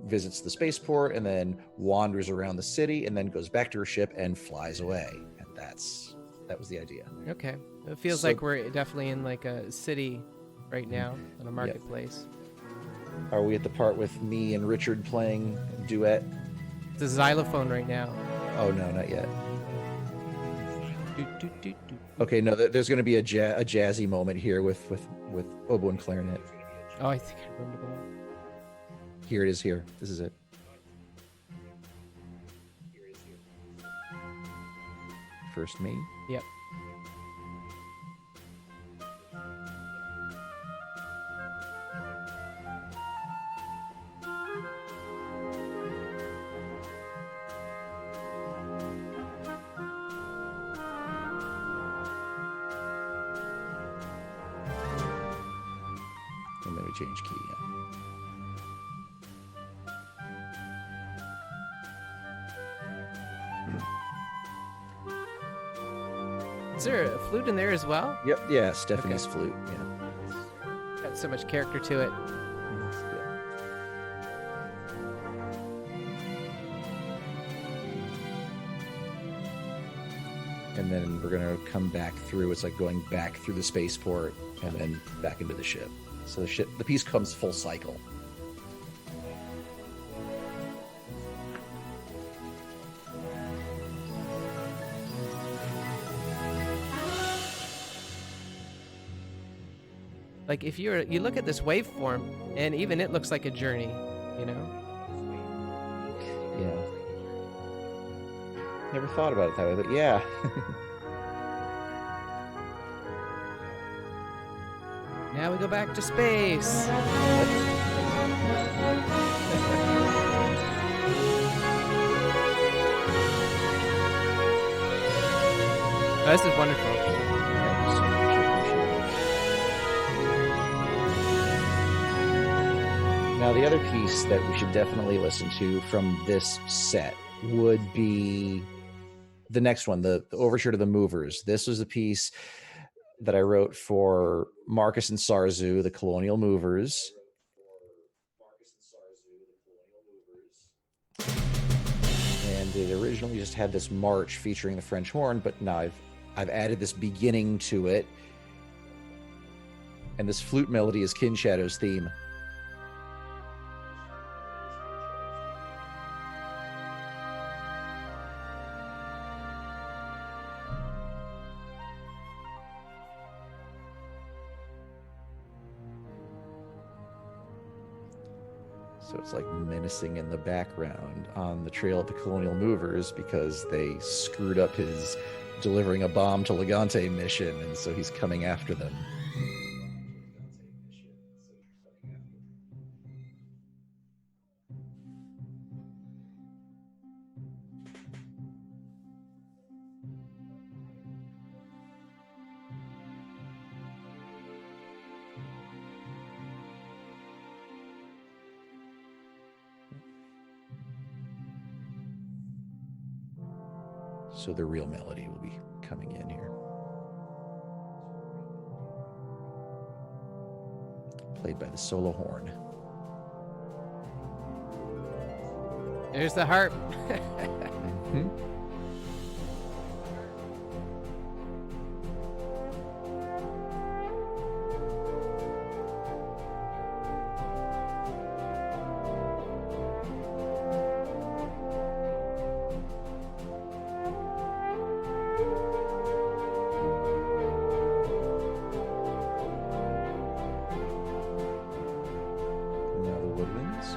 visits the spaceport and then wanders around the city and then goes back to her ship and flies away. And that was the idea. Okay. It feels like we're definitely in like a city right now, in a marketplace. Are we at the part with me and Richard playing duet? It's a xylophone right now. Oh no, not yet. Do, do, do, do. Okay, no, there's going to be a jazzy moment here with oboe and clarinet. Oh, I think I remember that. Here it is. Here, this is it. First me. Yep. And then we change key. Yeah. Is there a flute in there as well? Yep. Yeah. Stephanie's flute. Yeah. Got so much character to it. And then we're gonna come back through. It's like going back through the spaceport and then back into the ship. So the piece comes full cycle. Like if you look at this waveform, and even it looks like a journey, you know? Yeah. Never thought about it that way, but yeah. Now we go back to space. Oh, this is wonderful. Now, the other piece that we should definitely listen to from this set would be the next one, the Overture to the Movers. This was a piece that I wrote for Marcus and Sarzu, the Colonial Movers. And it originally just had this march featuring the French horn, but now I've added this beginning to it. And this flute melody is Kin Shadow's theme. So it's like menacing in the background on the trail of the Colonial Movers because they screwed up his delivering a bomb to Legante mission, and so he's coming after them. So the real melody will be coming in here. Played by the solo horn. There's the harp. Mm-hmm. Now the woodwinds.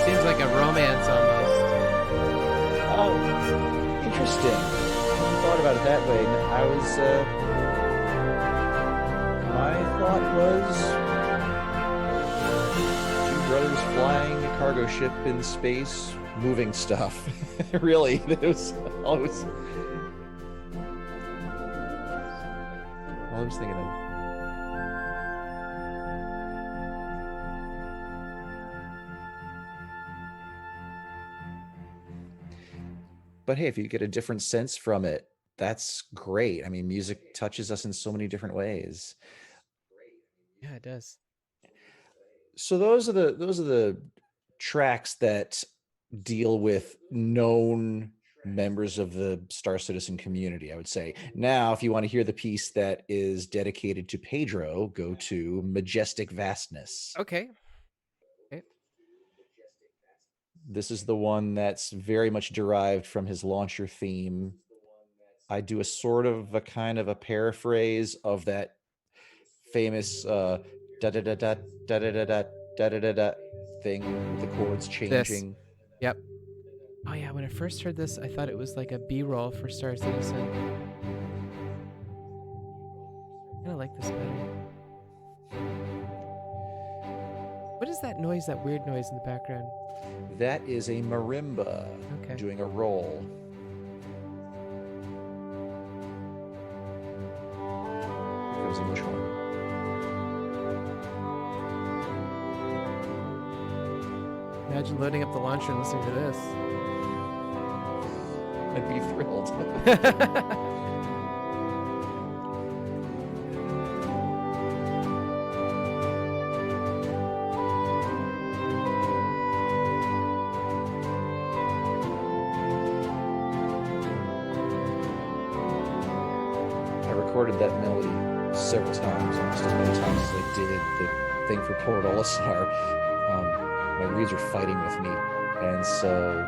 Seems like a romance almost. Oh, interesting. I hadn't thought about it that way. My thought was two brothers flying a cargo ship in space, moving stuff. Really, that was all I was thinking of. But hey, if you get a different sense from it, that's great. I mean, music touches us in so many different ways. Yeah, it does. So those are the tracks that deal with known members of the Star Citizen community, I would say. Now, if you want to hear the piece that is dedicated to Pedro, go to Majestic Vastness. Okay. This is the one that's very much derived from his launcher theme. I do a sort of a kind of a paraphrase of that famous da da da da da da da da da da da thing with the chords This. changing. Yep. Oh yeah, when I first heard this, I thought it was like a B-roll for Star Citizen. I kind of like this better. What is that noise, that weird noise in the background? That is a marimba doing a roll. Here comes English horn. Imagine loading up the launcher and listening to this. I'd be thrilled. I recorded that melody several times, almost as many times as I did the thing for Port Olisar. My reeds are fighting with me, and so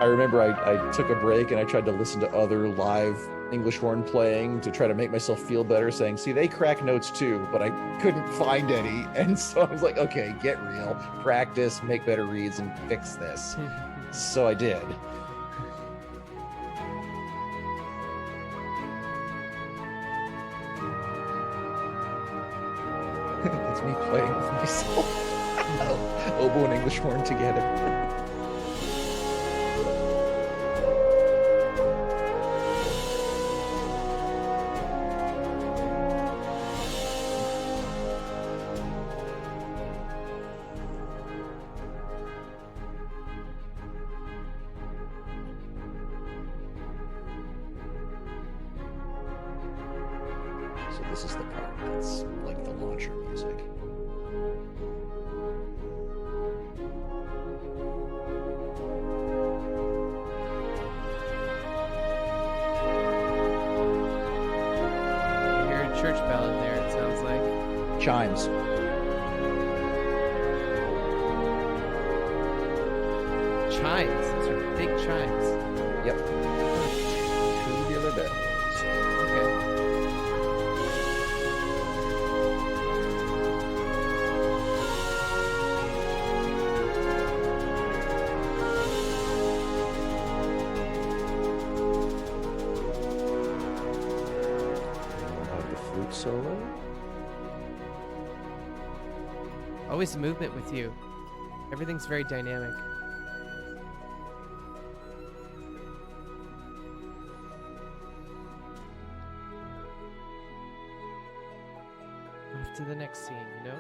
I remember I took a break and I tried to listen to other live English horn playing to try to make myself feel better, saying, see, they crack notes too, but I couldn't find any. And so I was like, okay, get real, practice, make better reeds, and fix this. So I did. It's me playing with myself. Oboe and English horn together. So this is the part that's like the launcher music. Church bell in there, it sounds like. Chimes. Chimes. Those are big chimes. Yep. Tubular bells. Okay. Solo. Always movement with you. Everything's very dynamic. Off to the next scene, you know?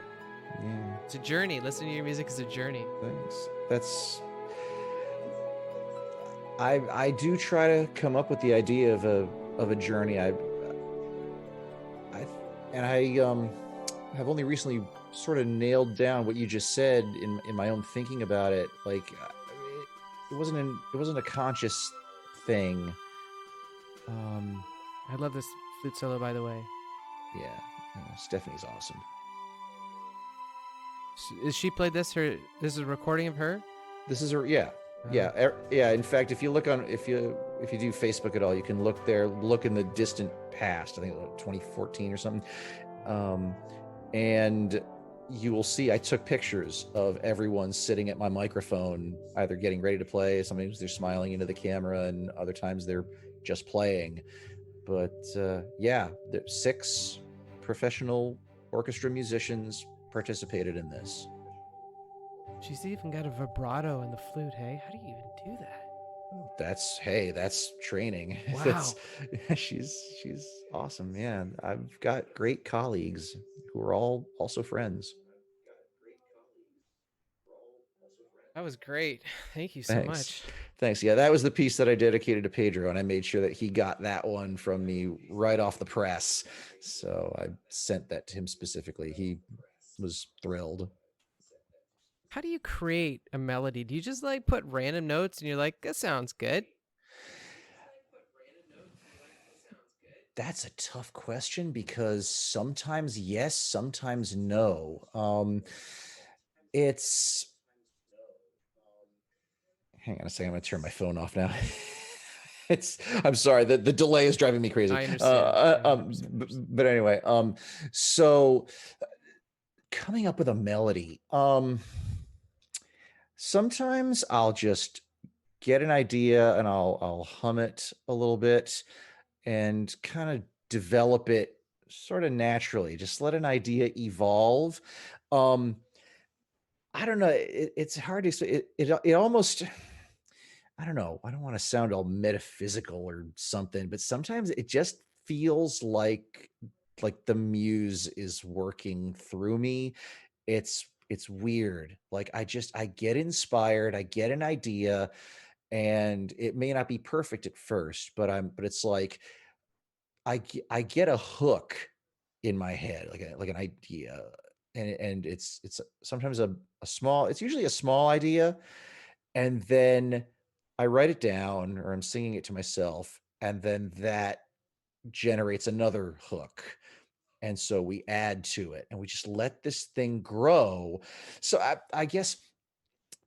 Yeah. It's a journey. Listening to your music is a journey. Thanks. That's. I do try to come up with the idea of a journey. I have only recently sort of nailed down what you just said in my own thinking about it. Like it wasn't a conscious thing. I love this flute solo, by the way. Yeah, Stephanie's awesome. Is she played this? This is a recording of her? This is her. Yeah. Yeah. In fact, if you look on, if you do Facebook at all, you can look there. Look in the distant past. I think 2014 or something. And you will see I took pictures of everyone sitting at my microphone, either getting ready to play. Sometimes they're smiling into the camera, and other times they're just playing. But yeah, 6 professional orchestra musicians participated in this. She's even got a vibrato in the flute. Hey, how do you even do that? That's training. That's Wow. she's awesome. Yeah, I've got great colleagues who are all also friends. That was great. Thank you so Thanks. much. Thanks. Yeah, that was the piece that I dedicated to Pedro, and I made sure that he got that one from me right off the press. So I sent that to him specifically. He was thrilled. How do you create a melody? Do you just like put random notes and you're like, that sounds good? That's a tough question because sometimes yes, sometimes no. It's hang on a second. I'm gonna turn my phone off now. It's I'm sorry, the delay is driving me crazy. I understand. I 100% understand. But anyway, so coming up with a melody. Sometimes I'll just get an idea and I'll hum it a little bit and kind of develop it sort of naturally. Just let an idea evolve. Um, I don't know. It's hard to say. It almost. I don't know. I don't want to sound all metaphysical or something, but sometimes it just feels like the muse is working through me. It's weird. Like I get inspired, I get an idea, and it may not be perfect at first, but it's like I get a hook in my head, like an idea, and it's sometimes a small. It's usually a small idea, and then I write it down or I'm singing it to myself, and then that generates another hook. And so we add to it and we just let this thing grow. So I guess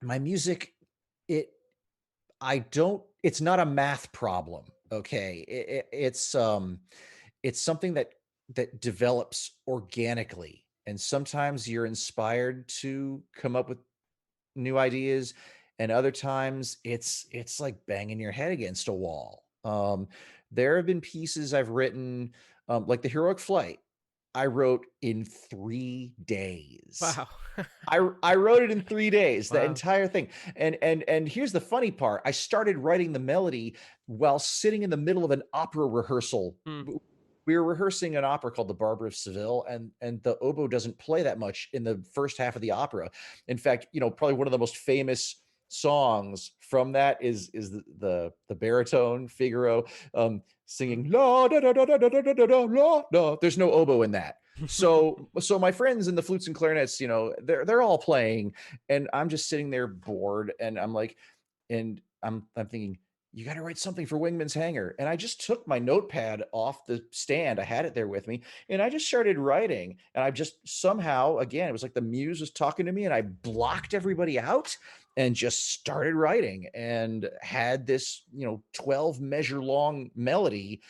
my music, it I don't it's not a math problem. Okay. It's something that develops organically. And sometimes you're inspired to come up with new ideas, and other times it's like banging your head against a wall. There have been pieces I've written, like the Heroic Flight. I wrote in 3 days. Wow. I wrote it in 3 days, the Wow. entire thing. And here's the funny part: I started writing the melody while sitting in the middle of an opera rehearsal. Hmm. We were rehearsing an opera called The Barber of Seville, and the oboe doesn't play that much in the first half of the opera. In fact, probably one of the most famous songs from that is the baritone Figaro, singing la da da da da da da da da la la. There's no oboe in that. So my friends in the flutes and clarinets, they're all playing, and I'm just sitting there bored, and I'm like, and I'm thinking, you got to write something for Wingman's Hangar. And I just took my notepad off the stand. I had it there with me, and I just started writing. And I just somehow, again, it was like the muse was talking to me, and I blocked everybody out and just started writing and had this, 12 measure long melody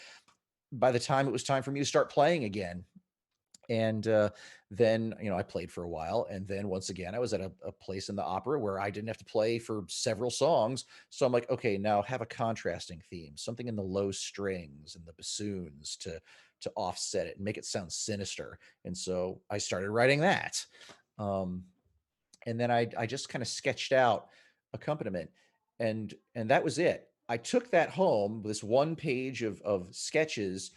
by the time it was time for me to start playing again. And then I played for a while, and then once again I was at a place in the opera where I didn't have to play for several songs. So I'm like, okay, now have a contrasting theme, something in the low strings and the bassoons to offset it and make it sound sinister. And so I started writing that, um, and then I just kind of sketched out accompaniment, and that was it. I took that home, this one page of sketches,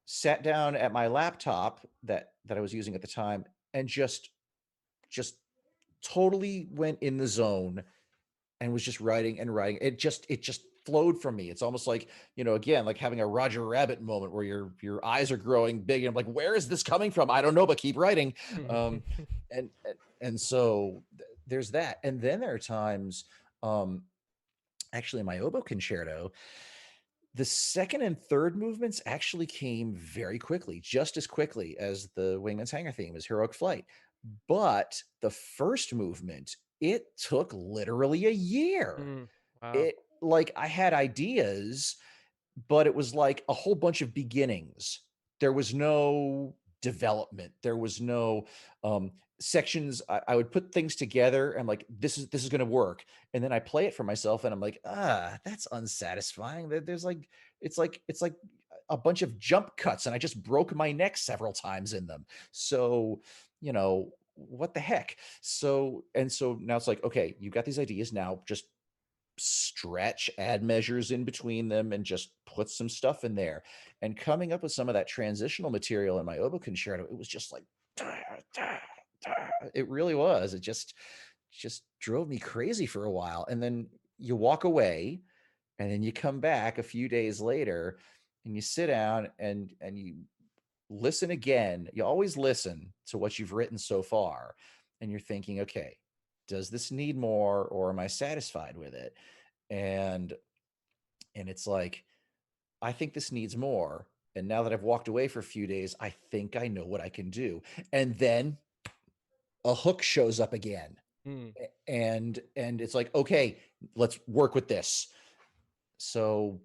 sat down at my laptop that I was using at the time, and just totally went in the zone and was just writing and writing. It just flowed from me. It's almost like, again, like having a Roger Rabbit moment where your eyes are growing big, and I'm like, where is this coming from? I don't know, but keep writing. Um, and so there's that. And then there are times, um, actually in my oboe concerto, the second and third movements actually came very quickly, just as quickly as the Wingman's Hangar theme, as Heroic Flight. But the first movement, it took literally a year. Hmm. Wow. It like I had ideas, but it was like a whole bunch of beginnings. There was no development. There was no sections. I would put things together and like this is going to work, and then I play it for myself, and I'm like, that's unsatisfying. There's like it's like a bunch of jump cuts, and I just broke my neck several times in them. So what the heck? So now it's like, okay, you got these ideas, now just stretch, add measures in between them, and just put some stuff in there. And coming up with some of that transitional material in my oboe concerto, it was just like, it really was. It just drove me crazy for a while. And then you walk away, and then you come back a few days later, and you sit down and you listen again. You always listen to what you've written so far, and you're thinking, okay, does this need more, or am I satisfied with it? And it's like, I think this needs more. And now that I've walked away for a few days, I think I know what I can do. And then a hook shows up again. Mm. And it's like, okay, let's work with this. So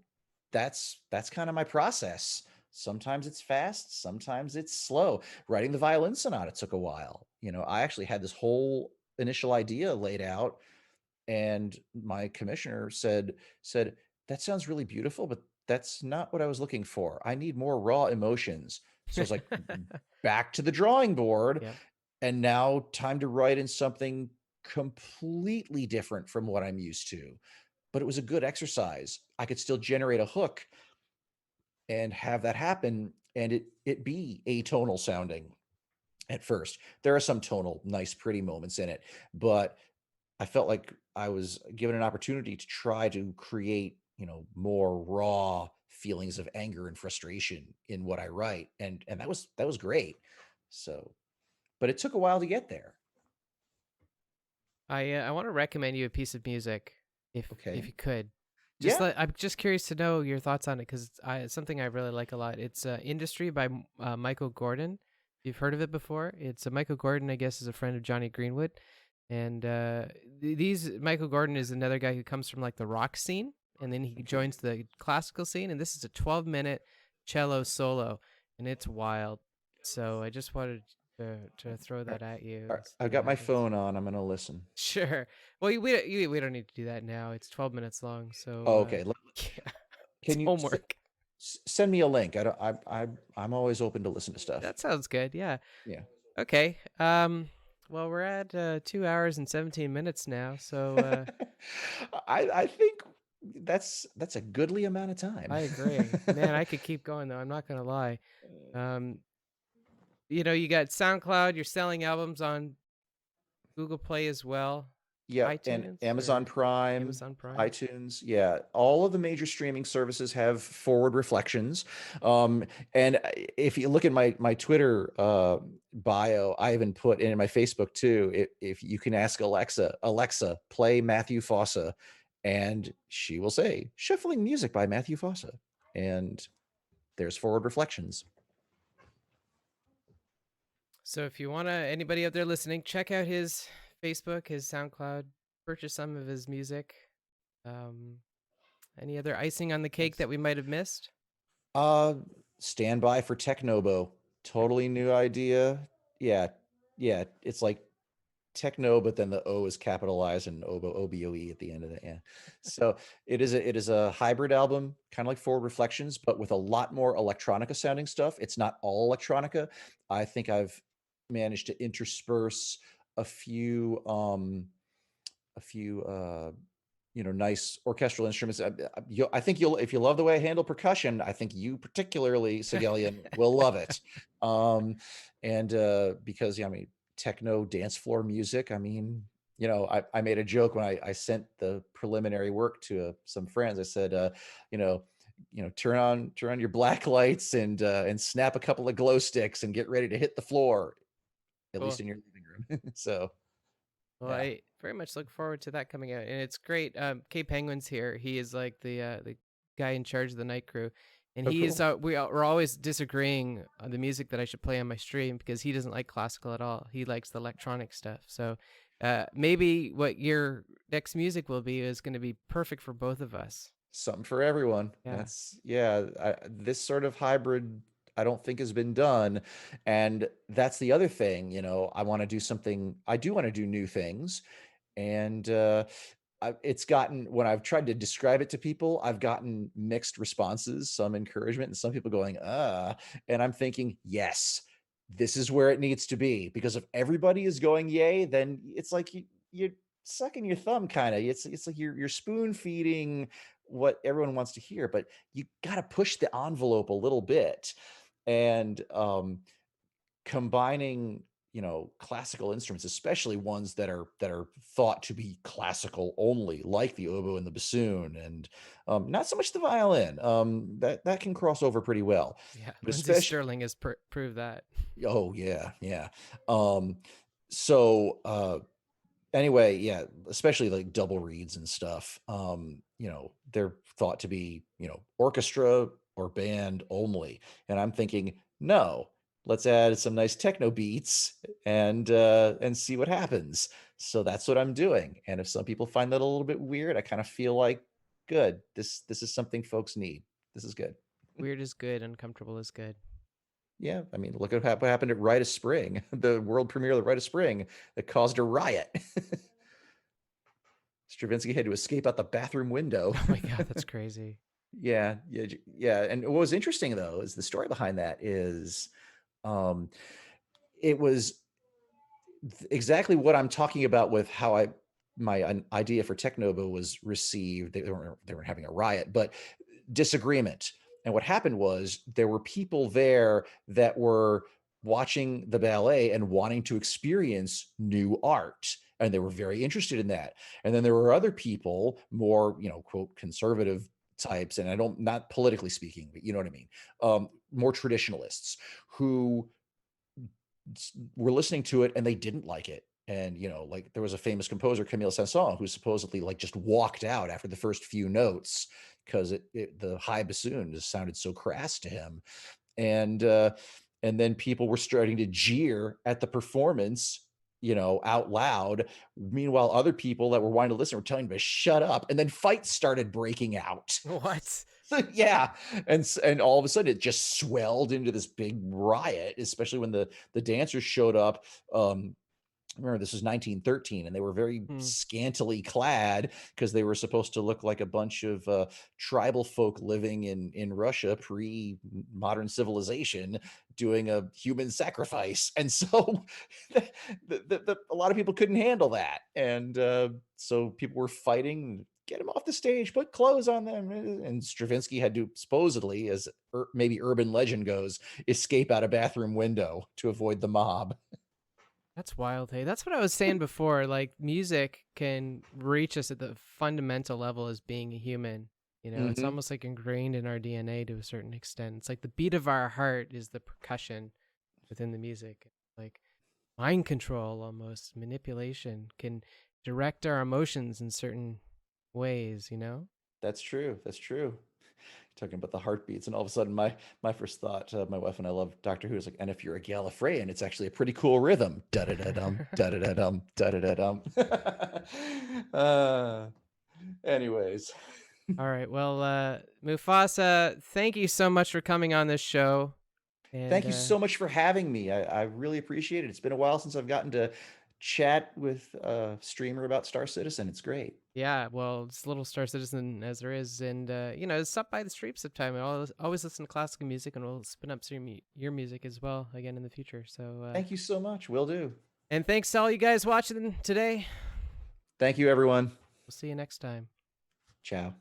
that's kind of my process. Sometimes it's fast, sometimes it's slow. Writing the violin sonata took a while. I actually had this whole initial idea laid out, and my commissioner said that sounds really beautiful, but that's not what I was looking for. I need more raw emotions. So I was like, back to the drawing board, Yep. and now time to write in something completely different from what I'm used to. But it was a good exercise. I could still generate a hook and have that happen, and it be atonal sounding at first. There are some tonal, nice, pretty moments in it, but I felt like I was given an opportunity to try to create, more raw feelings of anger and frustration in what I write, and that was great. So, but it took a while to get there. I want to recommend you a piece of music, if Okay. you could. Yeah. I'm just curious to know your thoughts on it because it's something I really like a lot. It's Industry by Michael Gordon. You've heard of it before? It's Michael Gordon, I guess, is a friend of Johnny Greenwood, and these Michael Gordon is another guy who comes from like the rock scene, and then he Okay. joins the classical scene, and this is a 12-minute cello solo, and it's wild. So I just wanted to throw All right. that at you All and right. see I've what got my happens. phone on. I'm gonna listen. Sure. Well, we don't need to do that now. It's 12 minutes long, so Oh, okay. yeah, it's Can you homework. send me a link? I don't. I'm always open to listen to stuff. That sounds good. Yeah. Yeah. Okay. Well, we're at 2 hours and 17 minutes now, so I think that's a goodly amount of time. I agree. Man, I could keep going though. I'm not gonna lie. Um, you got SoundCloud. You're selling albums on Google Play as well, Yep, and iTunes Amazon or Prime, Amazon Prime. iTunes, yeah, all of the major streaming services have forward reflections. Um, and if you look at my Twitter bio, I even put in my Facebook too. If you can ask Alexa, play Matthew Fossa, and she will say shuffling music by Matthew Fossa, and there's forward reflections. So if you wanna, anybody out there listening, check out his Facebook, his SoundCloud, purchase some of his music. Um, any other icing on the cake Thanks. that we might have missed? Uh, Stand by for Technobo. Totally new idea. Yeah, yeah. It's like techno, but then the O is capitalized and oboe, OBOE at the end of it. Yeah. So it is a hybrid album, kind of like Forward Reflections, but with a lot more electronica sounding stuff. It's not all electronica. I think I've managed to intersperse a few nice orchestral instruments. I think you'll, if you love the way I handle percussion, I think you particularly, Segellion, will love it. Um, and because, yeah, I mean, techno dance floor music. I mean, I made a joke when I sent the preliminary work to some friends. I said, you know, turn on your black lights and snap a couple of glow sticks and get ready to hit the floor, at Cool. least in your living room. So Well, yeah. I very much look forward to that coming out, and it's great. K Penguin's here. He is like the guy in charge of the night crew, and Oh, he is. cool. We're always disagreeing on the music that I should play on my stream because he doesn't like classical at all. He likes the electronic stuff. So maybe what your next music will be is going to be perfect for both of us. Something for everyone. Yeah. That's, yeah. This sort of hybrid I don't think has been done. And that's the other thing, I want to do something. I do want to do new things. And it's gotten, when I've tried to describe it to people, I've gotten mixed responses, some encouragement, and some people going, and I'm thinking, yes, this is where it needs to be. Because if everybody is going yay, then it's like you're sucking your thumb, kind of. It's like you're spoon feeding what everyone wants to hear, but you got to push the envelope a little bit. And combining, classical instruments, especially ones that are thought to be classical only, like the oboe and the bassoon, and not so much the violin, that can cross over pretty well, Yeah, but Lindsey especially, Sterling has proved that. oh yeah, yeah. um so Anyway, yeah, especially like double reeds and stuff. They're thought to be, orchestra or band only. And I'm thinking, no, let's add some nice techno beats and see what happens. So that's what I'm doing. And if some people find that a little bit weird, I kind of feel like good. This is something folks need. This is good. Weird is good, uncomfortable is good. Yeah, I mean, look at what happened at Rite of Spring, the world premiere of the Rite of Spring that caused a riot. Stravinsky had to escape out the bathroom window. Oh my god, that's crazy. Yeah, yeah, yeah. And what was interesting though is the story behind that is, um, it was exactly what I'm talking about with how my idea for Technova was received. They weren't having a riot, but disagreement. And what happened was there were people there that were watching the ballet and wanting to experience new art. And they were very interested in that. And then there were other people, more, quote, conservative types, and I don't, not politically speaking, but you know what I mean, more traditionalists who were listening to it and they didn't like it. And like there was a famous composer, Camille Saint-Saëns, who supposedly like just walked out after the first few notes because the high bassoon just sounded so crass to him. And and then people were starting to jeer at the performance, out loud. Meanwhile, other people that were wanting to listen were telling him to shut up. And then fights started breaking out. What? So, yeah, and all of a sudden it just swelled into this big riot, especially when the dancers showed up. Remember, this was 1913 and they were very Hmm. scantily clad because they were supposed to look like a bunch of tribal folk living in Russia pre modern civilization doing a human sacrifice. And so a lot of people couldn't handle that, and so people were fighting, get them off the stage, put clothes on them. And Stravinsky had to supposedly, as maybe urban legend goes, escape out a bathroom window to avoid the mob. That's wild. Hey, that's what I was saying before. Like, music can reach us at the fundamental level as being a human. It's Hmm. almost like ingrained in our DNA to a certain extent. It's like the beat of our heart is the percussion within the music. Like mind control, almost manipulation can direct our emotions in certain ways. That's true. That's true. Talking about the heartbeats, and all of a sudden, my first thought, my wife and I love Doctor Who, is like, and if you're a Gallifreyan, it's actually a pretty cool rhythm. Da da da dum, da da da dum, da da da dum. uh, Anyways, All right. Well, Mufasa, thank you so much for coming on this show. And thank you so much for having me. I really appreciate it. It's been a while since I've gotten to chat with a streamer about Star Citizen. It's great. yeah, well, it's a little Star Citizen as there is. And, stop by the stream sometime. And always listen to classical music, and we'll spin up some your music as well again in the future. So, Thank you so much. Will do. and thanks to all you guys watching today. Thank you, everyone. We'll see you next time. Ciao.